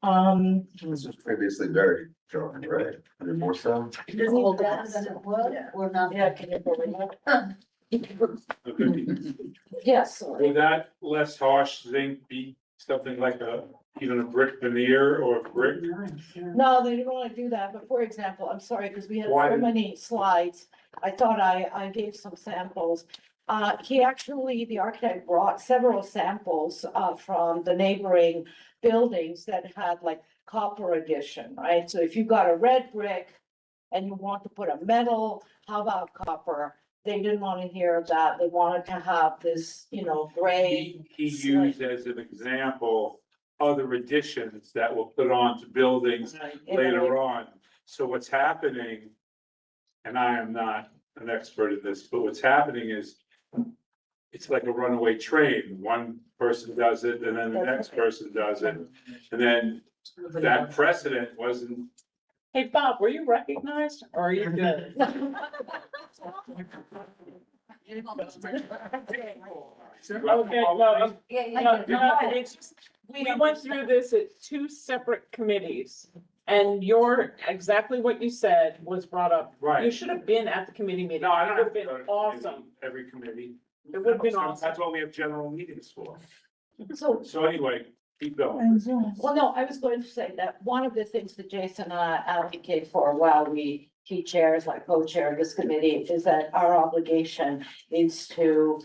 This was previously very jarring, right? More so. Hold that than it was, or not? Yeah, can you believe it? Yes. Would that less harsh zinc be something like even a brick veneer or a brick? No, they didn't want to do that, but for example, I'm sorry, because we had Why so did- many slides, I thought I gave some samples. He actually, the architect brought several samples from the neighboring buildings that had like copper addition, right? So if you got a red brick and you want to put a metal, how about copper? They didn't want to hear that, they wanted to have this, gray. He used as an example other additions that were put onto buildings later on. So what's happening, and I am not an expert in this, but what's happening is it's like a runaway train. One person does it and then the next person does it. And then that precedent wasn't. Hey, Bob, were you recognized or are you good? Okay, well, it's just, we went through this at two separate committees. And exactly what you said was brought up. Right. You should have been at the committee meeting. No, I It don't would have have to been go to awesome. every committee. It would have been awesome. That's what we have general meetings for. So Anyway, keep going. Well, no, I was going to say that one of the things that Jason and I advocate for while he chairs, like co-chair this committee, is that our obligation is to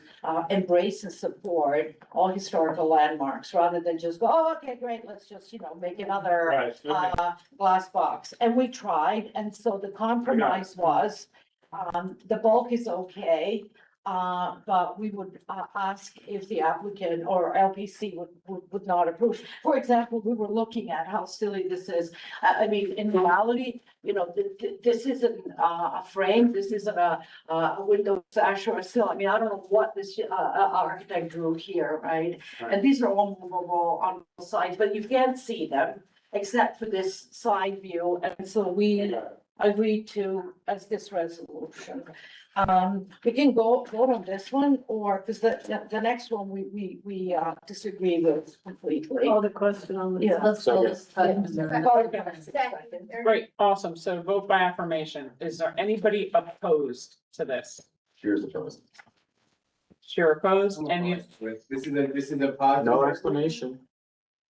embrace and support all historical landmarks rather than just go, oh, okay, great, let's just, make another Right, okay. glass box. And we tried, and so the compromise was, the bulk is okay. But we would ask if the applicant or LPC would not approve. For example, we were looking at how silly this is. I mean, in reality, this isn't a frame, this isn't a window sash or a sill. I mean, I don't know what this architect drew here, right? And these are all movable on both sides, but you can't see them except for this side view. And so we agreed to as this resolution. We can vote on this one, or, because the next one we disagree with completely. Call the question on the. Yeah. Let's So- Great, awesome. So vote by affirmation. Is there anybody opposed to this? Here's the post. You're opposed, any, This is a positive. No explanation.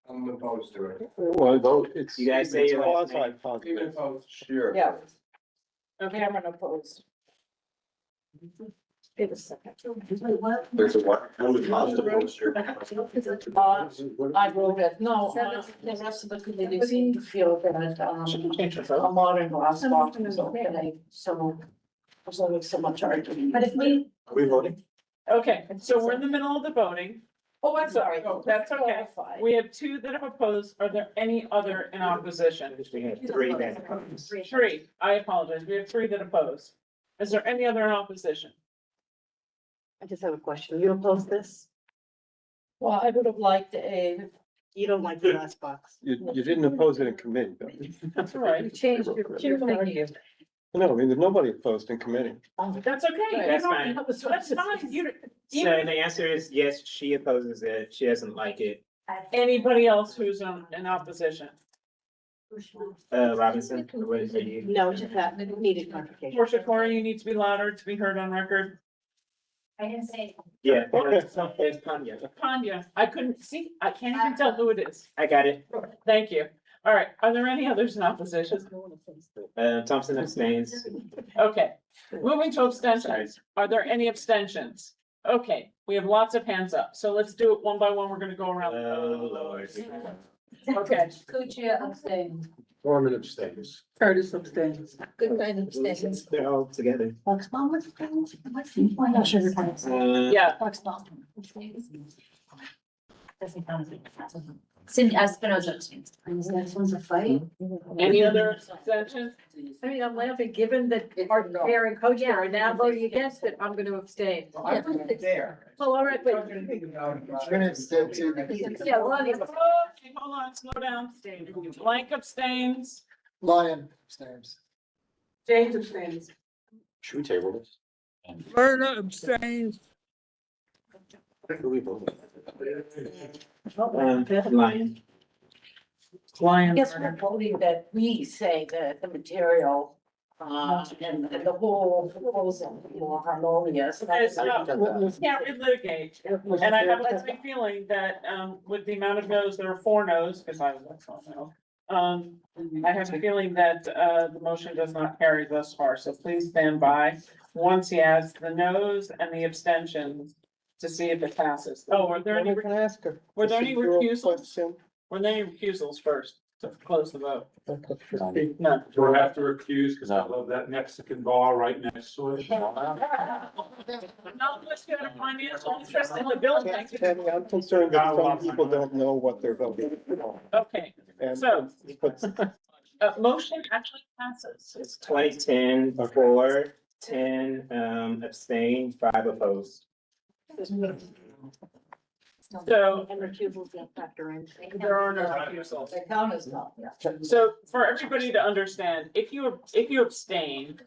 I'm opposed to it. Well, vote, it's. You guys say it's your last name. quasi-positive. Sure. Yeah, okay, Cameron opposed. Give a second. There's a what? Positive poster. I wrote it, no, the rest of the committee seemed to feel that, a modern glass box is okay, so. There's only so much argument. But if we, Are we voting? okay, so we're in the middle of the voting. Oh, I'm sorry. Oh, that's okay. Clarify. We have two that have opposed. Are there any other in opposition? We have three then. Three, I apologize. We have three that oppose. Is there any other in opposition? I just have a question. You oppose this? Well, I would have liked a, You don't like the glass box? You didn't oppose it in committee, though. That's all right. You changed your thinking. No, I mean, there's nobody opposed in committee. That's okay. You That's don't- fine. That's fine. You, So the answer is yes, she opposes it. She doesn't like it. anybody else who's in opposition? Robinson, what are you? No, just that needed clarification. Portia Corey, you need to be louder to be heard on record. I didn't say. Yeah, it's Tanya. Tanya, I couldn't see, I can't even tell who it is. I got it. Thank you. All right, are there any others in opposition? Thompson abstains. Okay, moving to abstentions. Are there any abstentions? Okay, we have lots of hands up, so let's do it one by one. We're gonna go around. Oh, Lord. Okay, Kuchia abstained. Norman abstains. Curtis abstains. Good kind of abstains. They're all together. Foxball abstains. Why not sugar pines? yeah, Foxball. Doesn't count. Cindy Espinoza abstains. This one's a fight. any other abstentions? I mean, I'm laughing, given that our chair and co-chair are now voting against it, I'm gonna abstain. I wasn't there. Well, all right, but. I'm gonna abstain too. Yeah, Lonnie, Okay, hold on, slow down. Blank abstains. Lion abstains. James abstains. Should we table this? Verda abstains. Who we voting? Lion. I Lion. guess we're voting that we say that the material, and the whole proposal, you know, harmonious. Okay, so can't relitigate. And I have a funny feeling that, with the amount of no's, there are 4 no's, because I was no. I have a feeling that, the motion does not carry thus far, so please stand by. Once he has the no's and the abstentions to see if it passes. Oh, were there any, Can I ask a were there any procedural recusals? question? Were there any recusals first to close the vote? None. Do I have to recuse because I love that Mexican bar right next to it? Not unless you had a financial interest in the building. Tammy, I'm concerned that some people don't know what they're voting. Okay, And so, but motion actually passes. It's 2010, 4, 10, abstain, 5 opposed. So And recusals don't factor in. there are no recusals. The count is not, yeah. So for everybody to understand, if you abstain,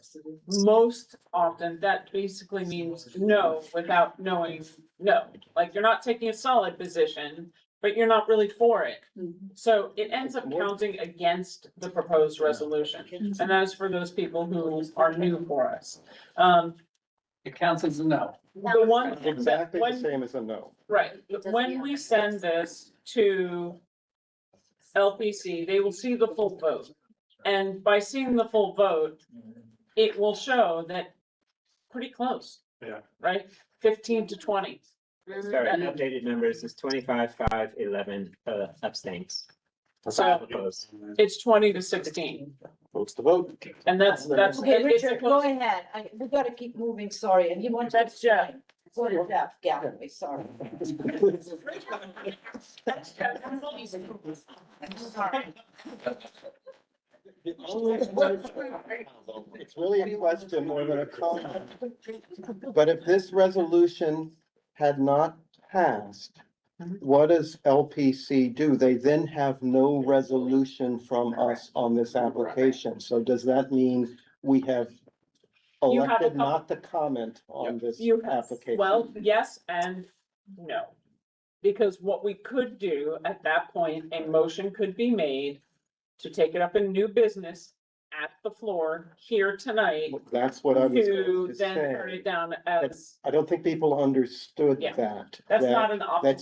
most often that basically means no without knowing no. Like you're not taking a solid position, but you're not really for it. So it ends up counting against the proposed resolution. And that is for those people who are new for us. It counts as a no. The one. exactly the when- same as a no. Right, when we send this to LPC, they will see the full vote. And by seeing the full vote, it will show that pretty close. Yeah. Right, 15 to 20. Sorry, updated numbers is 25, 5, 11, abstains. So 5 opposed. it's 20 to 16, Votes to vote. and that's. Okay, it's Richard, go ahead. We gotta keep moving, sorry, and you want. That's Jeff. Go to Jeff Galloway, sorry. Sorry. The only- It's really a question more than a comment. But if this resolution had not passed, what does LPC do? They then have no resolution from us on this application. So does that mean we have You have a elected couple- not to comment on this You, application? well, yes and no. Because what we could do at that point, a motion could be made to take it up in new business at the floor here tonight. That's what I was To going to then turn say. it down as, I don't think people understood Yeah. that. that's that- not an option. That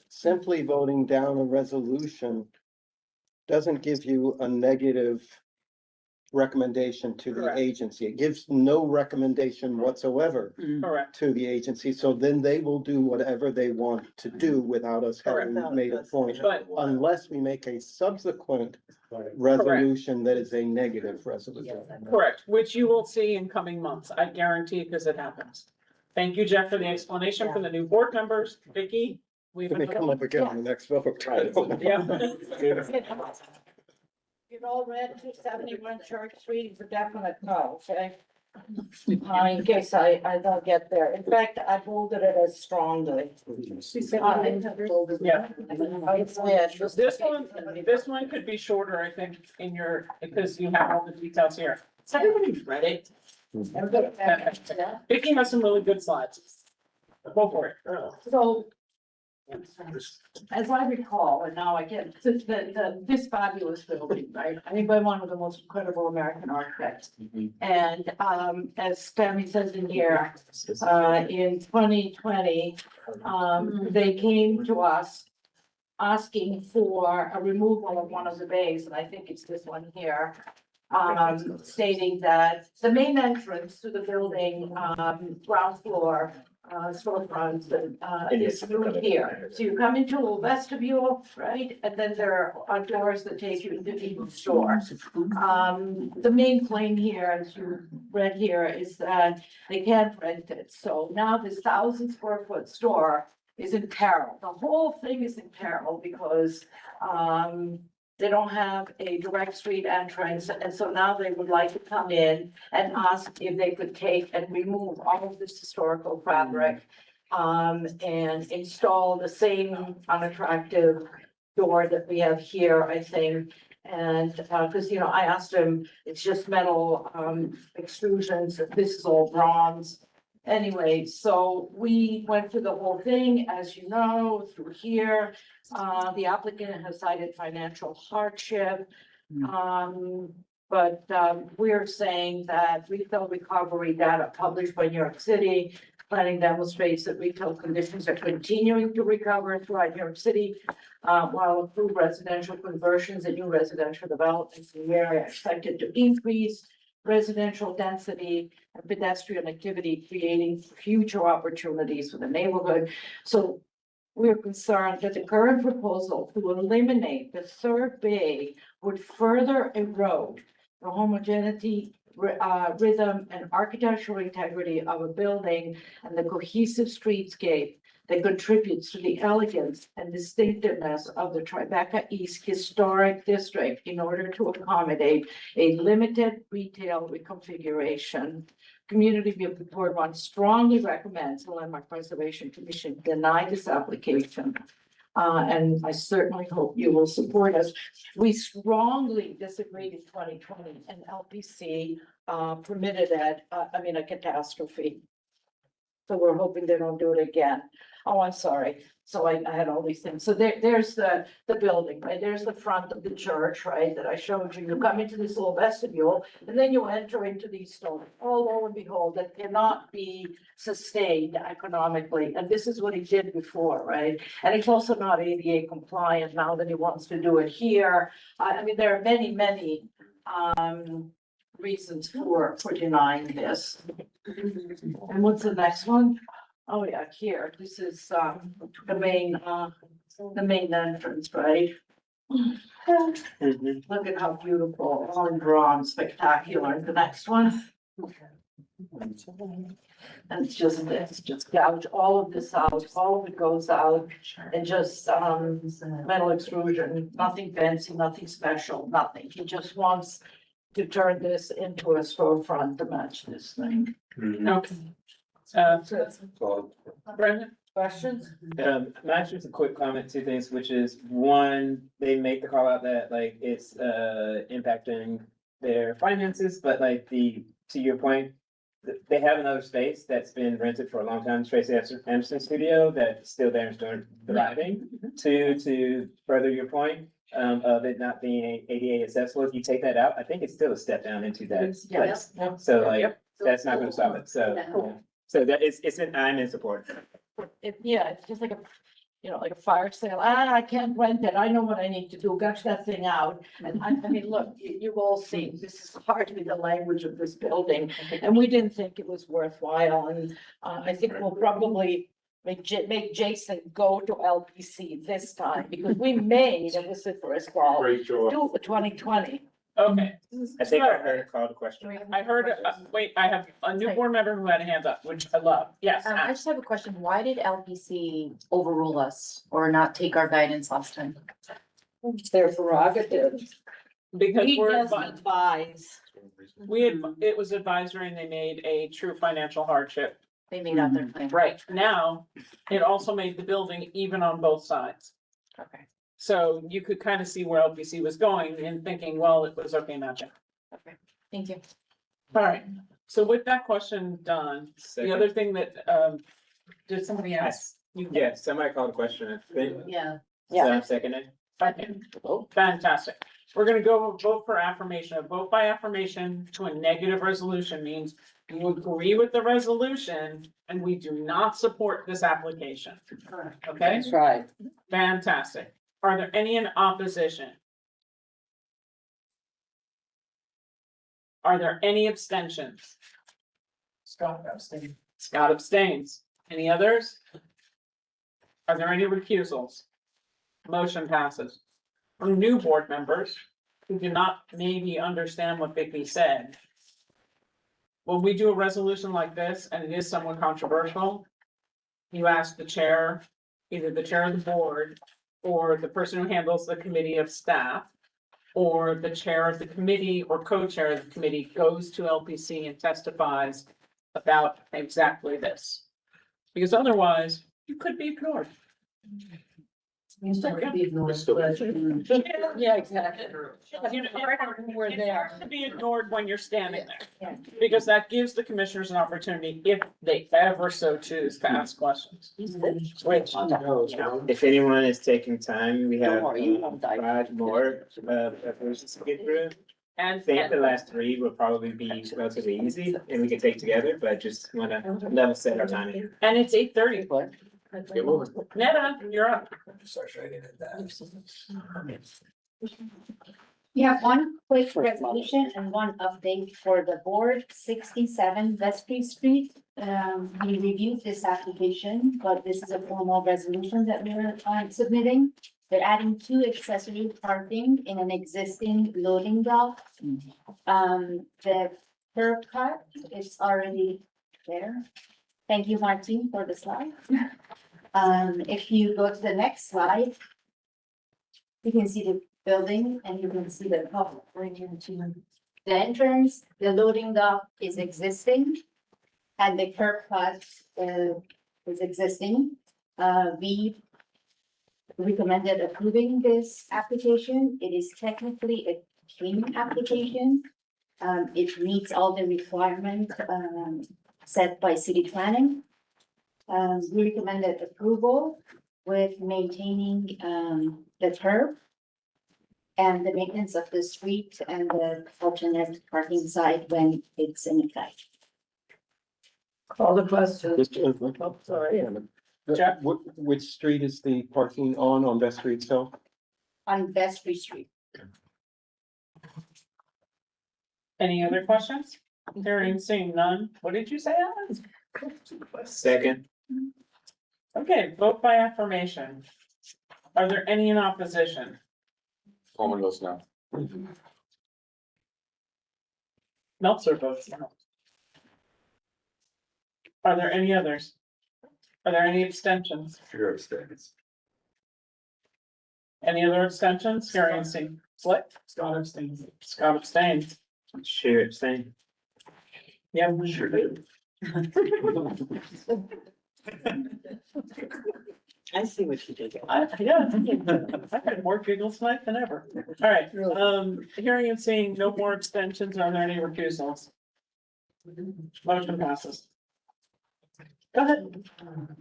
simply voting down a resolution doesn't give you a negative recommendation to the Correct. agency. It gives no recommendation whatsoever Correct. to the agency. So then they will do whatever they want to do without us having Correct. made a point. But Unless we make a subsequent resolution that is a negative resolution. correct, which you will see in coming months, I guarantee, because it happens. Thank you, Jeff, for the explanation for the new board members. Vicky? We have It may come up again on the next vote. I don't know. Yeah. You've all read 271 Church Street, it's a definite no, okay? In case I don't get there. In fact, I bolded it as strongly. Yeah. Yeah. This one could be shorter, I think, in your, because you have all the details here. So everybody read it. Vicky has some really good slides. Go for it. So, as I recall, and now I get, this fabulous building, right? I think by one of the most incredible American architects. And, as Tammy says in here, in 2020, they came to us asking for a removal of one of the bays, and I think it's this one here. Stating that the main entrance to the building, ground floor, storefront, is through here. So you come into a vestibule, right? And then there are doors that take you into the store. The main claim here, as you read here, is that they can't rent it. So now this 1,000 square foot store is in peril. The whole thing is in peril because, they don't have a direct street entrance, and so now they would like to come in and ask if they could take and remove all of this historical fabric. And install the same unattractive door that we have here, I think. And, cause I asked him, it's just metal, extrusions, this is all bronze. Anyway, so we went through the whole thing, as you know, through here. The applicant has cited financial hardship. But we're saying that retail recovery data published by New York City planning demonstrates that retail conditions are continuing to recover throughout New York City. While approved residential conversions and new residential developments in the area are expected to increase residential density and pedestrian activity, creating future opportunities for the neighborhood. So we're concerned that the current proposal to eliminate the third bay would further erode the homogeneity, rhythm, and architectural integrity of a building and the cohesive streetscape that contributes to the elegance and distinctiveness of the Tribeca East Historic District in order to accommodate a limited retail reconfiguration. Community Board One strongly recommends the Landmark Preservation Commission deny this application. And I certainly hope you will support us. We strongly disagreed in 2020 and LPC permitted it, a catastrophe. So we're hoping they don't do it again. Oh, I'm sorry. So I had all these things. So there's the building, right? There's the front of the church, right? That I showed you. You come into this little vestibule and then you enter into these stores. Oh, lo and behold, that cannot be sustained economically. And this is what he did before, right? And it's also not ADA compliant now that he wants to do it here. There are many, many reasons for denying this. And what's the next one? Oh, yeah, here, this is, the main entrance, right? Look at how beautiful, all in bronze, spectacular. The next one. And it's just gouge all of this out, all of it goes out, and just, metal extrusion, nothing fancy, nothing special, nothing. He just wants to turn this into a storefront to match this thing. Okay. Brendan? Questions? Mine's just a quick comment, two things, which is, one, they make the call out that like it's impacting their finances, but like to your point, they have another space that's been rented for a long time, Tracy Anderson Studio, that's still there and still thriving. To further your point, of it not being ADA accessible, if you take that out, I think it's still a step down into that place. So like, that's not gonna stop it, so that I'm in support. It's just like like a fire sale. I can't rent it. I know what I need to do. Gut that thing out. And I mean, look, you've all seen, this is hardly the language of this building. And we didn't think it was worthwhile. And I think we'll probably make Jason go to LPC this time because we made a vociferous call. Great job. Do 2020. Okay. I think I heard a call to question. I heard, wait, I have a new board member who had a hand up, which I love. Yes. I just have a question. Why did LPC overrule us or not take our guidance last time? It's their prerogative. Because He we're, doesn't advise. it was advisory and they made a true financial hardship. They made out their plan. Right, now, it also made the building even on both sides. Okay. So you could kind of see where LPC was going and thinking, well, it was okay, not there. Okay. Thank you. All right, so with that question done, the Second. other thing that, did somebody else? Yeah, somebody called a question, I think. Yeah. So I'm seconding. Okay, fantastic. We're gonna go vote for affirmation. A vote by affirmation to a negative resolution means you agree with the resolution and we do not support this application. Okay, That's right. fantastic. Are there any in opposition? Are there any abstentions? Scott abstains. Scott abstains. Any others? Are there any recusals? Motion passes. For new board members who do not maybe understand what Vicky said. When we do a resolution like this, and it is somewhat controversial, you ask the chair, either the chair of the board, or the person who handles the committee of staff, or the chair of the committee or co-chair of the committee goes to LPC and testifies about exactly this. Because otherwise, you could be ignored. You still could be ignored, but. Yeah, exactly. You know, We're it's there. hard to be ignored when you're standing there, because that gives the commissioners an opportunity, if they ever so choose, to ask questions. Which, If anyone is taking time, we have worry, you won't die. 5 more resolutions to get through. I and, think the last 3 will probably be relatively easy and we can take together, but just wanna level set our timing. and it's 8:30. Netta, you're up. We have one quick resolution and one update for the board, 67 Vestry Street. We reviewed this application, but this is a formal resolution that we're submitting. They're adding 2 accessory parking in an existing loading dock. The curb cut is already there. Thank you, Martin, for the slide. If you go to the next slide, you can see the building and you can see the top right into the entrance. The loading dock is existing and the curb cut is existing. We recommended approving this application. It is technically a clean application. It meets all the requirements set by city planning. We recommended approval with maintaining the curb and the maintenance of the street and the alternate parking site when it's in effect. Call the question. Oh, sorry. Jack? Which street is the parking on Vestry itself? On Vestry Street. Any other questions? Hearing, seeing none. What did you say, Alan? Second. Okay, vote by affirmation. Are there any in opposition? Coleman votes no. Meltzer votes no. Are there any others? Are there any abstentions? Sure, abstains. Any other abstentions? Hearing, seeing. What? Scott abstains. Scott abstains. Sure, abstain. Yeah, we sure do. I see what you did. Yeah, I've had more giggles tonight than ever. All right, hearing and seeing no more extensions, are there any recusals? Motion passes. Go ahead.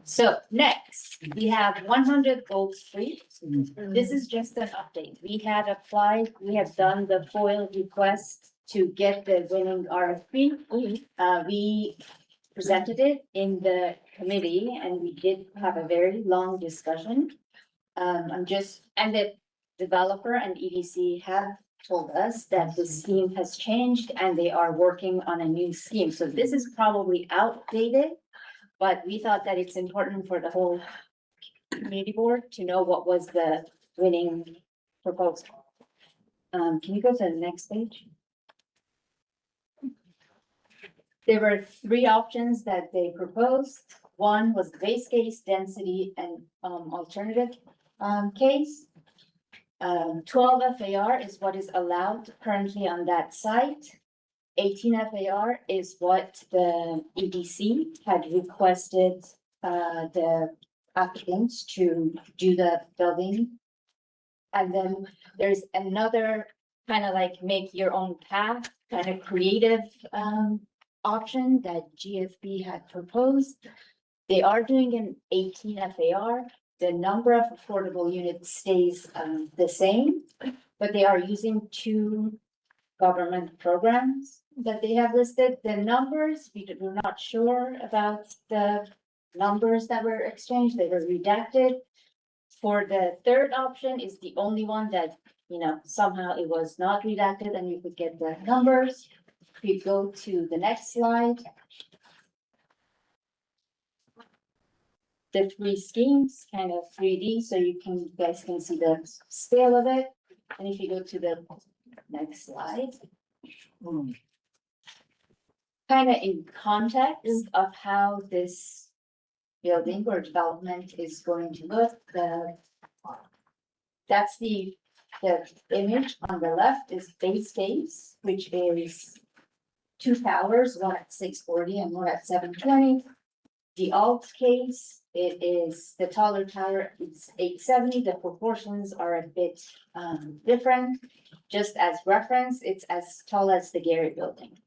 So next, we have 100 Oak Street. This is just an update. We had applied, we had done the FOIL request to get the winning RFP. We presented it in the committee and we did have a very long discussion. And the developer and EDC have told us that the scheme has changed and they are working on a new scheme. So this is probably outdated, but we thought that it's important for the whole community board to know what was the winning proposal. Can you go to the next page? There were 3 options that they proposed. One was base case, density, and alternative case. 12 FAR is what is allowed currently on that site. 18 FAR is what the EDC had requested the applicants to do the building. And then there's another kind of like make your own path, kind of creative option that GFB had proposed. They are doing an 18 FAR. The number of affordable units stays the same, but they are using 2 government programs that they have listed. The numbers, we're not sure about the numbers that were exchanged. They were redacted. For the 3rd option is the only one that, somehow it was not redacted and you could get the numbers. If you go to the next slide. The 3 schemes, kind of 3D, so you guys can see the scale of it. And if you go to the next slide. Kind of in context of how this building or development is going to look, that's the image on the left is base case, which is 2 towers, one at 640 and one at 720. The alt case, it is the taller tower, it's 870. The proportions are a bit different. Just as reference, it's as tall as the Gary building.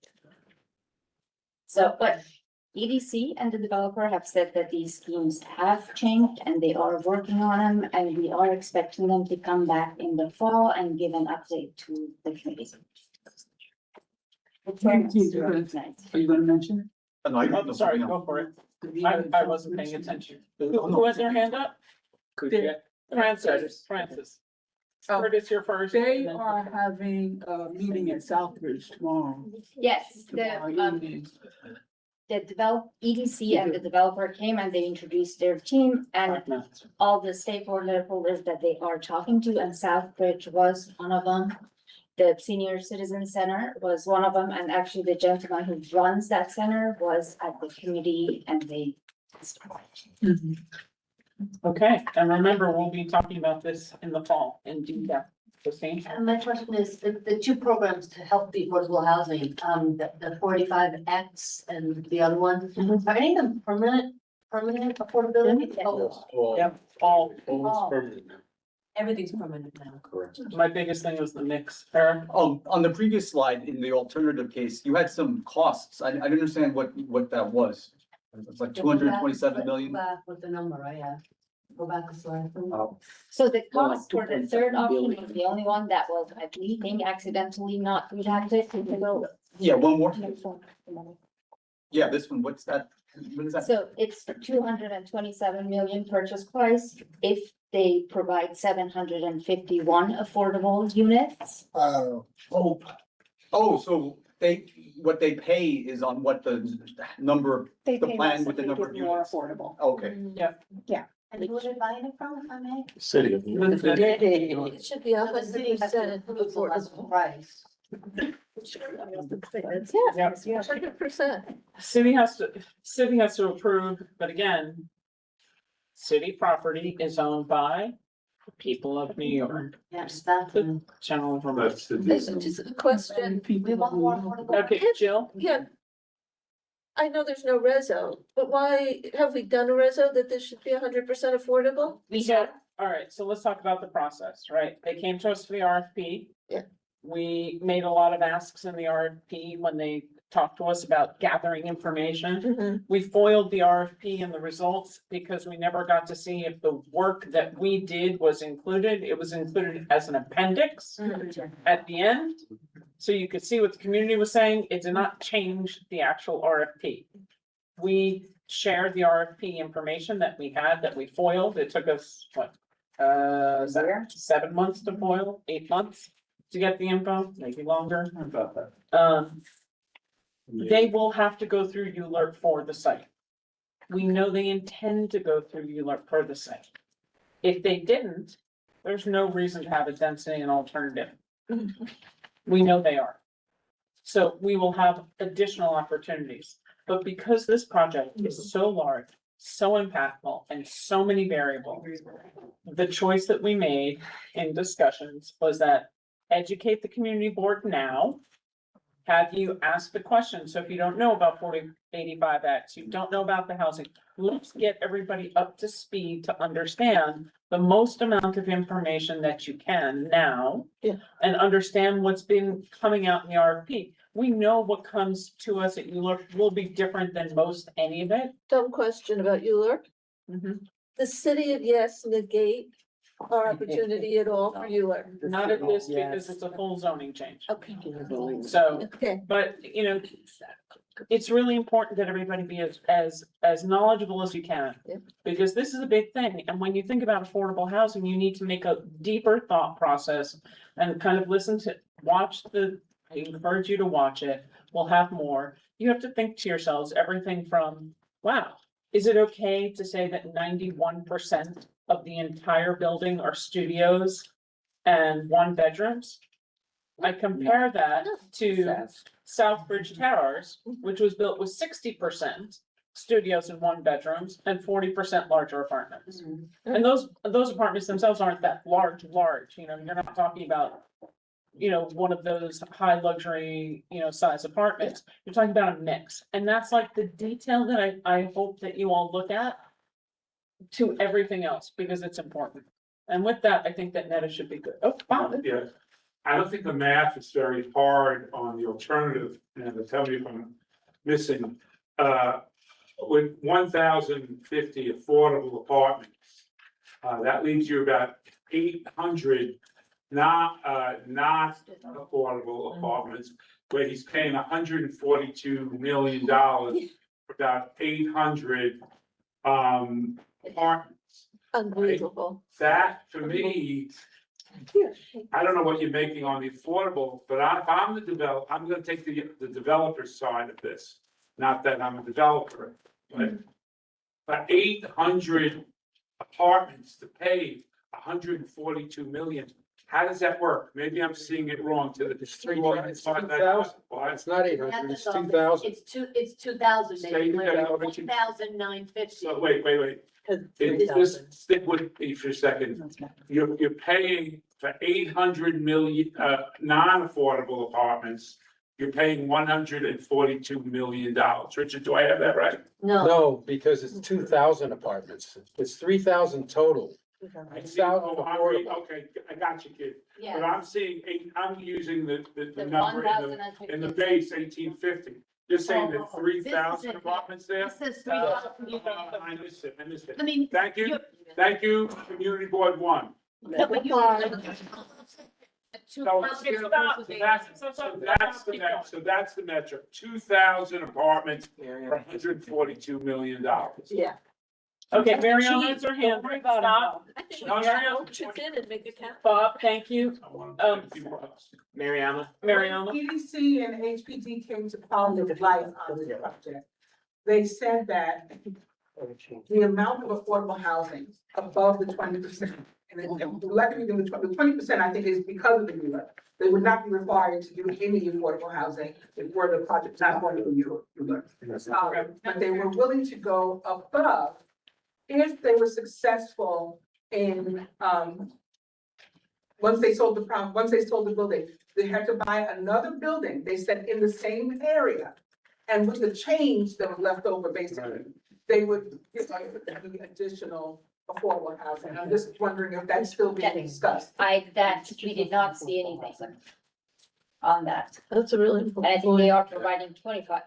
So, but EDC and the developer have said that these schemes have changed and they are working on them, and we are expecting them to come back in the fall and give an update to the committee. Are you gonna mention it? Oh, sorry, go for it. I wasn't paying attention. Who has their hand up? Francis. Curtis, you're first. They are having a meeting at Southbridge tomorrow. Yes, the EDC and the developer came and they introduced their team and all the stakeholders that they are talking to, and Southbridge was one of them. The Senior Citizen Center was one of them, and actually the gentleman who runs that center was at the committee and they. Okay, and remember, we'll be talking about this in the fall and do that. And my question is, the 2 programs to help the affordable housing, the 45X and the other one, are any of them permanent affordability? Yep, all. permanent. Everything's permanent now. Correct. My biggest thing was the mix, Eric. On the previous slide, in the alternative case, you had some costs. I didn't understand what that was. It's like 227 million. Back with the number, go back a slide. So the cost for the 3rd option was the only one that was, I believe, accidentally not redacted. Yeah, one more. Yeah, this one, what's that? What is that? So it's 227 million purchase price if they provide 751 affordable units. Oh, so what they pay is on what the number, They the pay plan less with the if they number of get more units. affordable. Okay. Yeah. And who are they buying it from, if I may? City. It should be up, the city said it was a less price. Yes. 100%. City has to approve, but again, city property is owned by the people of New York. Yes, that's. General Vermont. That's the. Just a question, we want more affordable. Okay, Jill? Yeah, I know there's no reso, but why have we done a reso that this should be 100% affordable? So, all right, so let's talk about the process, right? They came to us for the RFP. Yeah. We made a lot of asks in the RFP when they talked to us about gathering information. We foiled the RFP and the results because we never got to see if the work that we did was included. It was included as an appendix at the end. So you could see what the community was saying. It did not change the actual RFP. We shared the RFP information that we had, that we foiled. It took us, what? Is that 7 months to foil, 8 months to get the info, maybe longer. About that. They will have to go through ULURP for the site. We know they intend to go through ULURP for the site. If they didn't, there's no reason to have a density and alternative. We know they are. So we will have additional opportunities, but because this project is so large, so impactful, and so many variables, the choice that we made in discussions was that educate the community board now. Have you ask the question, so if you don't know about 4085X, you don't know about the housing, let's get everybody up to speed to understand the most amount of information that you can now. Yeah. And understand what's been coming out in the RFP. We know what comes to us at ULURP will be different than most any of it. Dumb question about ULURP. Mhm. The city of Yes negate our opportunity at all for ULURP. Not at this because it's a full zoning change. Okay. So, Okay. but you know, it's really important that everybody be as knowledgeable as you can. Yeah. Because this is a big thing. And when you think about affordable housing, you need to make a deeper thought process and kind of watch I encourage you to watch it. We'll have more. You have to think to yourselves, everything from, wow, is it okay to say that 91% of the entire building are studios and 1 bedrooms? I compare that to Southbridge Towers, which was built with 60% studios and 1 bedrooms and 40% larger apartments. And those apartments themselves aren't that large, you know, you're not talking about, you know, one of those high luxury, you know, size apartments. You're talking about a mix. And that's like the detail that I hope that you all look at to everything else, because it's important. And with that, I think that Netta should be good. Oh, Bob. Yeah, I don't think the math is very hard on the alternative, and tell me if I'm missing. With 1,050 affordable apartments, that leaves you about 800 not affordable apartments, where he's paying $142 million for about 800 apartments. Unbelievable. That, to me, I don't know what you're making on the affordable, but if I'm the developer, I'm gonna take the developer side of this. Not that I'm a developer, but 800 apartments to pay 142 million. How does that work? Maybe I'm seeing it wrong to the. It's 2,000. It's not 800, it's 2,000. It's 2,000, Say maybe, that, 1,950. So wait. Just stick with me for a second. You're paying for 800 million, non-affordable apartments. You're paying $142 million. Richard, do I have that right? No, because it's 2,000 apartments. It's 3,000 total. I see. 2,000 Oh, affordable. okay, I got you, kid. Yeah. But I'm seeing I'm using the The number 1,050. in the base 1850. You're saying that Oh, 3,000 this is it. apartments there? This says 3,000. I missed it. I mean. Thank you, Community Board 1. No, but you. So that's the metric, 2,000 apartments for $142 million. Yeah. Okay, Mariana, raise her hand. Don't worry about it, Stop. I think No, we no, should no. all chip in and make it count. Bob, thank you. Mariama. Mariana. EDC and HPD came to Quality of Life on this project. They said that the amount of affordable housing above the 20%, and luckily the 20%, I think, is because of the ULURP. They would not be required to do any affordable housing if were the project not going to ULURP. But they were willing to go above if they were successful in, once they sold the building, they had to buy another building, they said, in the same area And with the change that was left over, basically, they would give like the additional affordable housing. I'm just wondering if that's still being discussed. We did not see anything on that. That's a really. And I think they are providing 25%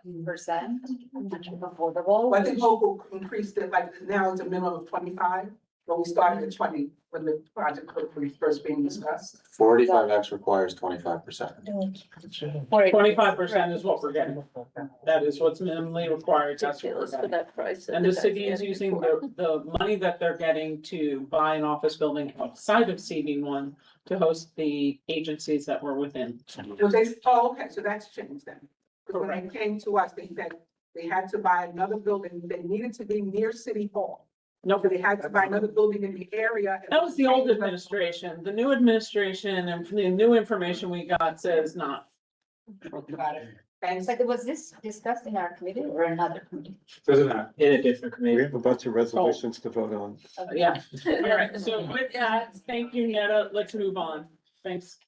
affordable. I think Hope increased it, like now it's a minimum of 25, but we started at 20 when the project was first being discussed. 45X requires 25%. 25% is what we're getting. That is what's minimally required. That's what we're Ridiculous for getting. that price. And the city is using the money that they're getting to buy an office building outside of CD1 to host the agencies that were within. Well, okay, so that's changed then. Because when they came to us, they said they had to buy another building. They needed to be near City Hall. No, So they had to buy another building in the area. that was the old administration. The new administration and the new information we got says not. Got it. And But was this discussed in our committee or another committee? Doesn't matter. In a different We committee. have a bunch of resolutions to vote on. Yeah, all right, so with that, thank you, Netta, let's move on, thanks.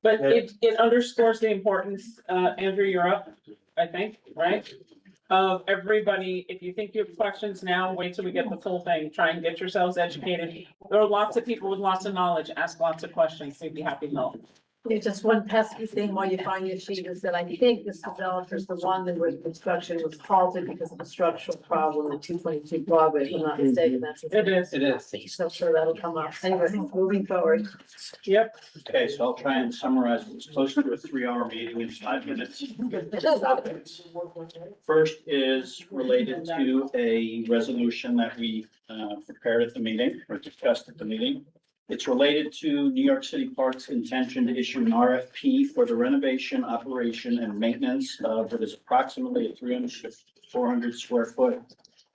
But it underscores the importance, Andrew, you're up, I think, right? Of everybody, if you think you have questions now, wait till we get the full thing, try and get yourselves educated. There are lots of people with lots of knowledge, ask lots of questions, they'd be happy to help. There's just one pesky thing while you find your sheet is that I think this developer is the one that where the construction was halted because of a structural problem at 222 Broadway, if I'm not mistaken, that's. It is. It is. So I'm sure that'll come up. Anyway, moving forward. Yep. Okay, so I'll try and summarize. It's close to a 3-hour meeting in 5 minutes. First is related to a resolution that we prepared at the meeting or discussed at the meeting. It's related to New York City Parks' intention to issue an RFP for the renovation, operation, and maintenance of what is approximately a 300 to 400 square foot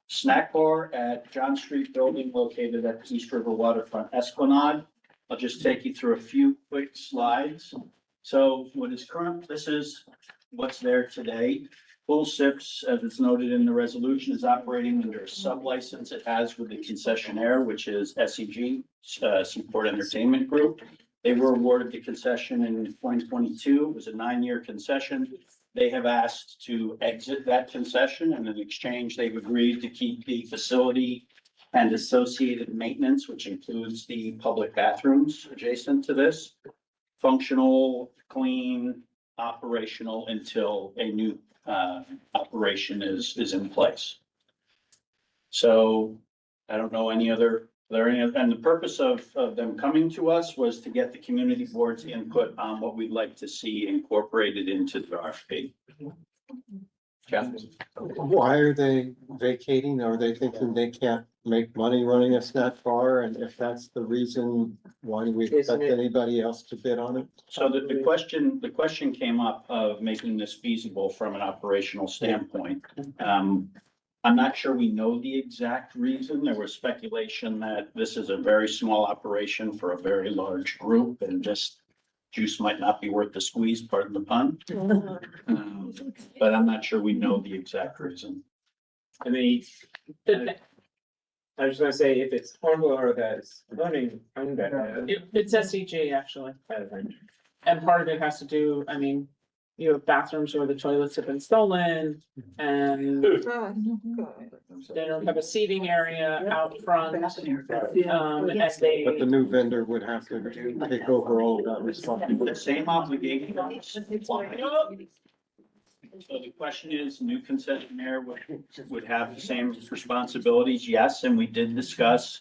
snack bar at John Street Building located at East River Waterfront Esplanade. I'll just take you through a few quick slides. So what is current, this is what's there today. Pool Sips, as it's noted in the resolution, is operating under a sub-license it has with the concessionaire, which is SEG, Seaport Entertainment Group. They were awarded the concession in 2022. It was a 9-year concession. They have asked to exit that concession, and in exchange, they've agreed to keep the facility and associated maintenance, which includes the public bathrooms adjacent to this, functional, clean, operational until a new operation is in place. So I don't know any other, and the purpose of them coming to us was to get the community board's input on what we'd like to see incorporated into the RFP. Jeff? Why are they vacating? Are they thinking they can't make money running a snack bar? And if that's the reason, why do we expect anybody else to bid on it? So the question came up of making this feasible from an operational standpoint. I'm not sure we know the exact reason. There was speculation that this is a very small operation for a very large group and just juice might not be worth the squeeze, pardon the pun. But I'm not sure we know the exact reason. I mean, I was gonna say, if it's Hornblower that's running, It's SEG, actually. And part of it has to do, I mean, you have bathrooms where the toilets have been stolen and they don't have a seating area out front. And they. But the new vendor would have to take over all of that responsibility. The same obligation. So the question is, new concessionaire would have the same responsibilities? Yes, and we did discuss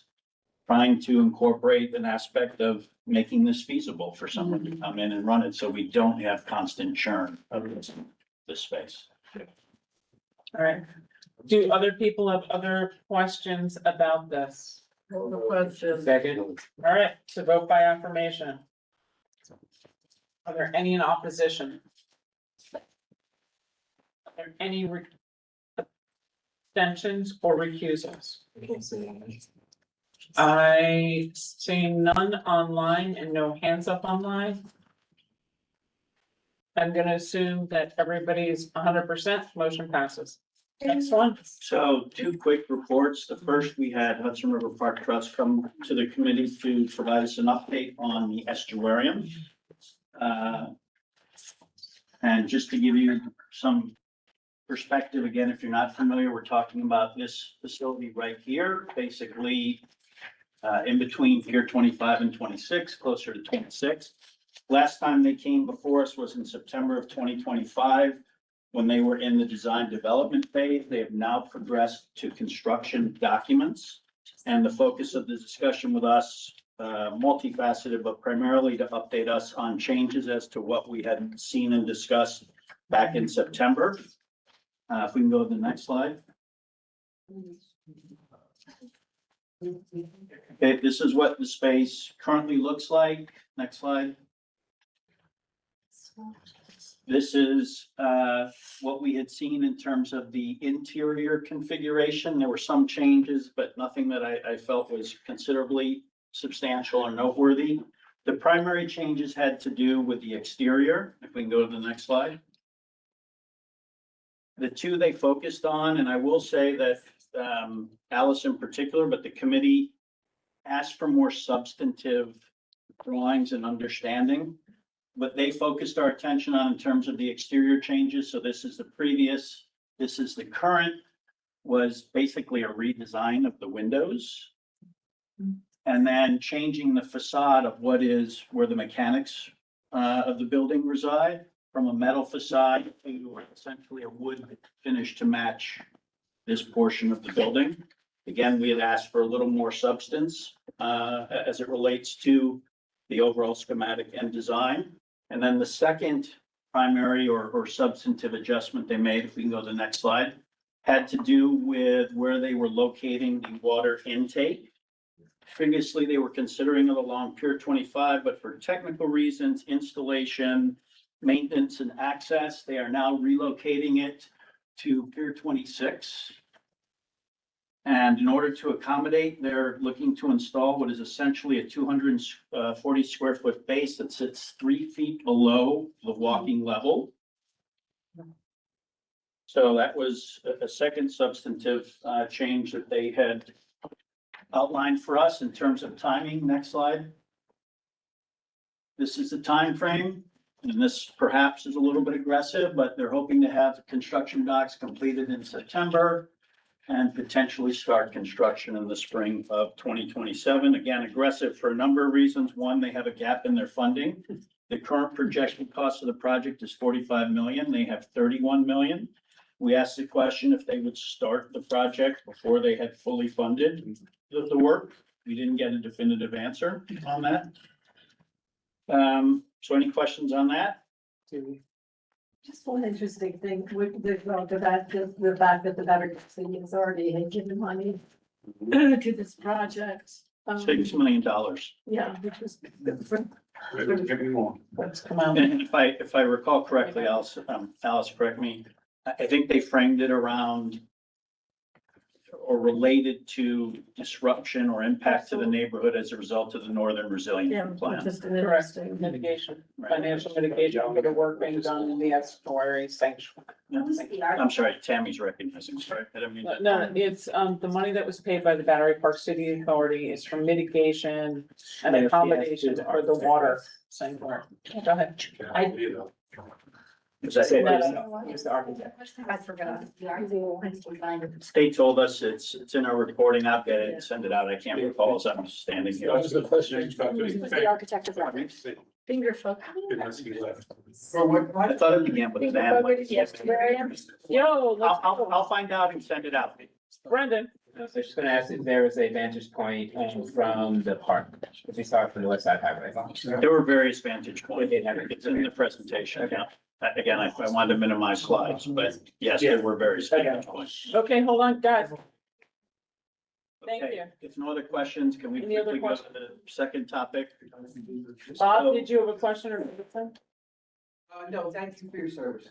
trying to incorporate an aspect of making this feasible for someone to come in and run it, so we don't have constant churn of this space. All right. Do other people have other questions about this? No question. Second. All right, to vote by affirmation. Are there any in opposition? Are there any abstentions or recusals? I see none online and no hands up online. I'm gonna assume that everybody is 100%, motion passes. Next one. So 2 quick reports. The first, we had Hudson River Park Trust come to the committee to provide us an update on the estuarium. And just to give you some perspective, again, if you're not familiar, we're talking about this facility right here, basically in between Pier 25 and 26, closer to 26. Last time they came before us was in September of 2025, when they were in the design development phase. They have now progressed to construction documents. And the focus of the discussion with us, multifaceted, but primarily to update us on changes as to what we had seen and discussed back in September. If we can go to the next slide. Okay, this is what the space currently looks like. Next slide. This is what we had seen in terms of the interior configuration. There were some changes, but nothing that I felt was considerably substantial or noteworthy. The primary changes had to do with the exterior. If we can go to the next slide. The two they focused on, and I will say that Alice in particular, but the committee asked for more substantive drawings and understanding. What they focused our attention on in terms of the exterior changes, so this is the previous, this is the current, was basically a redesign of the windows. And then changing the facade of what is where the mechanics of the building reside, from a metal facade to essentially a wood finish to match this portion of the building. Again, we had asked for a little more substance as it relates to the overall schematic and design. And then the second primary or substantive adjustment they made, if we can go to the next slide, had to do with where they were locating the water intake. Previously, they were considering it along Pier 25, but for technical reasons, installation, maintenance, and access, they are now relocating it to Pier 26. And in order to accommodate, they're looking to install what is essentially a 240 square foot base that sits 3 feet below the walking level. So that was a second substantive change that they had outlined for us in terms of timing. Next slide. This is the time frame, and this perhaps is a little bit aggressive, but they're hoping to have construction docs completed in September and potentially start construction in the spring of 2027. Again, aggressive for a number of reasons. One, they have a gap in their funding. The current projected cost of the project is 45 million. They have 31 million. We asked the question if they would start the project before they had fully funded the work. We didn't get a definitive answer on that. So any questions on that? Just one interesting thing with the fact that the Better City has already had given money to this project. $6 million. Yeah, which is. Give me more. Let's come out. And if I recall correctly, Alice, correct me, I think they framed it around or related to disruption or impact to the neighborhood as a result of the Northern Resilience Plan. Just an interesting. Mitigation, Right. financial mitigation for the work being done in the estuary sanctuary. I'm sorry, Tammy's recognizing, sorry. I didn't mean to- No, it's, the money that was paid by the Battery Park City Authority is for mitigation and accommodation for the water sanctuary. Go ahead. Was that it? He's the architect. I forgot. The article. State told us it's in our reporting. I'll get it, send it out. I can't recall as I'm standing here. That was the question. The architect of record. Finger fuck. Unless he left. I thought it began with an Finger M. fuck, yes, where I am. Yo, let's I'll find out and send it out. Brendan. I was just gonna ask if there was a vantage point from the park, if we saw it from the West Side Highway. There were various vantage points. We did have it. It's in the presentation. Yeah. Again, I wanted to minimize slides, but yes, there were various vantage points. Okay, hold on, guys. Thank Okay, you. If no other questions, can we Any other quickly go to the second topic? Bob, did you have a question or anything? No, thank you for your service.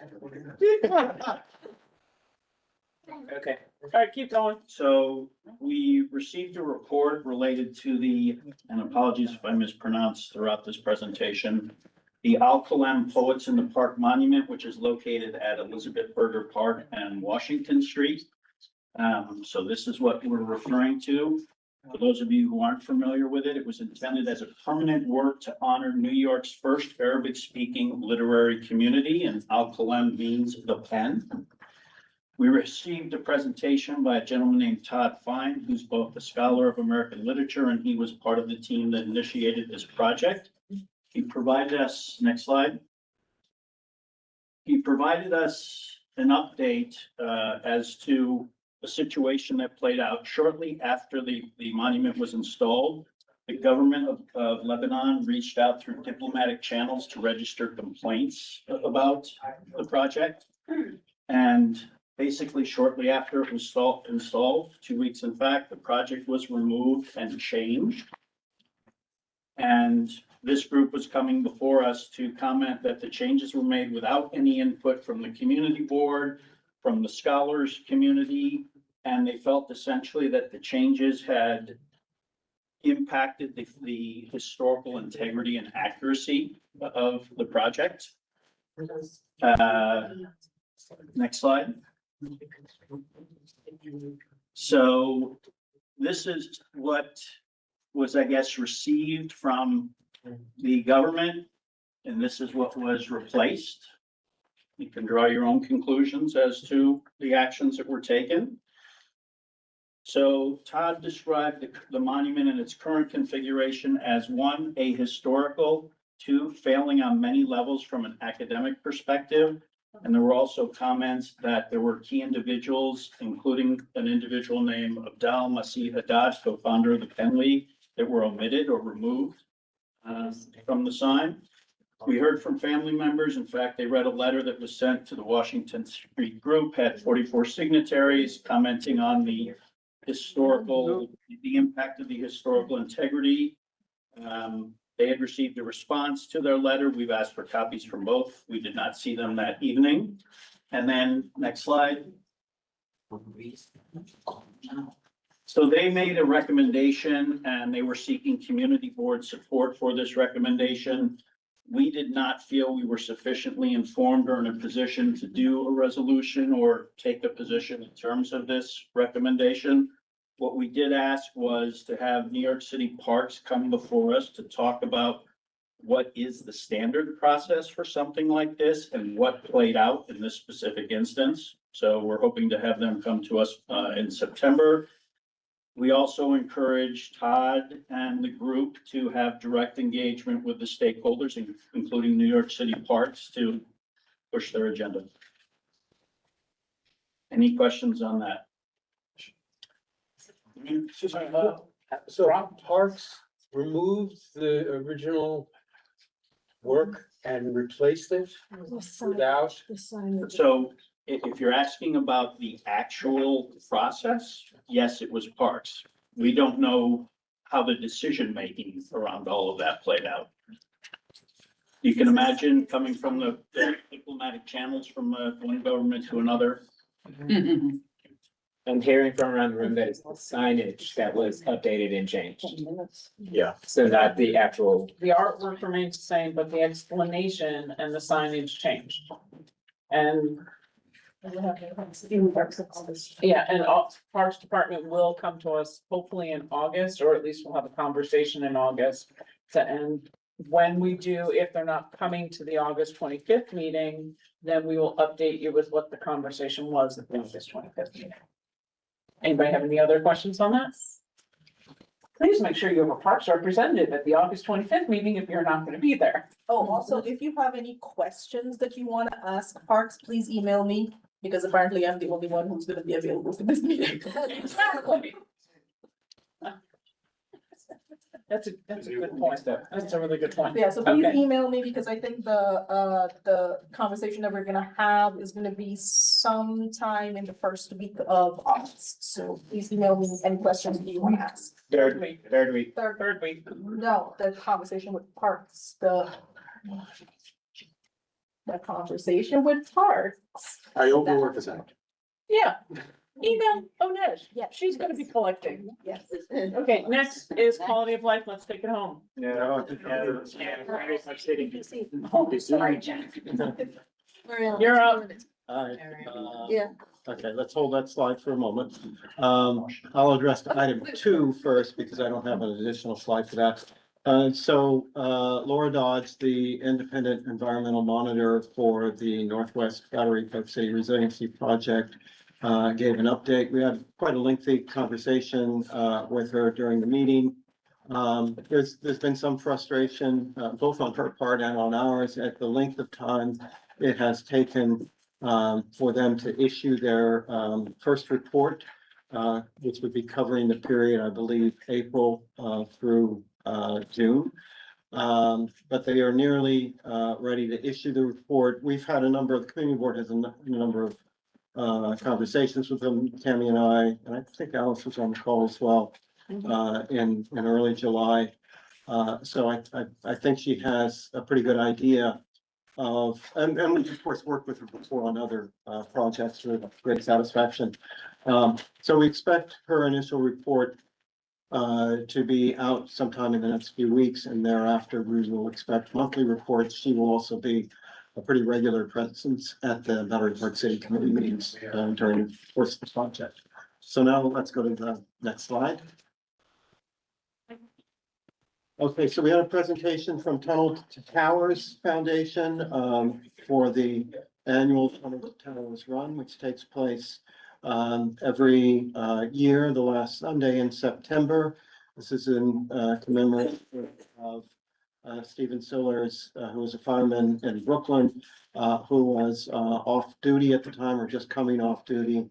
Okay, all right, keep going. So we received a report related to the, and apologies if I mispronounce throughout this presentation, the Al-Kalem Poets in the Park Monument, which is located at Elizabeth Berger Park and Washington Street. So this is what we're referring to. For those of you who aren't familiar with it, it was intended as a permanent work to honor New York's first Arabic-speaking literary community, and Al Qalam means the pen. We received a presentation by a gentleman named Todd Fine, who's both a scholar of American literature, and he was part of the team that initiated this project. He provided us, next slide. He provided us an update as to a situation that played out shortly after the monument was installed. The government of Lebanon reached out through diplomatic channels to register complaints about the project. And basically shortly after it was installed, 2 weeks in fact, the project was removed and changed. And this group was coming before us to comment that the changes were made without any input from the community board, from the scholars community, and they felt essentially that the changes had impacted the historical integrity and accuracy of the project. Next slide. So this is what was, I guess, received from the government, and this is what was replaced. You can draw your own conclusions as to the actions that were taken. So Todd described the monument in its current configuration as 1, ahistorical, 2, failing on many levels from an academic perspective. And there were also comments that there were key individuals, including an individual named Abdel Masih Haddad, co-founder of the Pen League, that were omitted or removed from the sign. We heard from family members. In fact, they read a letter that was sent to the Washington Street Group, had 44 signatories commenting on the impact of the historical integrity. They had received a response to their letter. We've asked for copies from both. We did not see them that evening. And then next slide. So they made a recommendation and they were seeking community board support for this recommendation. We did not feel we were sufficiently informed or in a position to do a resolution or take a position in terms of this recommendation. What we did ask was to have New York City Parks come before us to talk about what is the standard process for something like this and what played out in this specific instance. So we're hoping to have them come to us in September. We also encourage Todd and the group to have direct engagement with the stakeholders, including New York City Parks, to push their agenda. Any questions on that? So Parks removed the original work and replaced it without? So if you're asking about the actual process, yes, it was Parks. We don't know how the decision-making around all of that played out. You can imagine coming from the diplomatic channels from one government to another. I'm hearing from around the room that it's the signage that was updated and changed. Yeah. So not the actual. The artwork remains the same, but the explanation and the signage changed. And yeah, and Parks Department will come to us hopefully in August, or at least we'll have a conversation in August to end. When we do, if they're not coming to the August 25th meeting, then we will update you with what the conversation was at the August 25th meeting. Anybody have any other questions on that? Please make sure you have a Parks representative at the August 25th meeting if you're not going to be there. Oh, also, if you have any questions that you want to ask Parks, please email me, because apparently I'm the only one who's gonna be available for this meeting. Exactly. That's a good point. That's a really good point. Yeah, so please Okay. email me, because I think the conversation that we're gonna have is gonna be sometime in the first week of August. So please email me any questions you want to ask. Third week. Third week. No, the conversation with Parks, the conversation with Parks. I overwork this out. Yeah, email Onej. Yeah, she's gonna be collecting. Yes. Okay, next is quality of life. Let's take it home. Oh, sorry, Jack. You're up. Yeah. Okay, let's hold that slide for a moment. I'll address item 2 first because I don't have an additional slide for that. Laura Dodge, the independent environmental monitor for the Northwest Battery Park City Resiliency Project, gave an update. We had quite a lengthy conversation with her during the meeting. There's been some frustration, both on her part and on ours, at the length of time it has taken for them to issue their first report, which would be covering the period, I believe, April through June. But they are nearly ready to issue the report. We've had the community board has a number of conversations with them, Tammy and I think Alice was on the call as well, in early July. So I think she has a pretty good idea of, and we of course worked with her before on other projects with great satisfaction. So we expect her initial report to be out sometime in the next few weeks, and thereafter we will expect monthly reports. She will also be a pretty regular presence at the Battery Park City Committee meetings during the course of the project. So now let's go to the next slide. Okay, so we had a presentation from Tunnel to Towers Foundation for the annual Tunnel to Towers Run, which takes place every year, the last Sunday in September. This is in commemoration of Stephen Sillers, who was a fireman in Brooklyn, who was off duty at the time or just coming off duty.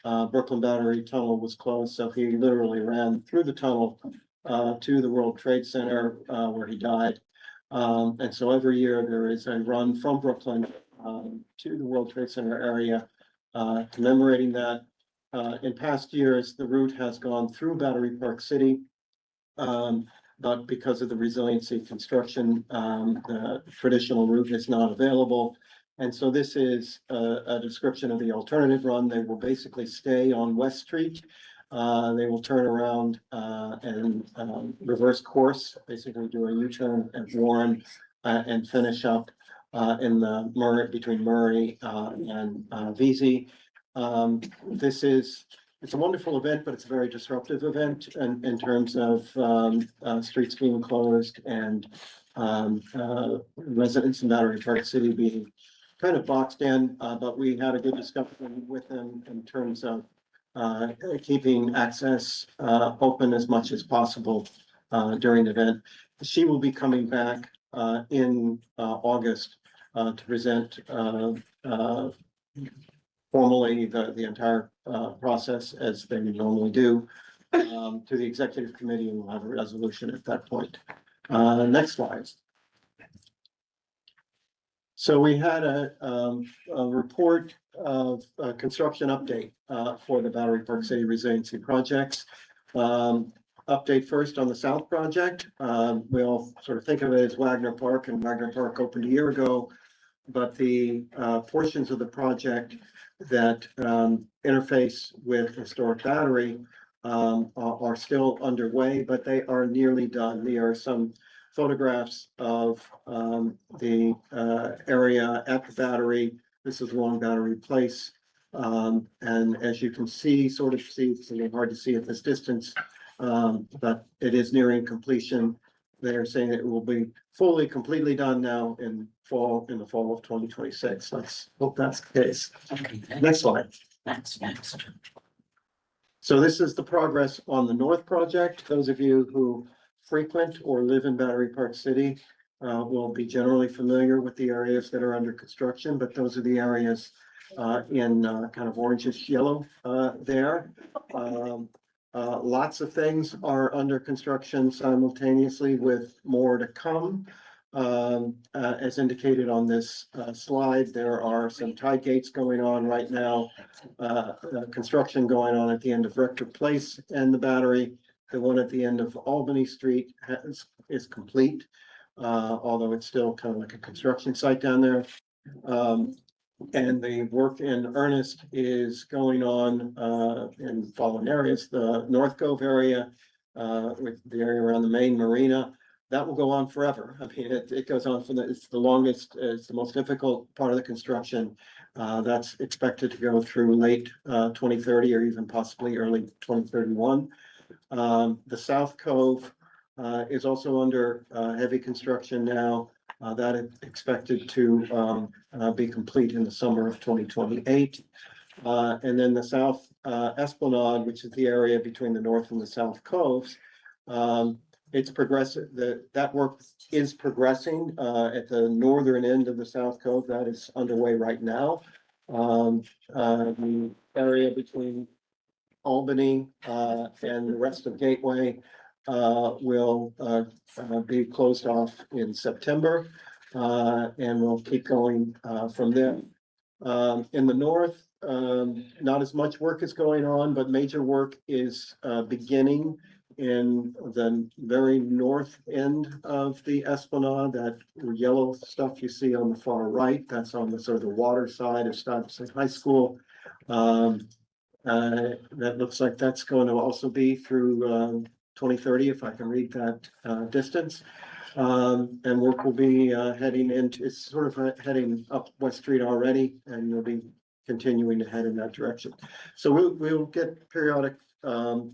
Brooklyn Battery Tunnel was closed, so he literally ran through the tunnel to the World Trade Center where he died. And so every year there is a run from Brooklyn to the World Trade Center area commemorating that. In past years, the route has gone through Battery Park City. But because of the resiliency construction, the traditional route is not available. And so this is a description of the alternative run. They will basically stay on West Street. They will turn around and reverse course, basically do a U-turn at Warren and finish up in the Murray, between Murray and Vesey. It's a wonderful event, but it's a very disruptive event in terms of streets being closed and residents in Battery Park City being kind of boxed in. But we had a good discussion with them in terms of keeping access open as much as possible during the event. She will be coming back in August to present formally the entire process as they normally do to the executive committee, and we'll have a resolution at that point. Next slide. So we had a report of construction update for the Battery Park City Resiliency Projects. Update first on the South Project. We'll sort of think of it as Wagner Park, and Wagner Park opened a year ago, but the portions of the project that interface with historic Battery are still underway, but they are nearly done. There are some photographs of the area at the Battery. This is Long Battery Place. And as you can see, it's a little hard to see at this distance, but it is nearing completion. They're saying that it will be completely done now in the fall of 2026. Let's hope that's the case. Okay. Next slide. Next. So this is the progress on the North Project. Those of you who frequent or live in Battery Park City will be generally familiar with the areas that are under construction, but those are the areas in kind of orangish yellow there. Lots of things are under construction simultaneously, with more to come. As indicated on this slide, there are some tide gates going on right now. Construction going on at the end of Rector Place and the Battery. The one at the end of Albany Street is complete, although it's still kind of like a construction site down there. And the work in earnest is going on in the following areas: the North Cove area, with the area around the main marina. That will go on forever. I mean, it goes on it's the longest, it's the most difficult part of the construction. That's expected to go through late 2030 or even possibly early 2031. The South Cove is also under heavy construction now. That is expected to be complete in the summer of 2028. And then the South Esplanade, which is the area between the North and the South Coves, it's progressive, that work is progressing at the northern end of the South Cove. That is underway right now. The area between Albany and the rest of Gateway will be closed off in September. And we'll keep going from there. In the north, not as much work is going on, but major work is beginning in the very north end of the Esplanade. That yellow stuff you see on the far right, that's on the sort of the water side of Stuyvesant High School. That looks like that's going to also be through 2030, if I can read that distance. And work will be heading into, it's sort of heading up West Street already, and we'll be continuing to head in that direction. So we'll get periodic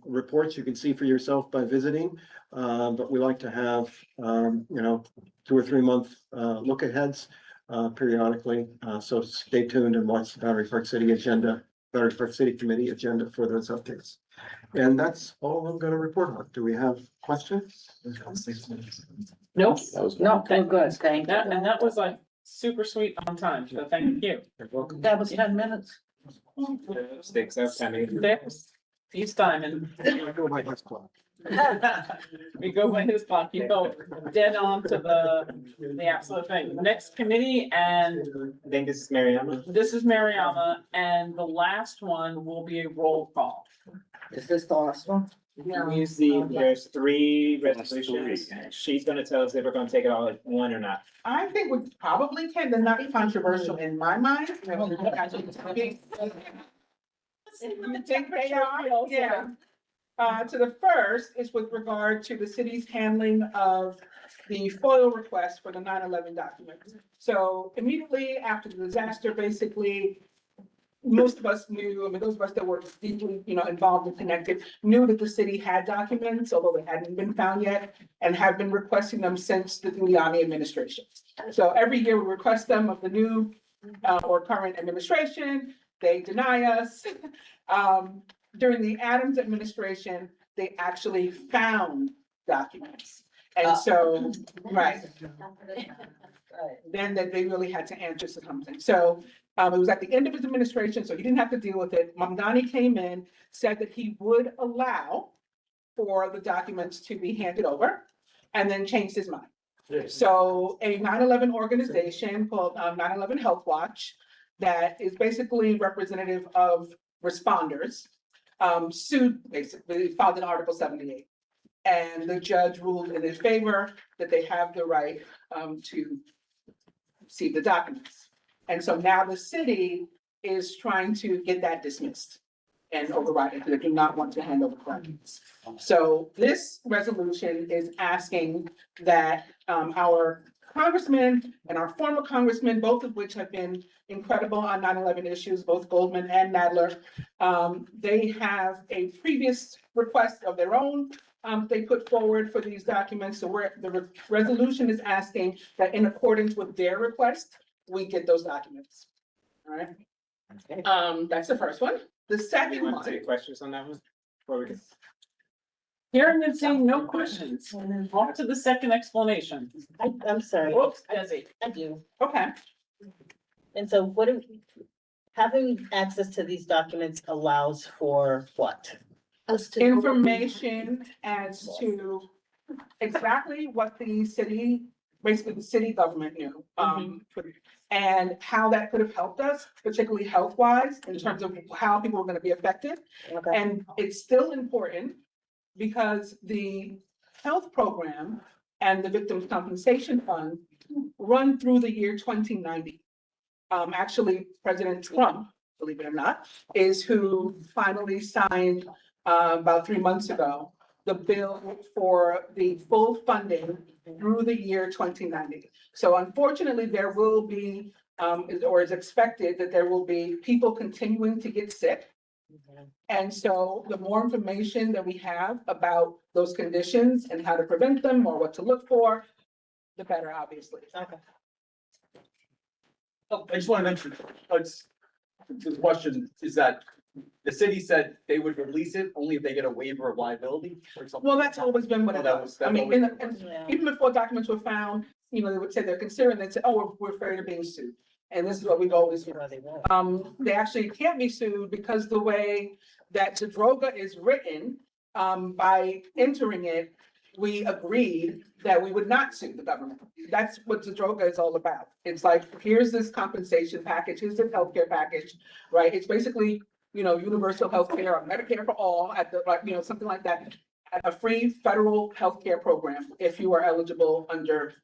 reports you can see for yourself by visiting. But we like to have, 2 or 3 month look aheads periodically. So stay tuned and watch the Battery Park City Committee agenda for those updates. And that's all I'm gonna report on. Do we have questions? Nope. No, we're good, thank you. And that was like super sweet on time, so thank you. That was 10 minutes. Sticks up, timing. There's, he's timing. Go by his clock. We go by his clock, you go dead on to the absolute thing. Next committee, and I think this is Mariana. this is Mariama, and the last one will be a roll call. Is this the last one? There's 3 resolutions. She's gonna tell us if we're gonna take it all at one or not. I think we probably can, they're not controversial in my mind. I think they are, yeah. To the first is with regard to the city's handling of the FOIL request for the 9/11 documents. So immediately after the disaster, basically, most of us knew, those of us that were deeply, involved and connected, knew that the city had documents, although they hadn't been found yet, and have been requesting them since the Giuliani administration. So every year we request them of the new or current administration, they deny us. During the Adams administration, they actually found documents. And so, right. Then that they really had to answer something. So it was at the end of his administration, so he didn't have to deal with it. Mamdani came in, said that he would allow for the documents to be handed over, and then changed his mind. So a 9/11 organization called 9/11 Health Watch, that is basically representative of responders, sued, basically filed an Article 78. And the judge ruled in his favor that they have the right to see the documents. And so now the city is trying to get that dismissed and override it. They do not want to hand over documents. So this resolution is asking that our congressman and our former congressman, both of which have been incredible on 9/11 issues, both Goldman and Nadler, they have a previous request of their own they put forward for these documents. So the resolution is asking that in accordance with their request, we get those documents. All right. That's the first one. The second Want one. to take questions on that one? Before we get- Hearing and seeing no questions, off to the second explanation. I'm sorry. Whoops, Desi. I do. Okay. And so having access to these documents allows for what? Information as to exactly what the city, basically the city government knew. And how that could have helped us, particularly health-wise, in terms of how people were gonna be affected. And it's still important because the health program and the Victims Compensation Fund run through the year 2090. Actually, President Trump, believe it or not, is who finally signed about 3 months ago, the bill for the full funding through the year 2090. So unfortunately, there will be or is expected that there will be people continuing to get sick. And so the more information that we have about those conditions and how to prevent them or what to look for, the better, obviously. Okay. Oh, I just want to mention, the question is that the city said they would release it only if they get a waiver of liability or something. Well, that's always been what Oh, it that was. was- I that's mean, always- even before documents were found, they would say they're considering, they'd say, oh, we're afraid of being sued. And this is what we've always heard. They actually can't be sued because the way that the droga is written, by entering it, we agreed that we would not sue the government. That's what the droga is all about. It's like, here's this compensation package, here's the healthcare package, right? It's basically, universal healthcare or Medicare for all at the, something like that. A free federal healthcare program if you are eligible under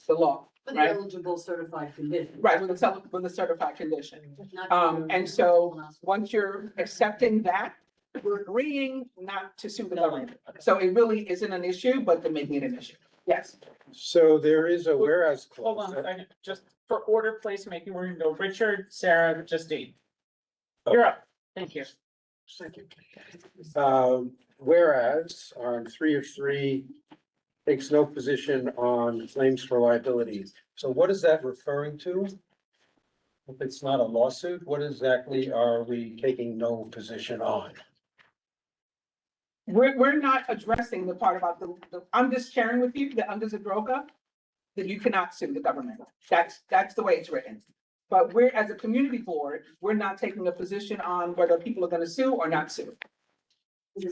the law, For the right? eligible certified condition. Right, with a certified condition. Not- And so, once you're accepting that, we're agreeing not to sue the government. So it really isn't an issue, but they're making it an issue. Yes. So there is a whereas Hold clause. on a second, just for order placemaking, we're gonna go Richard, Sarah, Justine. You're up. Thank you. Thank you. Whereas on 3 of 3 takes no position on claims for liability. So what is that referring to? If it's not a lawsuit, what exactly are we taking no position on? We're not addressing the part about I'm just sharing with you that under Zadroga, that you cannot sue the government. That's the way it's written. But we're, as a community board, we're not taking a position on whether people are gonna sue or not sue. We're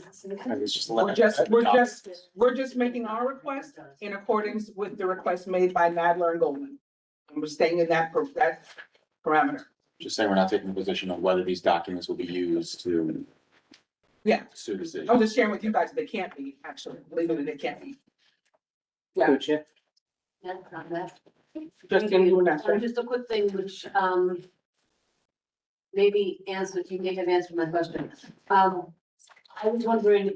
just making our request in accordance with the request made by Nadler and Goldman. And we're staying in that parameter. Just saying we're not taking a position on whether these documents will be used to Yeah, sue the city. I was just sharing with you guys, they can't be, actually, believe it, they can't be. Yeah, Yeah, not that. just in doing that. Just a quick thing, which, maybe you may have answered my question. I was wondering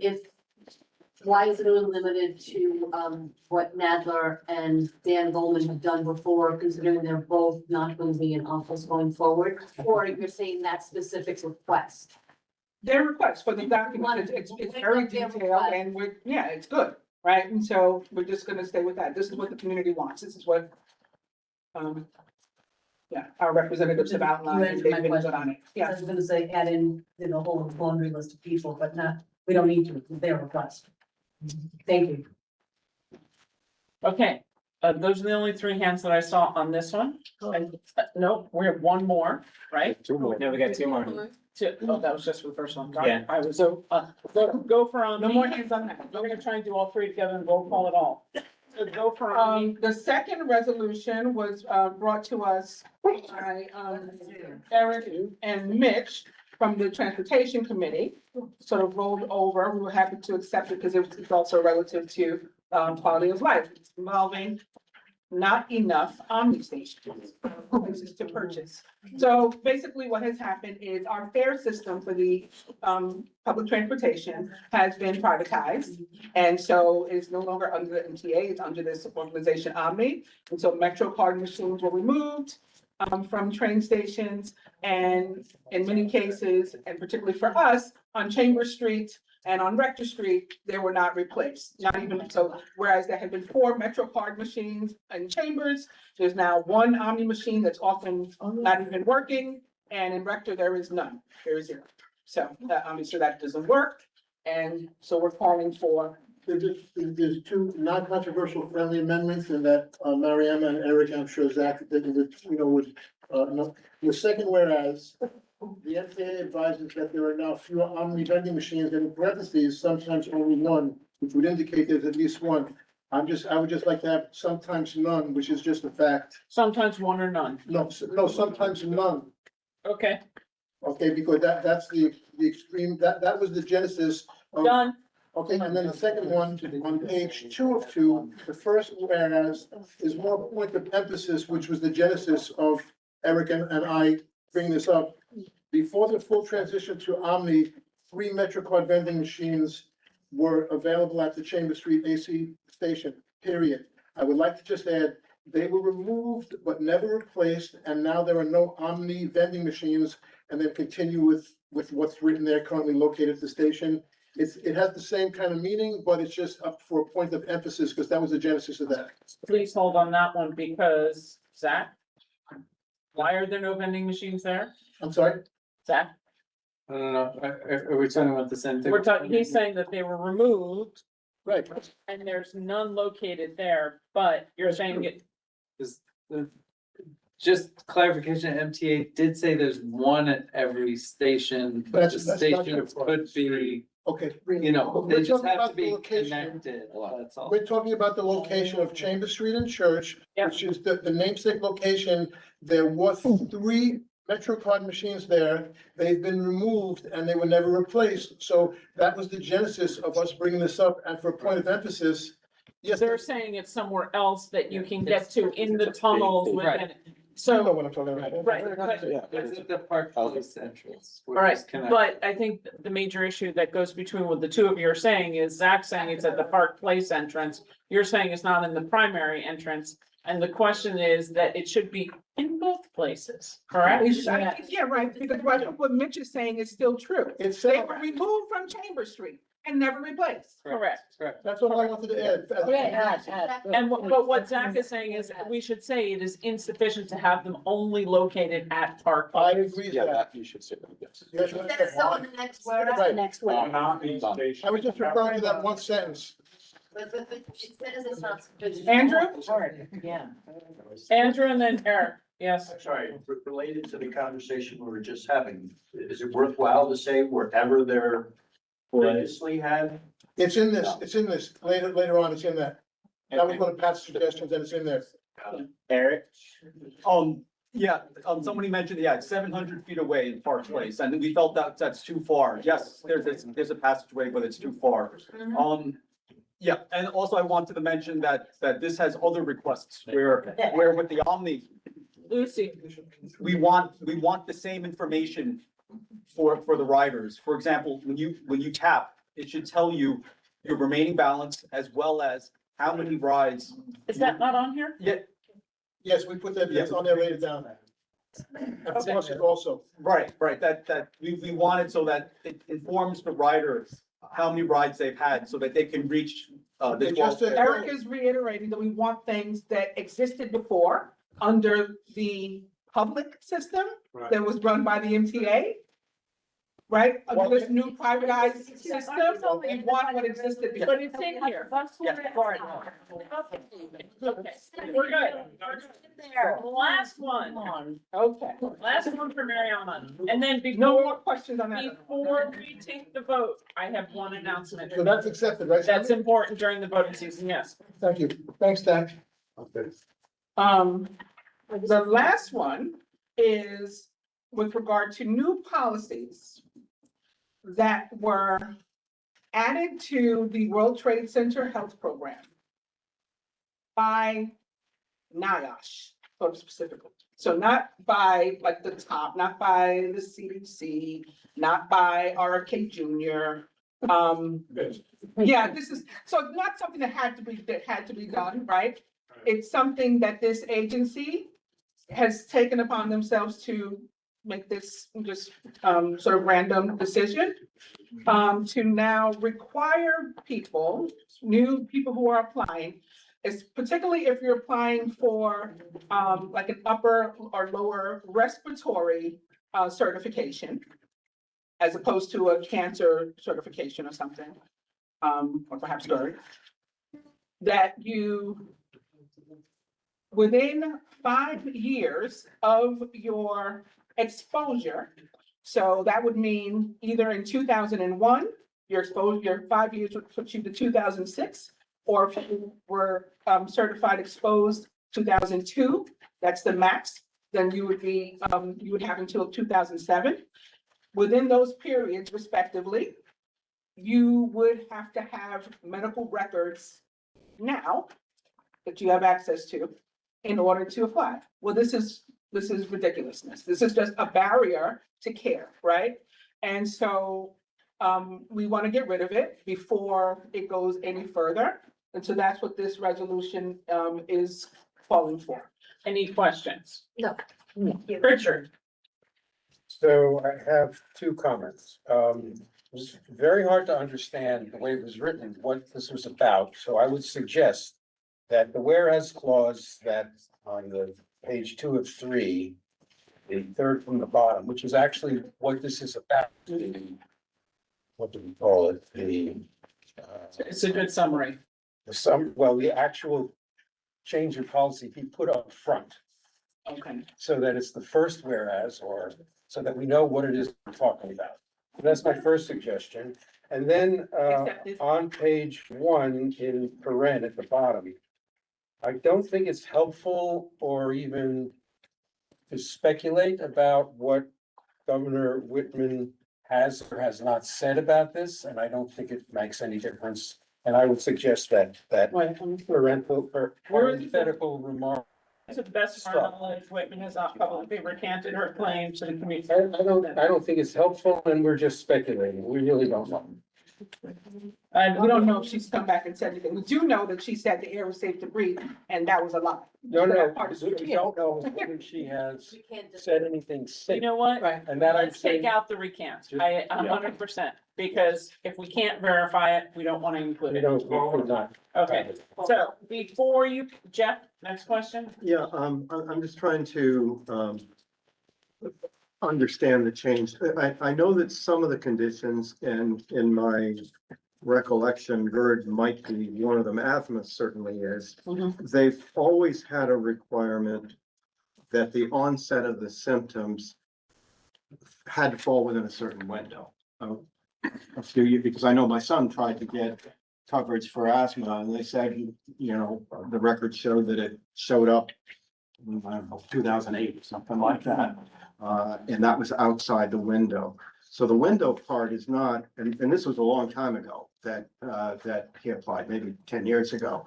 why is it only limited to, what Nadler and Dan Goldman have done before, considering they're both not going to be in office going forward? Or you're saying that specific request? Their request for the document, it's very detailed and it's good, right? And so we're just gonna stay with that. This is what the community wants. This is what, our representatives have outlined. You and answered my they've been question. good on it. I Yeah. was gonna say, add in, a whole laundry list of people, but we don't need to, it's their request. Thank you. Okay, those are the only 3 hands that I saw on this one. No, we have one more, right? 2 more. Yeah, we got 2 more. Oh, that was just for the first one. Yeah. I was, go for, No more hands on that. We're gonna try and do all 3 together and roll call it all. So go for, The second resolution was brought to us by Eric and Mitch from the Transportation Committee. Sort of rolled over. We were happy to accept it because it's also relative to quality of life. It's involving not enough Omni stations, places to purchase. So basically what has happened is our fare system for the public transportation has been privatized. And so it's no longer under the MTA, it's under this organization Omni. And so Metro card machines were removed from train stations. And in many cases, and particularly for us, on Chambers Street and on Rector Street, they were not replaced, not even so, whereas there had been 4 Metro card machines in Chambers, there's now 1 Omni machine that's often not even working, and in Rector, there is none, there is 0. So, obviously that doesn't work, and so we're calling for. There's 2 non-controversial friendly amendments in that, Mariana and Eric, I'm sure Zach, the second whereas, the FAA advises that there are now fewer Omni vending machines, and in parentheses, sometimes only 1, which would indicate there's at least 1. I would just like to have sometimes none, which is just a fact. sometimes 1 or none. No, sometimes none. Okay, Okay, because that's the extreme, that was the genesis of. done. Okay, and then the second one, on page 2 of 2, the first whereas is more point of emphasis, which was the genesis of Eric and I bring this up. Before the full transition to Omni, 3 MetroCard vending machines were available at the Chambers Street AC station, period. I would like to just add, they were removed but never replaced, and now there are no Omni vending machines, and then continue with what's written there, currently located at the station. It has the same kind of meaning, but it's just up for a point of emphasis, because that was the genesis of that. Please hold on that one because, Zach? Why are there no vending machines there? I'm sorry? Zach? I don't know, are we talking about the same thing? We're talking, he's saying that they were removed Right. and there's none located there, but you're saying it, Is the, just clarification, MTA did say there's one at every station, but the That's not station true. could be, Okay. you know, We're they just talking have to about the be location. connected, that's all. We're talking about the location of Chambers Street and Church, which is the namesake location. There were 3 MetroCard machines there. They've been removed and they were never replaced. So that was the genesis of us bringing this up. And for a point of emphasis, yes, they're saying it's somewhere else that you can get to in the tunnels within. Right. it. you know So, what I'm talking about. right, but It's at the Park Place entrance. all right, but I think the major issue that goes between what the two of you are saying is Zach saying it's at the Park Place entrance. You're saying it's not in the primary entrance. And the question is that it should be in both places, correct? Yeah, right, because what Mitch is saying is still true. It's They were removed from Chambers Street and never replaced. Correct. That's all I wanted to add. And but what Zach is saying is we should say it is insufficient to have them only located at Park I Place. agree with Yeah, that. that you should say, yes. Yes, That's on the next word. That's the next Not being I stationed. was just referring to that one sentence. But it says it's not sufficient. Andrew? Yeah. Andrew and then Eric, yes. Sorry, related to the conversation we were just having, is it worthwhile to say wherever they're previously had? It's in this, later on, it's in that. That was one of Pat's suggestions, and it's in there. Eric? Yeah, somebody mentioned, yeah, it's 700 feet away in Park Place, and we felt that that's too far. Yes, there's a passageway, but it's too far. Yeah, and also I wanted to mention that this has other requests where with the Omni, Lucy, we want the same information for the riders. For example, when you tap, it should tell you your remaining balance as well as how many rides. is that not on here? Yeah, Yes, we put that, it's on there, rated down. And plus it also. right, that we want it so that it informs the riders how many rides they've had so that they can reach this. It just says- Eric is reiterating that we want things that existed before under the public system Right. that was run by the MTA. Right, under this new privatized system, we want what existed before. But it's in here. Okay, we're good. Last one, Okay, last one for Mariana. And then no before, more questions on that. before we take the vote, I have one announcement. So that's accepted, right? That's important during the voting season, yes. Thank you. Thanks, Dan. The last one is with regard to new policies that were added to the World Trade Center Health Program by NIOSH, sort of specifically. So not by like the top, not by the CDC, not by RFK Jr. Yeah, this is, so not something that had to be done, right? It's something that this agency has taken upon themselves to make this just sort of random decision. To now require people, new people who are applying, is particularly if you're applying for like an upper or lower respiratory certification, as opposed to a cancer certification or something, or perhaps GERD, that you, within 5 years of your exposure, so that would mean either in 2001, your exposure, your 5 years would put you to 2006, or if you were certified exposed 2002, that's the max, then you would be, you would have until 2007. Within those periods respectively, you would have to have medical records now that you have access to in order to apply. Well, this is ridiculousness. This is just a barrier to care, right? And so we want to get rid of it before it goes any further. And so that's what this resolution is calling for. Any questions? No. Richard? So I have two comments. It was very hard to understand the way it was written, what this was about, so I would suggest that the whereas clause that on the page 2 of 3, the third from the bottom, which is actually what this is about. What do we call it? It's a good summary. The actual change in policy he put up front. Okay. So that it's the first whereas, or so that we know what it is we're talking about. That's my first suggestion. And then Accepted. on page 1 in paren at the bottom, I don't think it's helpful or even to speculate about what Governor Whitman has or has not said about this, and I don't think it makes any difference. And I would suggest that parental or parenthetical remark. To the best of our knowledge, Whitman has not publicly recanted her claim to the community. I don't think it's helpful, and we're just speculating. We really don't know. And we don't know if she's come back and said anything. We do know that she said the air was safe to breathe, and that was a lie. No, Part of the we don't know whether she has said anything You since. know what? And that I'm Let's take saying, out the recant. I, 100%, because if we can't verify it, we don't want to include we it. don't, we're not. Okay, so before you, Jeff, next question? Yeah, I'm just trying to, understand the change. I know that some of the conditions and in my recollection, GERD might be one of them, asthma certainly is. They've always had a requirement that the onset of the symptoms had to fall within a certain window. A few years, because I know my son tried to get coverage for asthma and they said, you know, the records showed that it showed up, I don't know, 2008 or something like that. And that was outside the window. So the window part is not, and this was a long time ago that he applied, maybe 10 years ago.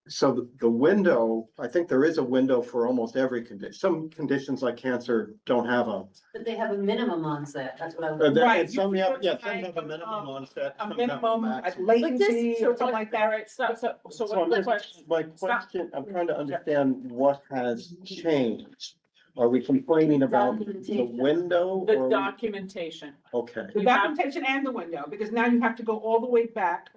So the window, I think there is a window for almost every condition. Some conditions like cancer don't have a. But they have a minimum onset, that's what I was. Right. Some have a minimum onset. A some have minimum maximum. latency or So something like that. Right, so what's So the question? my question, I'm trying to understand what has changed. Are we complaining about the Documentation. window? The or- documentation. Okay, The documentation and the window, because now you have to go all the way back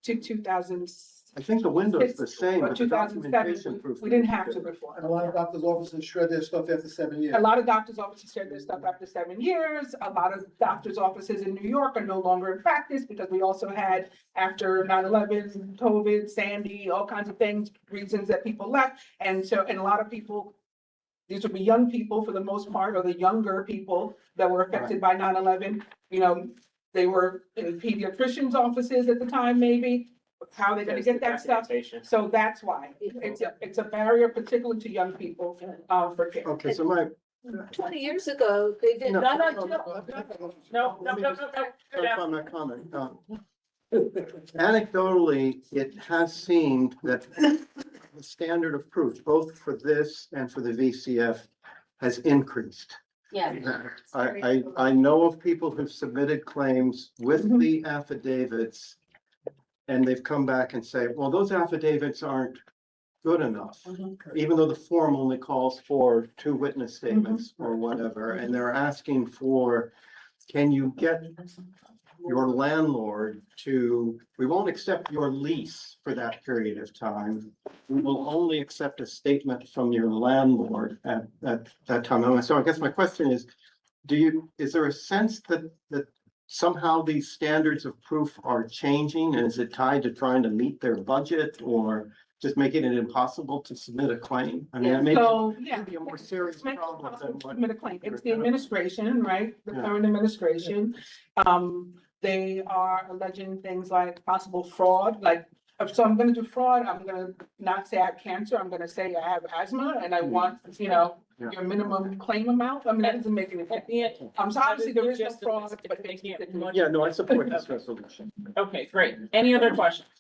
to 2000. I think the window is the same, Or but the 2007, documentation proof. we didn't have to before. And a lot of doctors' offices shred their stuff after 7 years. A lot of doctors' offices share their stuff after 7 years. A lot of doctors' offices in New York are no longer in practice because we also had after 9/11, COVID, Sandy, all kinds of things, reasons that people left. And so, and a lot of people, these would be young people for the most part, or the younger people that were affected by 9/11. You know, they were in pediatricians' offices at the time, maybe. How are they gonna get that stuff? So that's why. It's a barrier particularly to young people, for care. Okay, so my. 20 years ago, they did. No, No. Clarify my comment. Anecdotally, it has seemed that the standard of proof, both for this and for the VCF, has increased. Yeah. I know of people who've submitted claims with the affidavits. And they've come back and say, well, those affidavits aren't good enough. Even though the form only calls for 2 witness statements or whatever, and they're asking for, can you get your landlord to, we won't accept your lease for that period of time. We will only accept a statement from your landlord at that time. And so I guess my question is, is there a sense that somehow these standards of proof are changing? And is it tied to trying to meet their budget or just making it impossible to submit a claim? I mean, it may So, yeah. be a more serious problem than what. Submit a claim. It's the administration, right? The Yeah. current administration. They are alleging things like possible fraud, like, so I'm gonna do fraud, I'm gonna not say I have cancer, I'm gonna say I have asthma and I want, you know, your minimum claim amount. I mean, that doesn't make any sense. So obviously there is no fraud, but they can't. Yeah, no, I support this resolution. Okay, great. Any other questions?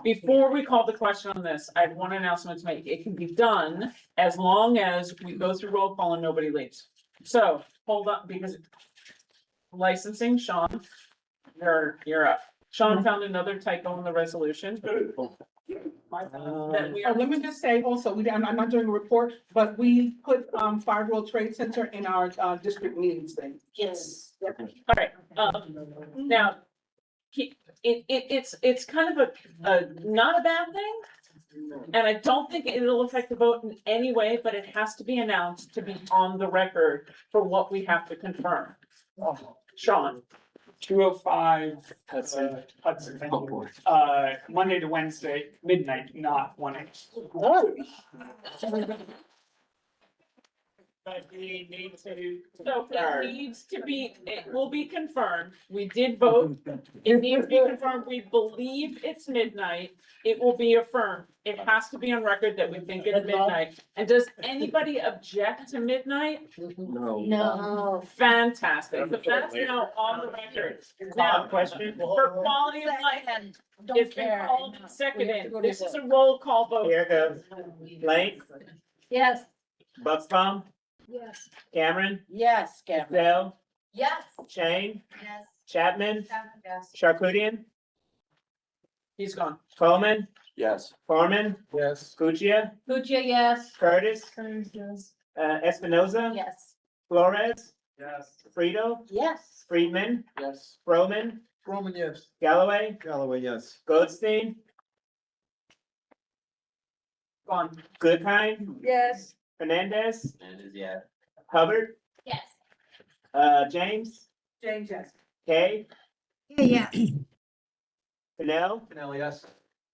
Before we call the question on this, I have one announcement to make. It can be done as long as we go through roll call and nobody leaves. So hold up, because licensing, Sean, you're up. Sean found another typo in the resolution that we Oh, are. let me just say also, I'm not doing a report, but we put, Fire World Trade Center in our, district meetings thing. Yes. All right, now, it's kind of not a bad thing. And I don't think it'll affect the vote in any way, but it has to be announced to be on the record for what we have to confirm. Sean, 205 Hudson, Monday to Wednesday, midnight, not 1 a.m. But we need to. so it needs to be, it will be confirmed. We did vote. It needs to be confirmed. We believe it's midnight. It will be affirmed. It has to be on record that we think it's midnight. And does anybody object to midnight? No. No. Fantastic. So that's now on the record. Now, Question? for quality of life, Don't it's been care. called and We have seconded. to go to This is a roll call vote. Here it goes. Blake, Yes. Bucksbaum, Yes. Cameron, Yes, Cameron. Dell, Yes. Shane, Yes. Chapman, Yes. Charkoudian, He's gone. Coleman, Yes. Foreman, Yes. Guccia, Puccia, yes. Curtis, Yes. Espinoza, Yes. Flores, Yes. Frito, Yes. Friedman, Yes. Roman, Roman, yes. Galloway, Galloway, yes. Goldstein, Gone. Goodkind, Yes. Hernandez. Hubbard, Yes. James, James, yes. Kay, Yeah. Fennell, Pinelli, yes.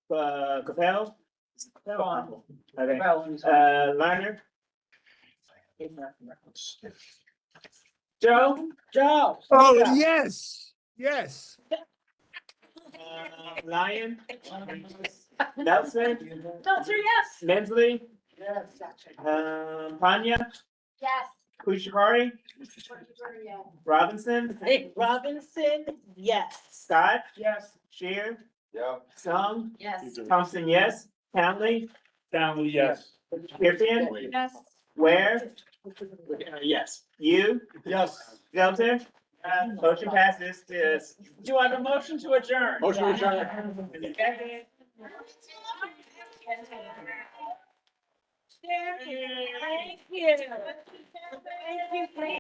Capel. Gone. Okay, Lerner, Joe? Joe. Oh, yes, yes. Lyon, Nelson, Meltzer, yes. Mensley, Yes. Panya, Yes. Kuchikari, Robinson, Hey, Robinson, yes. Scott, Yes. Shear, Yep. Song, Yes. Thompson, yes, Townley, Downley, yes. Piercian, Yes. Ware, Yes. you, Yes. Zelter. Motion passes to. Do I have a motion to adjourn? Motion adjourned. Second. Thank you. Thank you.